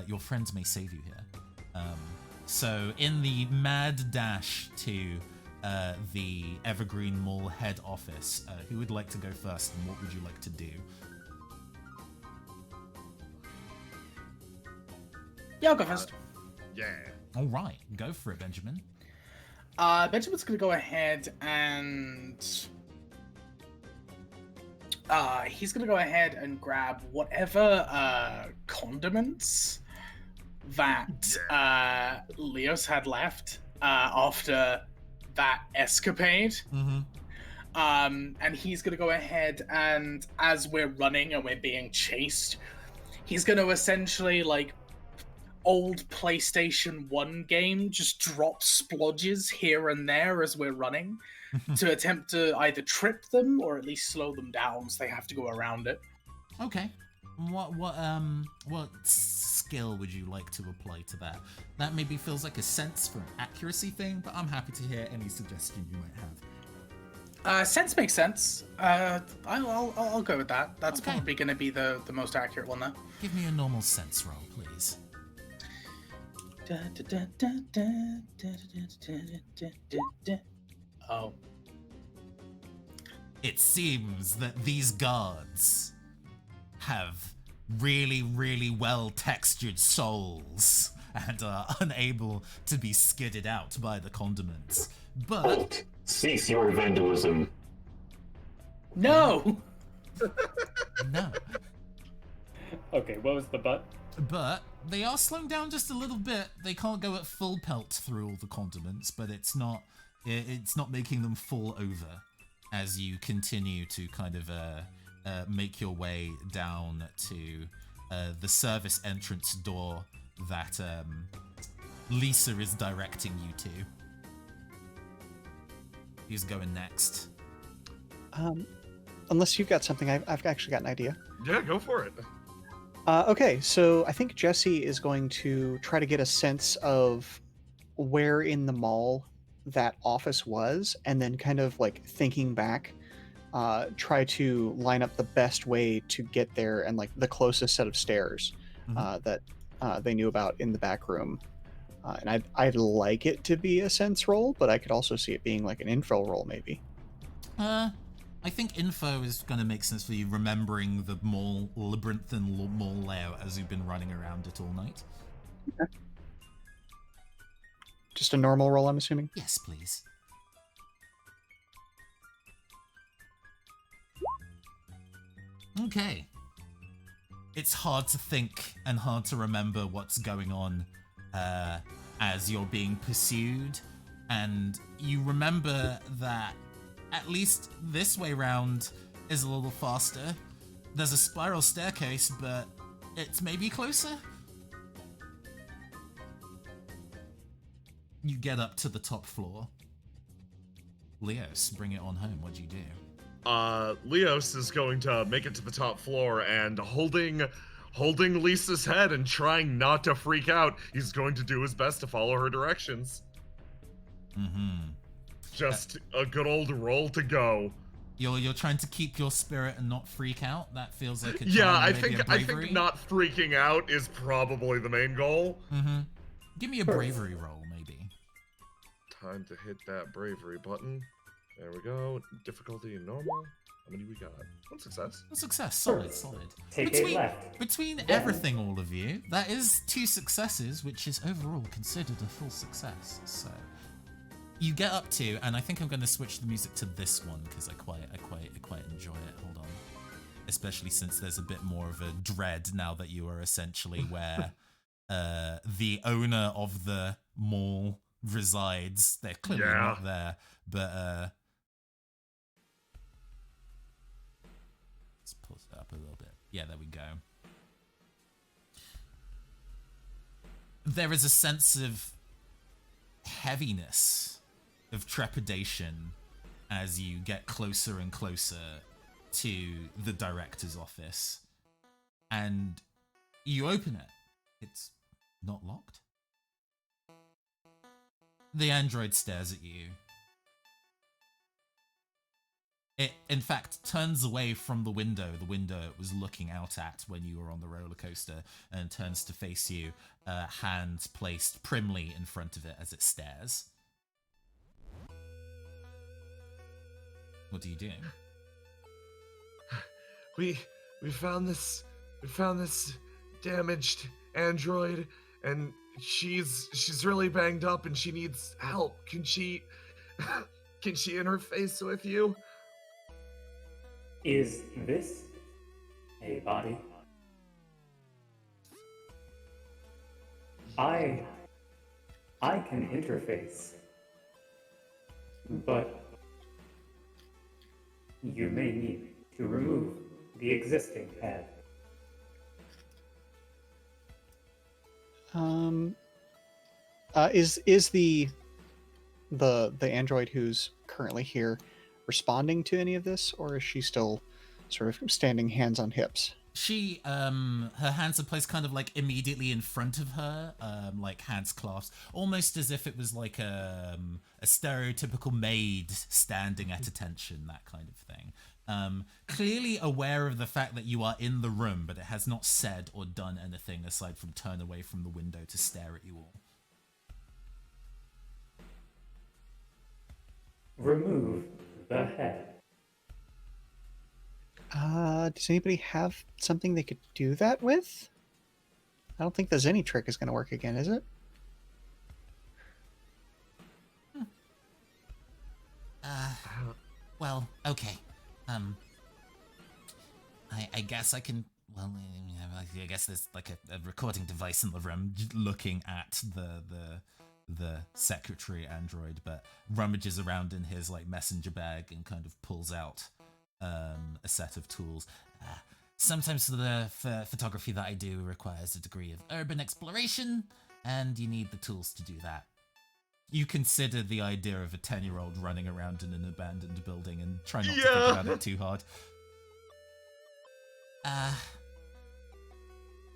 your friends may save you here. So in the mad dash to the Evergreen Mall head office, who would like to go first and what would you like to do? Yeah, I'll go first. Yeah. All right, go for it, Benjamin. Benjamin's going to go ahead and... he's going to go ahead and grab whatever condiments that Leos had left after that escapade. Mm-hmm. And he's going to go ahead and, as we're running and we're being chased, he's going to essentially, like, old PlayStation 1 game, just drop splodges here and there as we're running to attempt to either trip them or at least slow them down so they have to go around it. Okay. What skill would you like to apply to that? That maybe feels like a sense for an accuracy thing, but I'm happy to hear any suggestion you might have. Sense makes sense. I'll go with that. That's Okay. probably going to be the most accurate one there. Give me a normal sense roll, please. Oh. It seems that these guards have really, really well-textured souls and are unable to be skidded out by the condiments. But Halt! Cease your vandalism. No! No. Okay, what was the but? But they are slowing down just a little bit. They can't go at full pelt through all the condiments, but it's not making them fall over as you continue to kind of make your way down to the service entrance door that Lisa is directing you to. Who's going next? Unless you've got something, I've actually got an idea. Yeah, go for it. Okay, so I think Jesse is going to try to get a sense of where in the mall that office was, and then kind of like thinking back, try to line up the best way to get there and like the closest set of stairs that they knew about in the back room. And I'd like it to be a sense roll, but I could also see it being like an info roll, maybe. I think info is going to make sense for you, remembering the mall labyrinthine mall layout as you've been running around it all night. Okay. Just a normal roll, I'm assuming? Yes, please. Okay. It's hard to think and hard to remember what's going on as you're being pursued, and you remember that at least this way round is a little faster. There's a spiral staircase, but it's maybe closer? You get up to the top floor. Leos, bring it on home. What'd you do? Leos is going to make it to the top floor and holding Lisa's head and trying not to freak out, he's going to do his best to follow her directions. Just a good old roll to go. You're trying to keep your spirit and not freak out? That feels like a Yeah, charm, I maybe a think bravery? not freaking out is probably the main goal. Give me a bravery roll, maybe. Time to hit that bravery button. There we go. Difficulty normal. How many we got? One success. A success. Solid. Take a left. Between everything, all of you, that is 2 successes, which is overall considered a full success. So you get up to, and I think I'm going to switch the music to this one because I quite enjoy it. Hold on, especially since there's a bit more of a dread now that you are essentially where the owner of the mall resides. They're clearly not there, but let's pull it up a little bit. Yeah, there we go. There is a sense of heaviness, of trepidation, as you get closer and closer to the director's office. And you open it. It's not locked. The android stares at you. It, in fact, turns away from the window it was looking out at when you were on the roller coaster, and turns to face you, hands placed primly in front of it as it stares. What do you do? We found this damaged android, and she's really banged up and she needs help. Can she interface with you? Is this a body? I can interface, but you may need to remove the existing head. Is the android who's currently here responding to any of this, or is she still sort of standing hands on hips? She, her hands are placed kind of like immediately in front of her, like hands clasped, almost as if it was like a stereotypical maid standing at attention, that kind of thing. Clearly aware of the fact that you are in the room, but it has not said or done anything aside from turn away from the window to stare at you all. Remove the head. Does anybody have something they could do that with? I don't think there's any trick is going to work again, is it? Well, okay. guess I can. Well, I guess there's like a recording device in the room looking at the secretary android, but rummages around in his like messenger bag and kind of pulls out a set of tools. Sometimes the photography that I do requires a degree of urban exploration, and you need the tools to do that. You consider the idea of a 10-year-old running around in an abandoned building and try not to think about it too hard.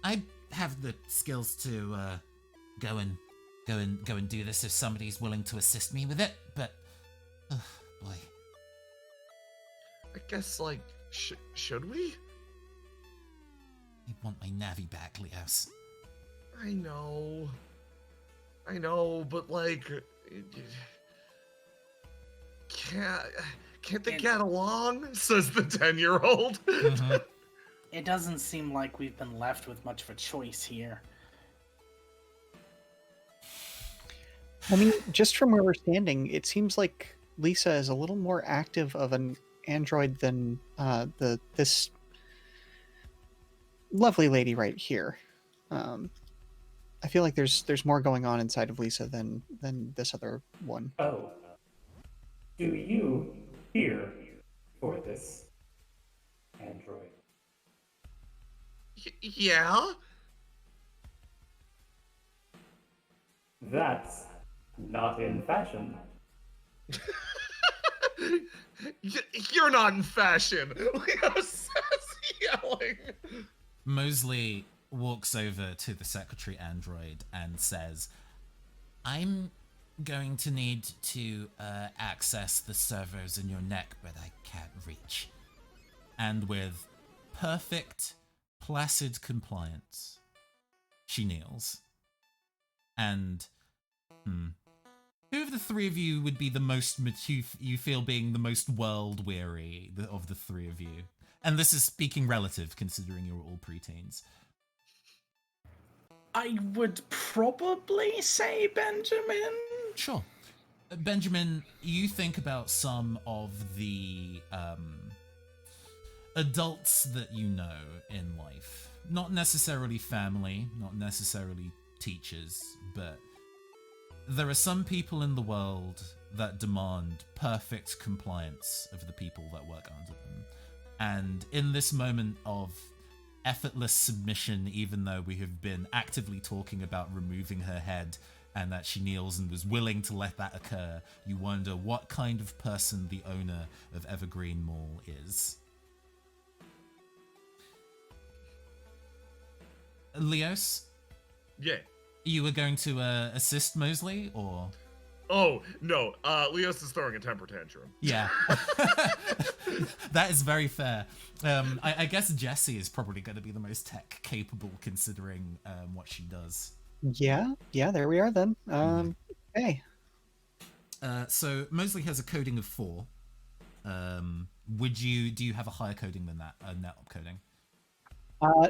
I have the skills to go and do this if somebody's willing to assist me with it, but oh boy. I guess, like, should we? I want my Navi back, Leos. I know, but like, can't they get along? Says the 10-year-old. Mm-hmm. It doesn't seem like we've been left with much of a choice here. I mean, just from where we're standing, it seems like Lisa is a little more active of an android than this lovely lady right here. I feel like there's more going on inside of Lisa than this other one. Oh. Do you here for this android? Yeah? That's not in fashion. You're not in fashion. Leo says, yelling. Mosley walks over to the secretary android and says, I'm going to need to access the servers in your neck, but I can't reach. And with perfect, placid compliance, she kneels. And, who of the three of you would be the most, you feel being the most world-weary of the three of you? And this is speaking relative, considering you're all preteens. I would probably say Benjamin. Sure. Benjamin, you think about some of the adults that you know in life. Not necessarily family, not necessarily teachers, but there are some people in the world that demand perfect compliance of the people that work under them. And in this moment of effortless submission, even though we have been actively talking about removing her head and that she kneels and was willing to let that occur, you wonder what kind of person the owner of Evergreen Mall is. Leos? Yeah. You were going to assist Mosley, or? Oh, no. Leos is throwing a temper tantrum. Yeah. That is very fair. I guess Jessie is probably going to be the most tech capable considering what she does. Yeah, there we are then. Hey. So Mosley has a coding of 4. Do you have a higher coding than that? Net op coding?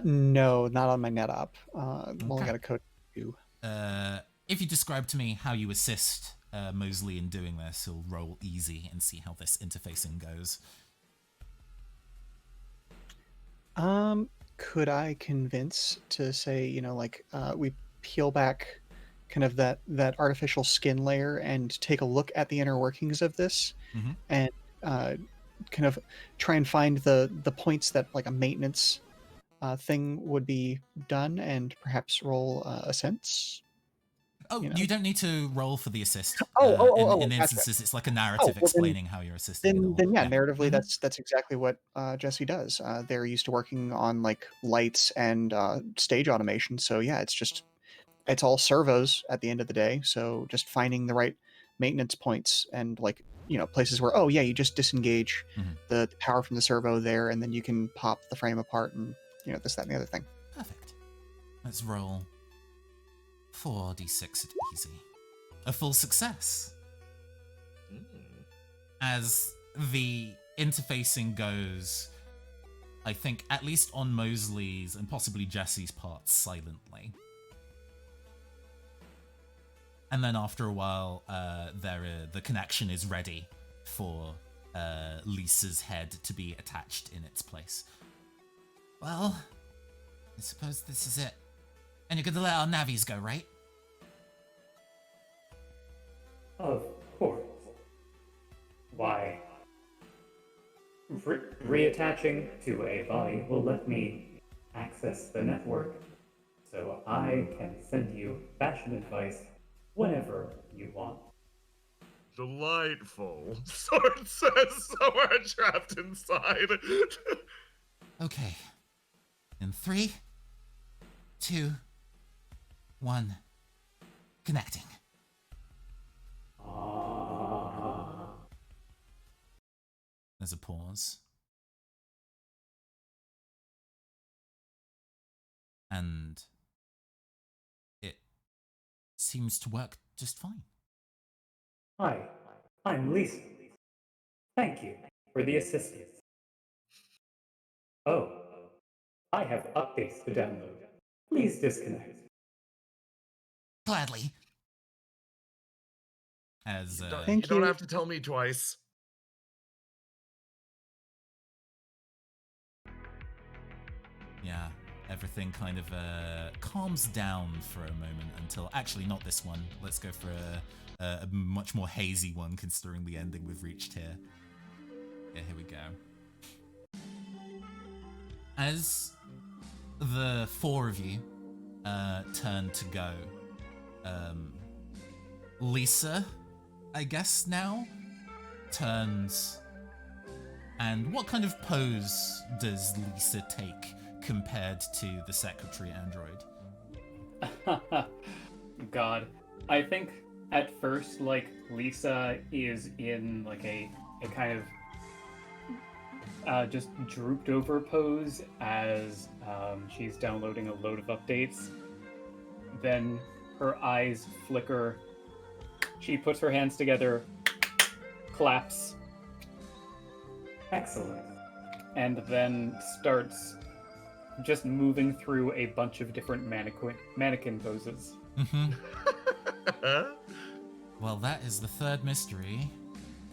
No, not on my NetOp. I've only got a code 2. If you describe to me how you assist Mosley in doing this, he'll roll easy and see how this interfacing goes. Could I convince to say, we peel back kind of that artificial skin layer and take a look at the inner workings of this, and kind of try and find the points that like a maintenance thing would be done, and perhaps roll a sense. Oh, you don't need to roll for the assist. In gotcha. instances, it's like a narrative explaining how you're assisting. Then narratively, that's exactly what Jessie does. They're used to working on like lights and stage automation, so yeah, it's all servos at the end of the day. So just finding the right maintenance points and like places where you just disengage the power from the servo there, and then you can pop the frame apart and this, that, and the other thing. Perfect. Let's roll 4d6 at easy. A full success. As the interfacing goes, I think at least on Mosley's and possibly Jessie's part, silently. And then after a while, the connection is ready for Lisa's head to be attached in its place. Well, I suppose this is it. And you're gonna let our navies go, right? Of course. Why? Reattaching to a body will let me access the network, so I can send you fashion advice whenever you want. Delightful. Sword says somewhere trapped inside. Okay. In 3, 2, 1. Connecting. There's a pause. And it seems to work just fine. Hi, I'm Lisa. Thank you for the assistance. Oh, I have updates to download. Please disconnect. Gladly. As Thank you don't you. have to tell me twice. yeah, everything kind of calms down for a moment until actually not this one. Let's go for a much more hazy one considering the ending we've reached here. Yeah, here we go. As the four of you turn to go, Lisa, I guess now, turns. And what kind of pose does Lisa take compared to the secretary android? God, I think at first, like, Lisa is in like a kind of just drooped over pose as she's downloading a load of updates. Then her eyes flicker. She puts her hands together, claps. Excellent. And then starts just moving through a bunch of different mannequin poses. Well, that is the third mystery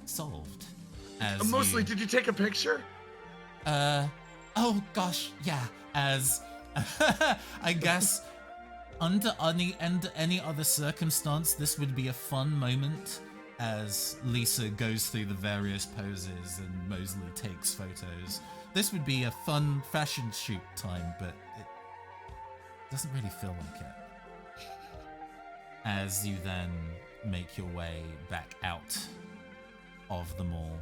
solved. As Mostly, you... did you take a picture? Oh gosh, yeah. As I guess under any other circumstance, this would be a fun moment as Lisa goes through the various poses and Mosley takes photos. This would be a fun fashion shoot time, but it doesn't really feel like it. As you then make your way back out of the mall,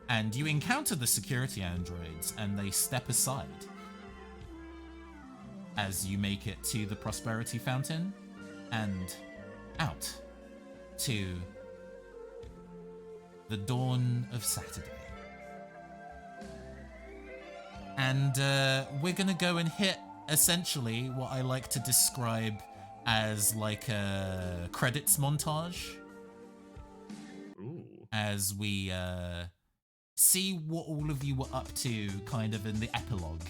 and you encounter the security androids, and they step aside as you make it to the Prosperity Fountain and out to the dawn of Saturday. And we're gonna go and hit essentially what I like to describe as like a credits montage. Ooh. As we see what all of you were up to kind of in the epilogue,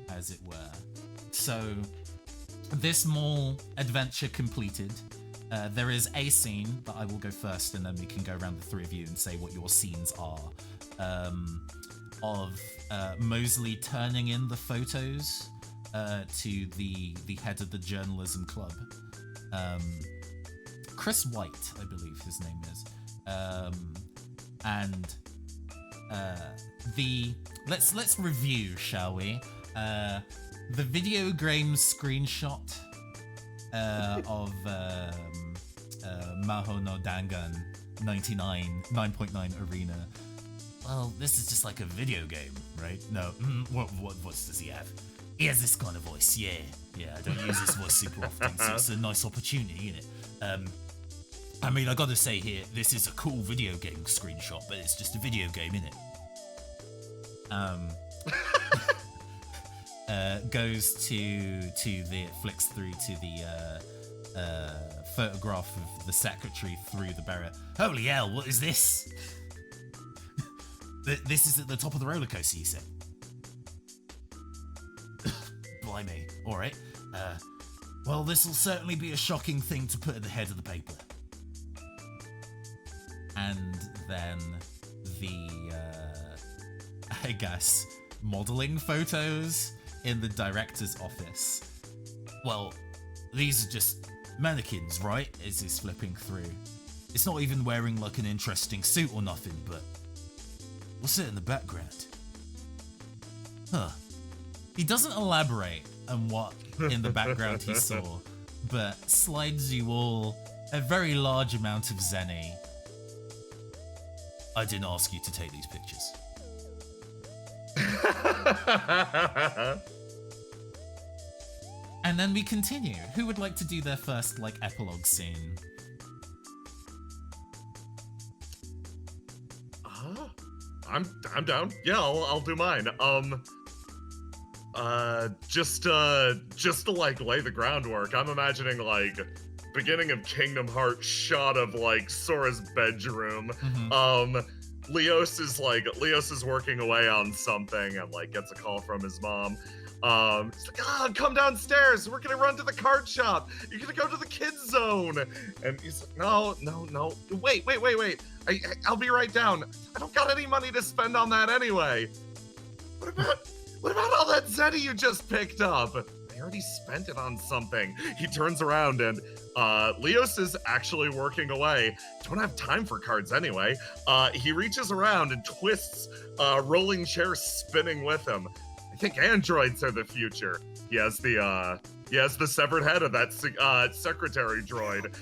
as it were. So, this mall adventure completed. There is a scene, but I will go first and then we can go around the three of you and say what your scenes are. Of Mosley turning in the photos to the head of the journalism club. Chris White, I believe his name is. And let's review, shall we? The video game screenshot of Maho no Dangan 9.9 Arena. Well, this is just like a video game, right? No, what voice does he have? He has this kind of voice, yeah. I don't use this voice super often, so it's a nice opportunity, innit? I mean, I gotta say here, this is a cool video game screenshot, but it's just a video game, innit? Goes flicks through to the photograph of the secretary through the barrier. Holy hell, what is this? This is at the top of the roller coaster, you said? Blimey. Alright. Well, this will certainly be a shocking thing to put at the head of the paper. And then the, I guess, modeling photos in the director's office. Well, these are just mannequins, right? As he's flipping through. It's not even wearing like an interesting suit or nothing, but what's it in the background? Huh. He doesn't elaborate on what in the background he saw, but slides you all a very large amount of zenny. I didn't ask you to take these pictures. And then we continue. Who would like to do their first, like, epilogue scene? I'm down. Yeah, I'll do mine. Just to like lay the groundwork. I'm imagining like beginning of Kingdom Hearts shot of like Sora's bedroom. Leos is working away on something and like gets a call from his mom. He's like, come downstairs. We're gonna run to the card shop. You're gonna go to the kids zone. And he's like, no. Wait. I'll be right down. I don't got any money to spend on that anyway. What about all that Zeddy you just picked up? I already spent it on something. He turns around and Leos is actually working away. Don't have time for cards anyway. He reaches around and twists rolling chair spinning with him. I think androids are the future. He has the severed head of that secretary droid,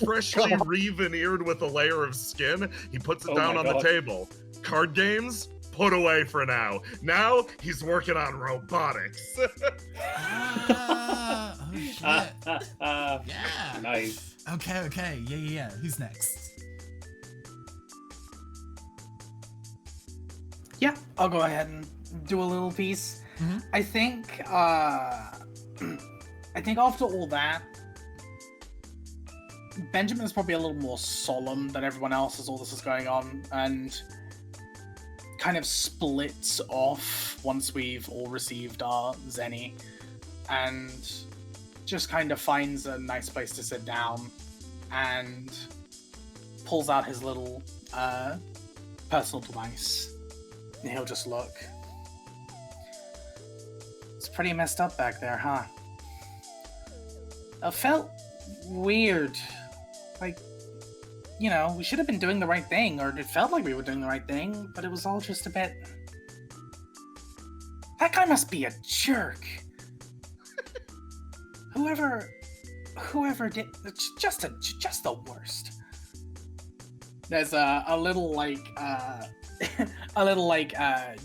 freshly re-veneered with a layer of skin. He puts it down on the table. Card games, put away for now. Now he's working on robotics. Oh shit! Yeah. Nice. Okay. Yeah. Who's next? Yeah, I'll go ahead and do a little piece. I think after all that, Benjamin is probably a little more solemn than everyone else as all this is going on, and kind of splits off once we've all received our Zenny, and just kind of finds a nice place to sit down and pulls out his little personal device. And he'll just look. It's pretty messed up back there, huh? It felt weird. Like, you know, we should have been doing the right thing, or it felt like we were doing the right thing, but it was all just a bit... That guy must be a jerk. Whoever did... Just the worst. There's a little, like,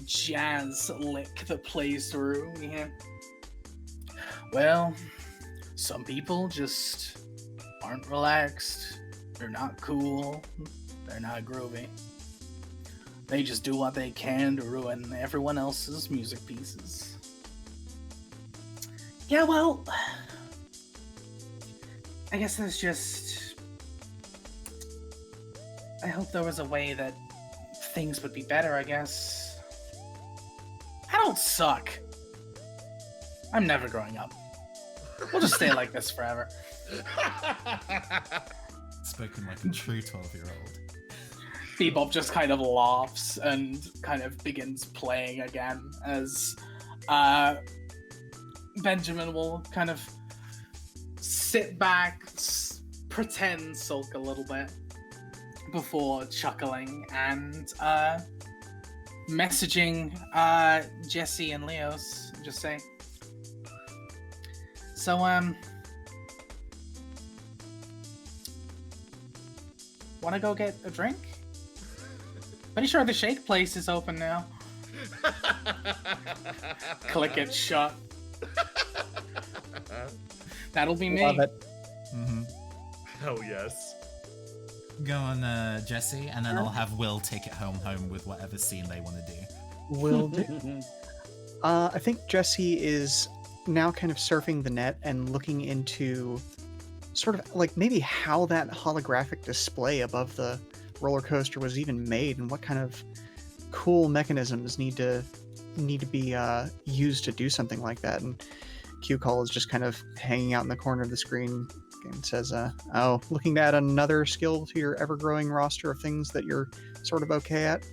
jazz lick that plays through. Yeah. Well, some people just aren't relaxed. They're not cool. They're not groovy. They just do what they can to ruin everyone else's music pieces. Yeah, well, I guess there's just... I hope there was a way that things would be better, I guess. I don't suck. I'm never growing up. We'll just stay like this forever. Spoken like a true 12-year-old. Bebop just kind of laughs and kind of begins playing again as Benjamin will kind of sit back, pretend sulk a little bit before chuckling and messaging Jesse and Leos. Just say, so wanna go get a drink? Pretty sure the shake place is open now. Click it shut. That'll be me. Love it. Hell yes. Go on, Jesse, and then I'll have Will take it home with whatever scene they want to do. Will do. I think Jesse is now kind of surfing the net and looking into sort of like maybe how that holographic display above the roller coaster was even made and what kind of cool mechanisms need to be used to do something like that. And CueCall is just kind of hanging out in the corner of the screen and says, oh, looking to add another skill to your ever-growing roster of things that you're sort of okay at?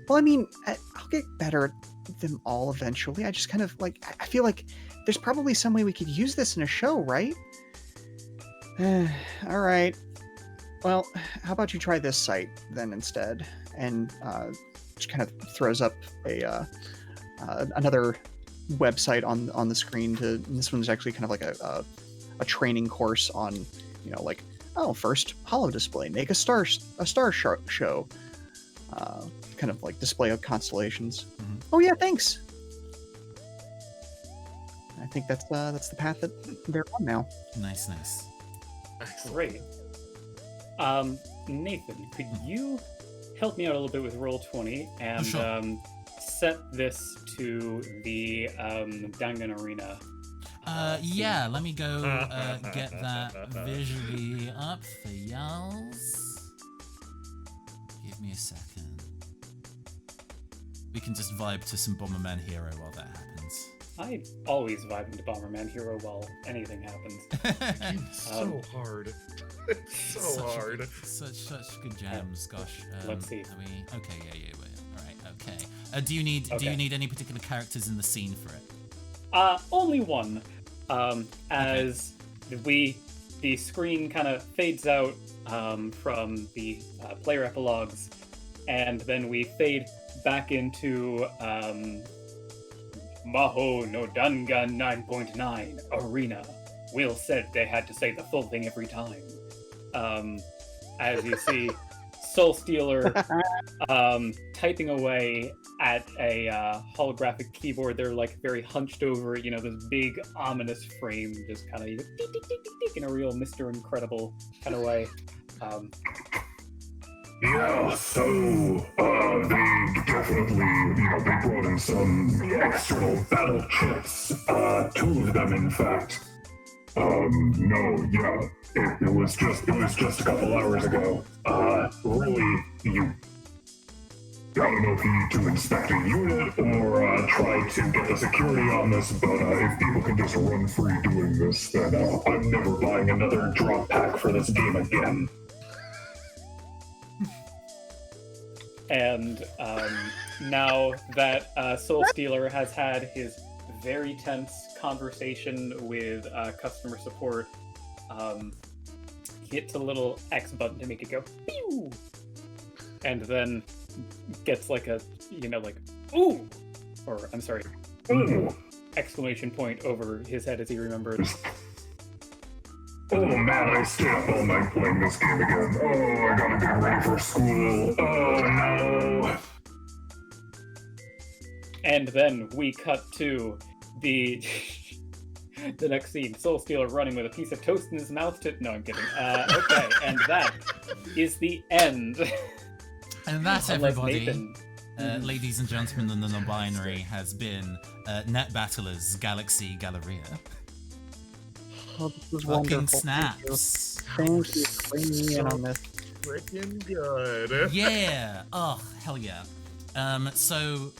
Well, I mean, I'll get better at them all eventually. I just kind of like, I feel like there's probably some way we could use this in a show, right? All right. Well, how about you try this site then instead? And just kind of throws up a another website on the screen. And this one's actually kind of like a training course on, you know, like, oh, first holo display, make a star show. Kind of like display of constellations. Mhm. Oh yeah, thanks. I think that's the path that they're on now. Nice. Great. Nathan, could you help me out a little bit with Roll20 and Sure. set this to the Dangan Arena? Yeah, let me go get that visually up for y'alls. Give me a second. We can just vibe to some Bomberman Hero while that happens. I always vibe into Bomberman Hero while anything happens. It's so hard. It's so hard. Such good jams. Gosh. Let's see. Are we okay? Yeah. Wait. All right. Okay. Do you need any particular characters in the scene for it? Only one. As the screen kind of fades out from the player epilogues, and then we fade back into Maho no Dangan 9.9 Arena. Will said they had to say the full thing every time. As you see, Soul Stealer typing away at a holographic keyboard. They're like very hunched over, you know, this big ominous frame, just kind of tick, tick, tick, tick, tick, in a real Mr. Incredible kind of way. Yeah, so they definitely, they brought in some external battle chips, 2 of them in fact. No, yeah, it was just a couple hours ago. Really, I don't know if you need to inspect a unit or try to get the security on this, but if people can just run free doing this, then I'm never buying another drop pack for this game again. And now that Soul Stealer has had his very tense conversation with customer support, he hits a little X button to make it go pew, and then gets like a, like ooh, or I'm sorry, Ooh. exclamation point over his head as he remembers. Oh man, I stayed up all night playing this game again. Oh, I gotta get ready for school. Oh no. And then we cut to the next scene. Soul Stealer running with a piece of toast in his mouth. No, I'm kidding. Okay, and that is the end. And that's Unless everybody. Nathan- Ladies and gentlemen, the non-binary has been Netbattlers Galaxy Galleria. Oh, this was Fucking wonderful. snaps. Thank you for bringing me in on this. Freaking good. Yeah. Oh, hell yeah. So,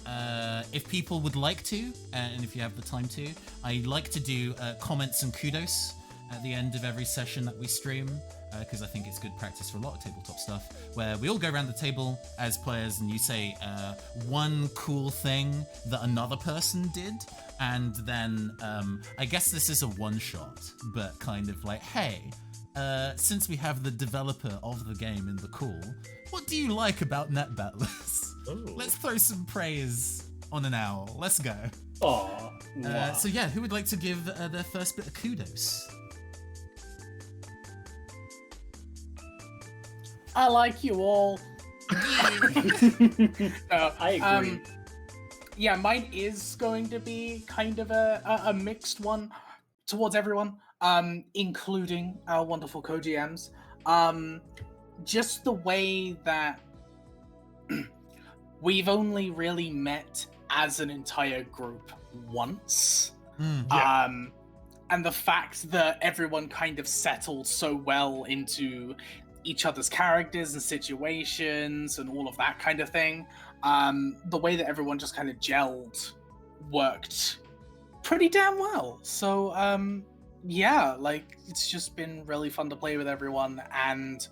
if people would like to, and if you have the time to, I like to do comments and kudos at the end of every session that we stream, because I think it's good practice for a lot of tabletop stuff, where we all go around the table as players and you say one cool thing that another person did, and then I guess this is a one-shot, but kind of like, hey, since we have the developer of the game in the call, what do you like about Netbattlers? Ooh. Let's throw some praise on an owl. Let's go. Aw. So yeah, who would like to give their first bit of kudos? I like you all. No, I agree. Yeah, mine is going to be kind of a mixed one towards everyone, including our wonderful co-GMs. Just the way that we've only really met as an entire group once. Yeah. And the fact that everyone kind of settled so well into each other's characters and situations and all of that kind of thing. The way that everyone just kind of gelled worked pretty damn well. So, yeah, like, it's just been really fun to play with everyone, and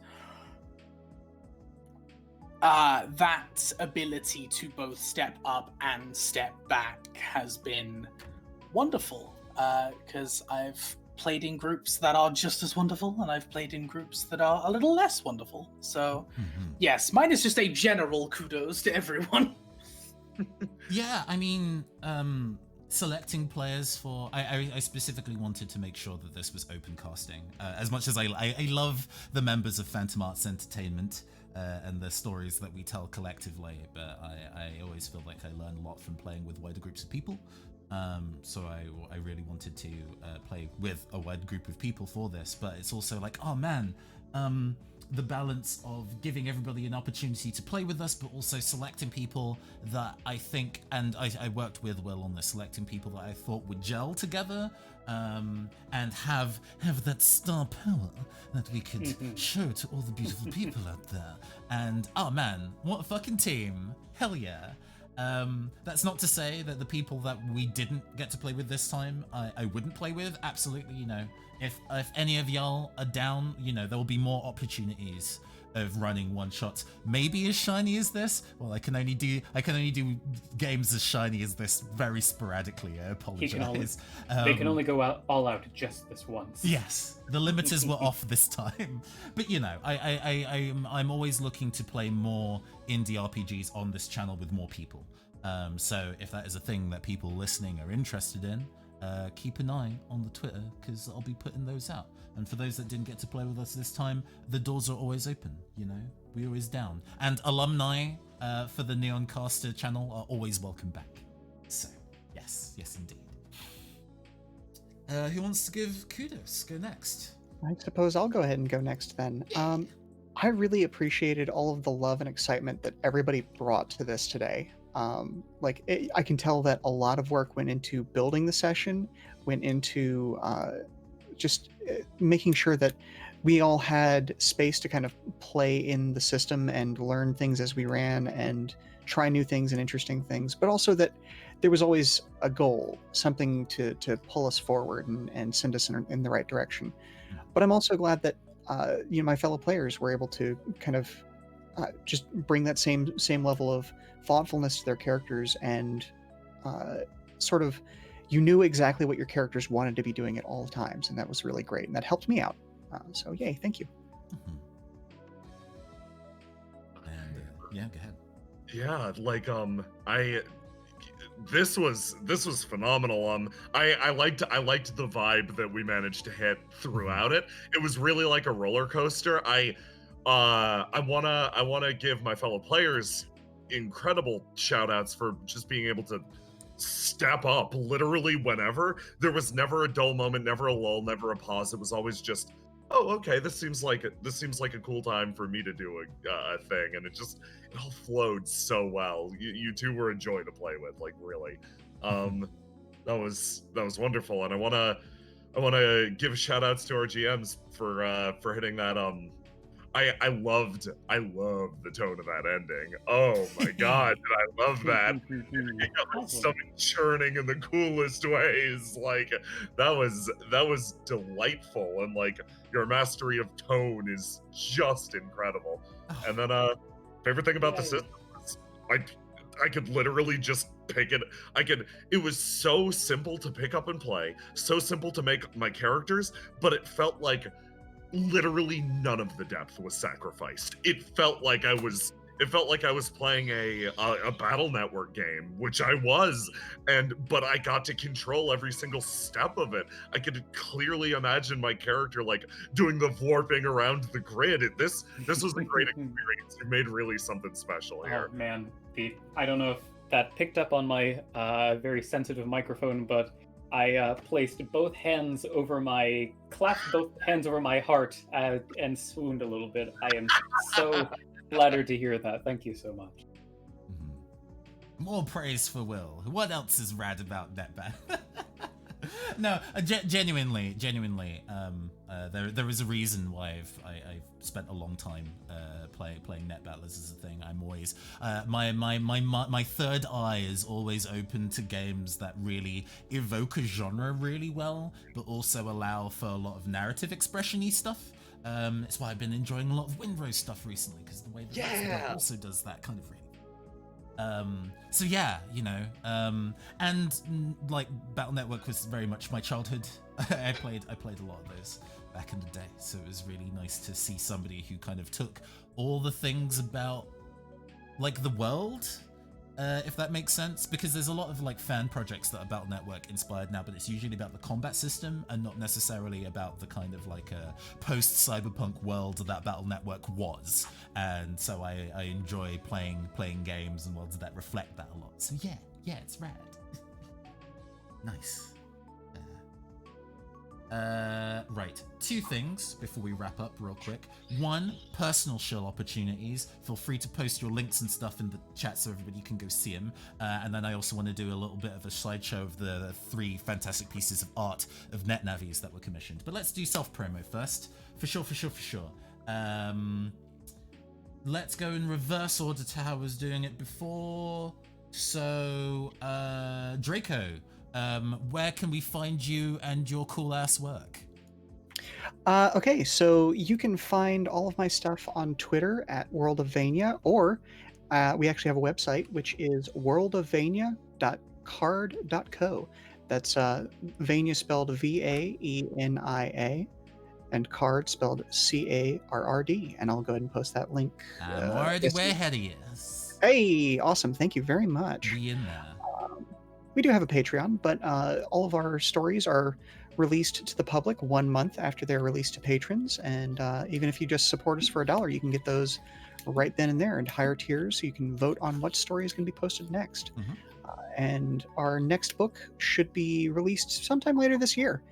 that ability to both step up and step back has been wonderful, because I've played in groups that are just as wonderful, and I've played in groups that are a little less wonderful. So, yes, mine is just a general kudos to everyone. Yeah, I mean, selecting players for... I specifically wanted to make sure that this was open casting. As much as I love the members of Phantom Arts Entertainment and the stories that we tell collectively, but I always feel like I learn a lot from playing with wider groups of people. So I really wanted to play with a wide group of people for this, but it's also like, oh man, the balance of giving everybody an opportunity to play with us, but also selecting people that I think, and I worked with Will on this, selecting people that I thought would gel together, and have that star power that we could show to all the beautiful people out there. And oh man, what a fucking team. Hell yeah. That's not to say that the people that we didn't get to play with this time, I wouldn't play with. Absolutely, you know, if any of y'all are down, you know, there will be more opportunities of running one shots. Maybe as shiny as this. Well, I can only do games as shiny as this very sporadically. I apologize. They can only go all out just this once. Yes, the limiters were off this time, but you know, I'm always looking to play more indie RPGs on this channel with more people. So if that is a thing that people listening are interested in, keep an eye on the Twitter, because I'll be putting those out. And for those that didn't get to play with us this time, the doors are always open, you know? We're always down. And alumni for the Neoncaster channel are always welcome back. So, yes indeed. Who wants to give kudos? Go next. I suppose I'll go ahead and go next then. I really appreciated all of the love and excitement that everybody brought to this today. I can tell that a lot of work went into building the session, went into just making sure that we all had space to kind of play in the system and learn things as we ran and try new things and interesting things, but also that there was always a goal, something to pull us forward and send us in the right direction. But I'm also glad that my fellow players were able to kind of just bring that same level of thoughtfulness to their characters, and sort of, you knew exactly what your characters wanted to be doing at all times, and that was really great, and that helped me out. So yay, thank you. And yeah, go ahead. Yeah, like this was phenomenal. I liked the vibe that we managed to hit throughout it. It was really like a roller coaster. I wanna give my fellow players incredible shout outs for just being able to step up literally whenever. There was never a dull moment, never a lull, never a pause. It was always just, oh, okay, this seems like a cool time for me to do a thing, and it all flowed so well. You two were a joy to play with, like really. That was wonderful, and I wanna give shout outs to our GMs for hitting that. I loved the tone of that ending. Oh my god, did I love that. It got my stomach churning in the coolest ways. Like that was delightful, and like your mastery of tone is just incredible. And then favorite thing about the system is I could literally just pick it. It was so simple to pick up and play, so simple to make my characters, but it felt like literally none of the depth was sacrificed. It felt like I was playing a Battle Network game, which I was, but I got to control every single step of it. I could clearly imagine my character like doing the warping around the grid. This was a great experience. You made really something special here. Oh man, I don't know if that picked up on my very sensitive microphone, but I clasped both hands over my heart and swooned a little bit. I am so flattered to hear that. Thank you so much. More praise for Will. What else is rad about Netbat? No, genuinely, there is a reason why I've spent a long time playing Netbattlers as a thing. I'm always my third eye is always open to games that really evoke a genre really well, but also allow for a lot of narrative expression-y stuff. It's why I've been enjoying a lot of Windrose stuff recently, because the way that Netbattlers also does that kind of really. So yeah, and like Battle Network was very much my childhood. I played a lot of those back in the day, so it was really nice to see somebody who kind of took all the things about like the world, if that makes sense, because there's a lot of like fan projects that are Battle Network inspired now, but it's usually about the combat system and not necessarily about the kind of like a post-cyberpunk world that Battle Network was. And so I enjoy playing games and worlds that reflect that a lot. So yeah, it's rad. Nice. Right, 2 things before we wrap up real quick. 1, personal shill opportunities. Feel free to post your links and stuff in the chat so everybody can go see them. And then I also want to do a little bit of a slideshow of the 3 fantastic pieces of art of NetNavis that were commissioned. But let's do self-promo first. For sure. Let's go in reverse order to how I was doing it before. So, Draco, where can we find you and your cool ass work? Okay, so you can find all of my stuff on Twitter at World of Vania, or we actually have a website, which is worldofvania.card.co. That's Vania spelled Vaenia, and card spelled CARRD. And I'll go ahead and post that link. I'm already way ahead of you. Hey, awesome. Thank you very much. Be in there. We do have a Patreon, but all of our stories are released to the public 1 month after they're released to patrons. And even if you just support us for $1, you can get those right then and there in higher tiers, so you can vote on what story is going to be posted next. Mm-hmm. And our next book should be released sometime later this year.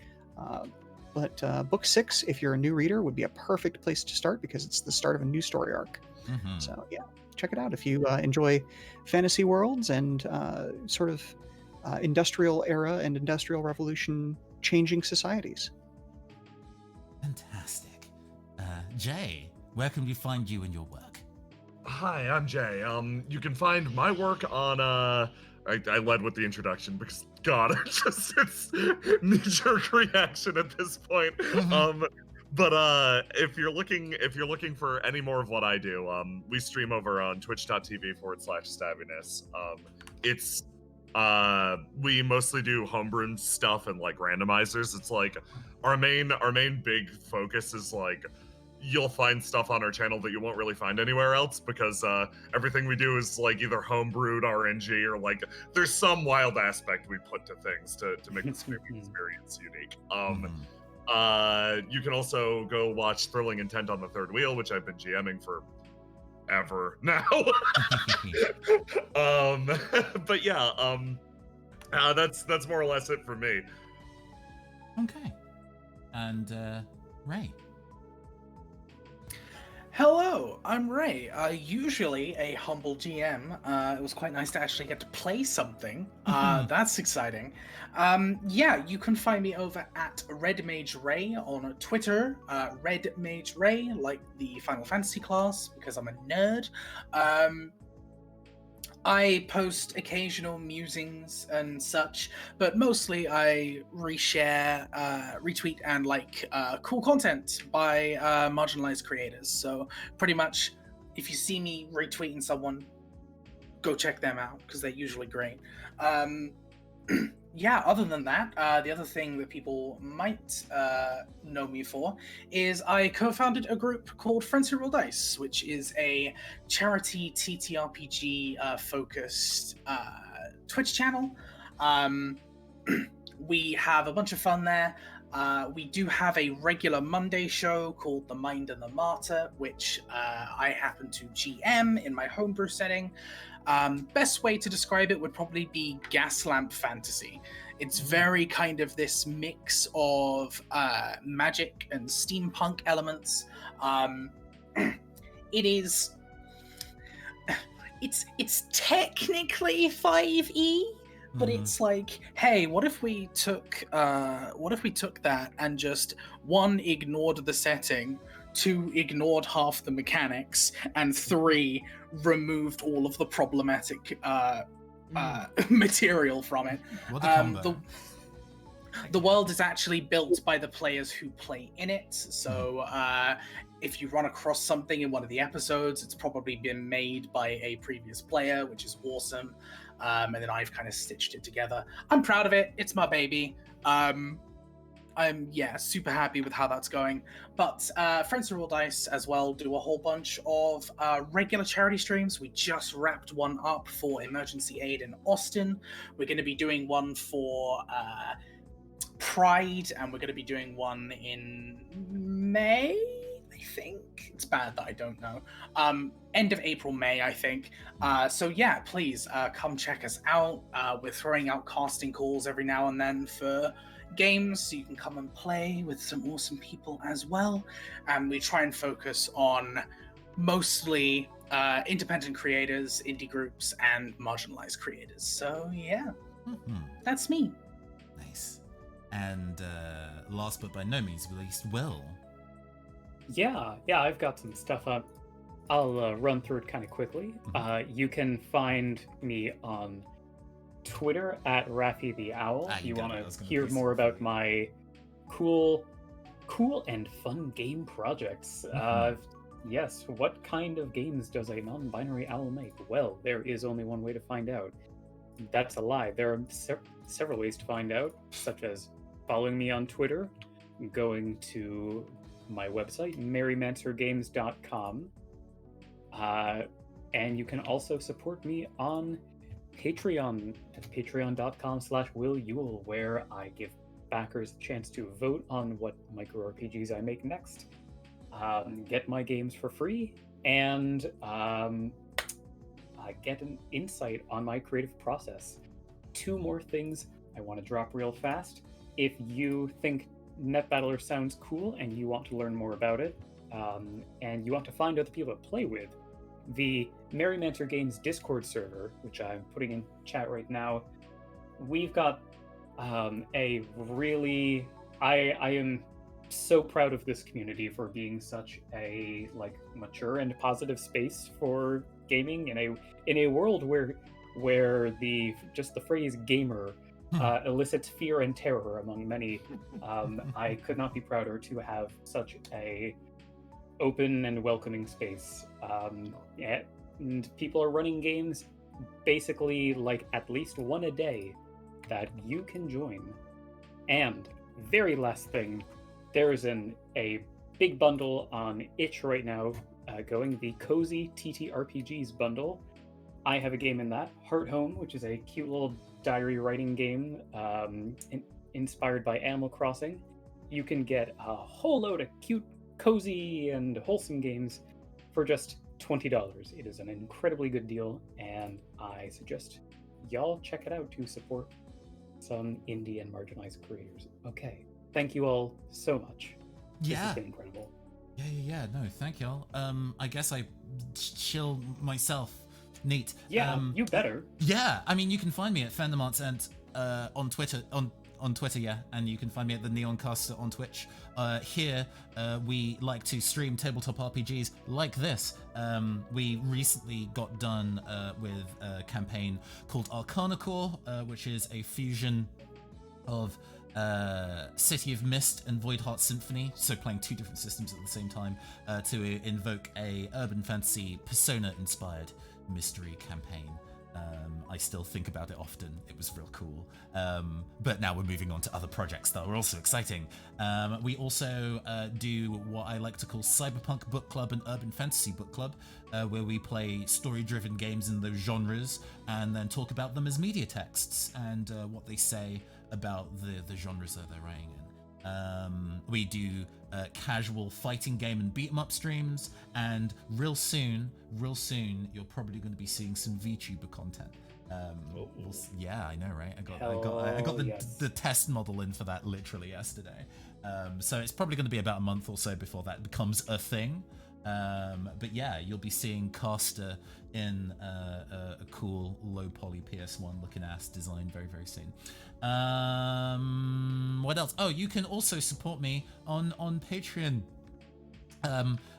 But book 6, if you're a new reader, would be a perfect place to start because it's the start of a new story arc. Mm-hmm. So yeah, check it out if you enjoy fantasy worlds and sort of industrial era and industrial revolution changing societies. Fantastic. Jay, where can we find you and your work? Hi, I'm Jay. You can find my work on I led with the introduction because God, it's knee-jerk reaction at this point. Mm-hmm. But if you're looking for any more of what I do, we stream over on twitch.tv/stabbiness. It's we mostly do homebrewed stuff and like randomizers. It's like our main big focus is like you'll find stuff on our channel that you won't really find anywhere else because everything we do is like either homebrewed RNG or like there's some wild aspect we put to things to make the streaming experience unique. You can also go watch Thrilling Intent on the Third Wheel, which I've been GMing for ever now. But yeah, that's more or less it for me. Okay. And Ray. Hello, I'm Ray. Usually a humble GM. It was quite nice to actually get to play something. That's exciting. Yeah, you can find me over at Red Mage Ray on Twitter. Red Mage Ray, like the Final Fantasy class, because I'm a nerd. I post occasional musings and such, but mostly I reshare, retweet, and like cool content by marginalized creators. So pretty much, if you see me retweeting someone, go check them out because they're usually great. Yeah, other than that, the other thing that people might know me for is I co-founded a group called Friends Who Roll Dice, which is a charity TTRPG focused Twitch channel. We have a bunch of fun there. We do have a regular Monday show called The Mind and the Martyr, which I happen to GM in my homebrew setting. Best way to describe it would probably be Gaslamp Fantasy. It's very kind of this mix of magic and steampunk elements. It's technically 5e, but it's like, hey, what if we took that and just 1, ignored the setting, 2, ignored half the mechanics, and 3, removed all of the problematic material from it. What a combo. The world is actually built by the players who play in it. So if you run across something in one of the episodes, it's probably been made by a previous player, which is awesome. And then I've kind of stitched it together. I'm proud of it. It's my baby. I'm super happy with how that's going. But Friends of Roll Dice as well do a whole bunch of regular charity streams. We just wrapped one up for emergency aid in Austin. We're going to be doing one for Pride, and we're going to be doing one in May, I think. It's bad that I don't know. End of April, May, I think. So yeah, please come check us out. We're throwing out casting calls every now and then for games, so you can come and play with some awesome people as well. And we try and focus on mostly independent creators, indie groups, and marginalized creators. So yeah, that's me. Nice. And last but by no means least, Will. Yeah, I've got some stuff up. I'll run through it kind of quickly. You can find me on Twitter at Raffy the Owl. You want to hear more about my cool and fun game projects. Yes, what kind of games does a non-binary owl make? Well, there is only one way to find out. That's a lie. There are several ways to find out, such as following me on Twitter, going to my website, merrymancergames.com, and you can also support me on Patreon at patreon.com/Will Yule, where I give backers a chance to vote on what micro RPGs I make next, get my games for free, and get an insight on my creative process. 2 more things I want to drop real fast. If you think Netbattlers sounds cool and you want to learn more about it, and you want to find other people to play with, the Merrymancer Games Discord server, which I'm putting in chat right now, we've got a really... I am so proud of this community for being such a mature and positive space for gaming in a world where the phrase gamer elicits fear and terror among many. I could not be prouder to have such a open and welcoming space. And people are running games basically at least one a day that you can join. And very last thing, there is a big bundle on itch right now going, the Cozy TTRPGs bundle. I have a game in that, Heart Home, which is a cute little diary writing game inspired by Animal Crossing. You can get a whole load of cute, cozy, and wholesome games for just $20. It is an incredibly good deal, and I suggest y'all check it out to support some indie and marginalized creators. Okay, thank you all so much. This has been incredible. Yeah. No, thank y'all. I guess I chill myself. Neat. Yeah, you better. Yeah, I mean, you can find me at Fandomarts and on Twitter, on Twitter, yeah, and you can find me at the Neoncaster on Twitch. Here, we like to stream tabletop RPGs like this. We recently got done with a campaign called Arcana Core, which is a fusion of City of Mist and Voidheart Symphony, so playing 2 different systems at the same time to invoke a urban fantasy Persona-inspired mystery campaign. I still think about it often. It was real cool. But now we're moving on to other projects that are also exciting. We also do what I like to call Cyberpunk Book Club and Urban Fantasy Book Club, where we play story-driven games in those genres and then talk about them as media texts and what they say about the genres that they're writing in. We do casual fighting game and beat 'em up streams, and real soon, you're probably going to be seeing some VTuber content. Yeah, I know, right? I got the test model in for that literally yesterday. So it's probably going to be about a month or so before that becomes a thing. But yeah, you'll be seeing Caster in a cool low poly PS1 looking ass design very, very soon. What else? Oh, you can also support me on Patreon,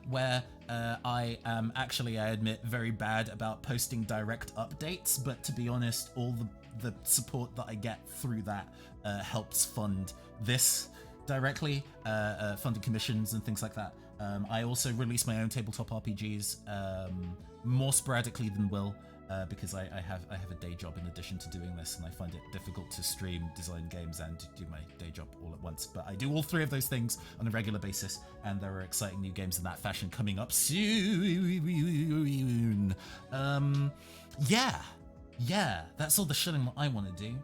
where I am actually, I admit, very bad about posting direct updates, but to be honest, all the support that I get through that helps fund this directly, funded commissions and things like that. I also release my own tabletop RPGs more sporadically than Will, because I have a day job in addition to doing this, and I find it difficult to stream, design games, and do my day job all at once. But I do all three of those things on a regular basis, and there are exciting new games in that fashion coming up soon. Yeah, that's all the shilling that I want to do.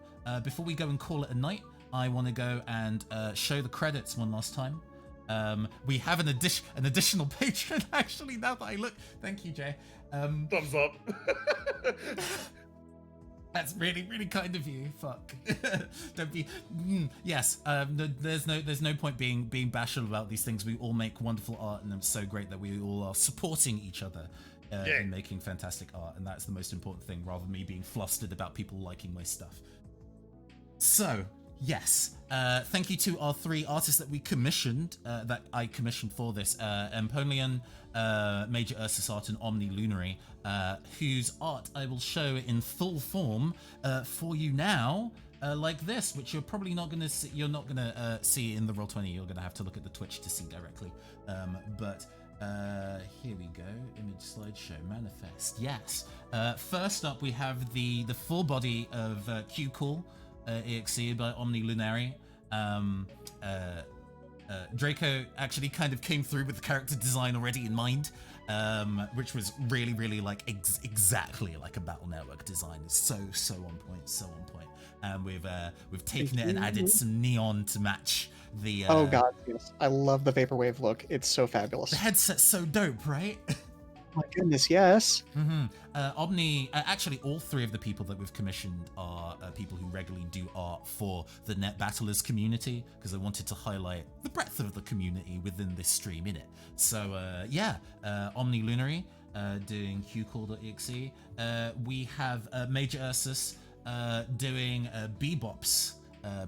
Before we go and call it a night, I want to go and show the credits one last time. We have an additional patron, actually, now that I look. Thank you, Jay. Thumbs up. That's really, really kind of you. Fuck. Don't be. Yes. There's no point being bashful about these things. We all make wonderful art, and it's so great that we all are supporting each other in making fantastic art, and that's the most important thing, rather than me being flustered about people liking my stuff. So. Yes, thank you to our three artists that we commissioned, that I commissioned for this, Empoleon, Major Ursus Art, and Omni Lunary, whose art I will show in full form for you now, like this, which you're probably not going to see. You're not going to see in the Roll20. You're going to have to look at the Twitch to see directly. But here we go. Image slideshow manifest. Yes. First up, we have the full body of CueCall.exe by Omni Lunary. Draco actually kind of came through with the character design already in mind, which was really, really like exactly like a Battle Network design. It's so on point, so on point. And we've taken it and added some neon to match the. Oh god, yes! I love the vaporwave look. It's so fabulous. The headset's so dope, right? My goodness, yes. Omni, actually all three of the people that we've commissioned are people who regularly do art for the Netbattlers community, because I wanted to highlight the breadth of the community within this stream, innit? So Omni Lunary doing CueCall.exe. We have Major Ursus doing Bebop's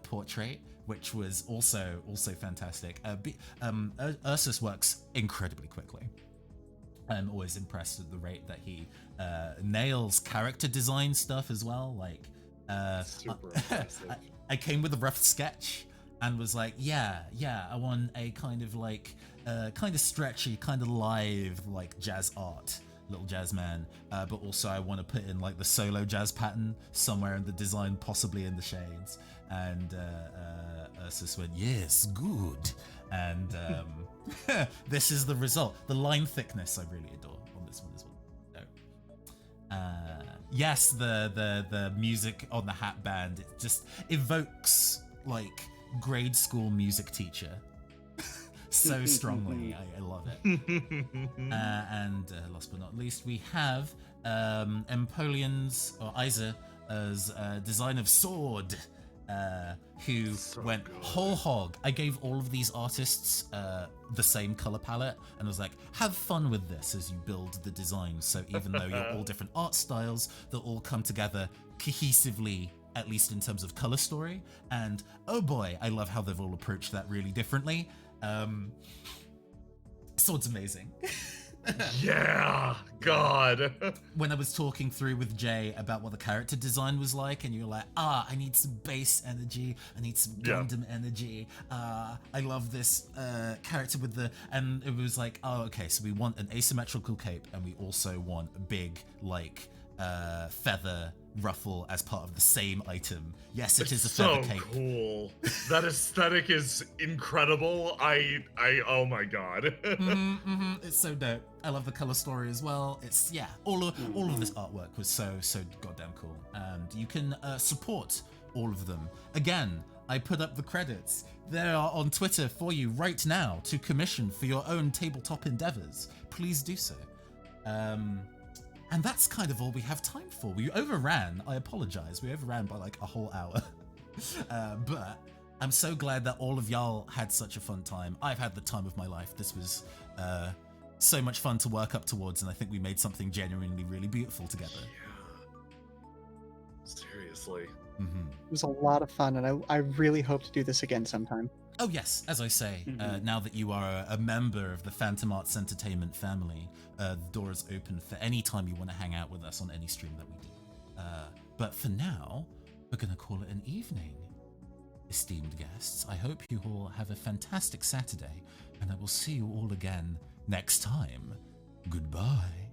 portrait, which was also fantastic. Ursus works incredibly quickly. I'm always impressed at the rate that he nails character design stuff as well. Like, Super impressive. I came with a rough sketch and was like, yeah, I want a kind of like, kind of stretchy, kind of live, like jazz art, little jazz man. But also I want to put in like the solo jazz pattern somewhere in the design, possibly in the shades. And Ursus went, yes, good. And this is the result. The line thickness I really adore on this one as well. So, yes, the music on the hat band, it just evokes like grade school music teacher so strongly. I love it. And last but not least, we have Empoleon's or Isa's design of sword. Who so went good. Whole hog. I gave all of these artists the same color palette and was like, have fun with this as you build the designs. So even though you're all different art styles, they'll all come together cohesively, at least in terms of color story. And oh boy, I love how they've all approached that really differently. Sword's amazing. Yeah, God. When I was talking through with Jay about what the character design was like, and you were like, I need some bass energy, I need some Gundam energy, I love this character with the, and it was like, oh, okay, so we want an asymmetrical cape, and we also want a big, like, feather ruffle as part of the same item. Yes, it is a feather cape. So cool. That aesthetic is incredible. I oh my god. It's so dope. I love the color story as well. It's all of this artwork was so goddamn cool. And you can support all of them. Again, I put up the credits. They are on Twitter for you right now to commission for your own tabletop endeavors. Please do so. And that's kind of all we have time for. We overran. I apologize. We overran by like a whole hour. But I'm so glad that all of y'all had such a fun time. I've had the time of my life. This was so much fun to work up towards, and I think we made something genuinely really beautiful together. Yeah. Seriously. It was a lot of fun, and I really hope to do this again sometime. Oh yes, as I say, now that you are a member of the Phantom Arts Entertainment family, the door is open for any time you want to hang out with us on any stream that we do. But for now, we're going to call it an evening. Esteemed guests, I hope you all have a fantastic Saturday, and I will see you all again next time. Goodbye.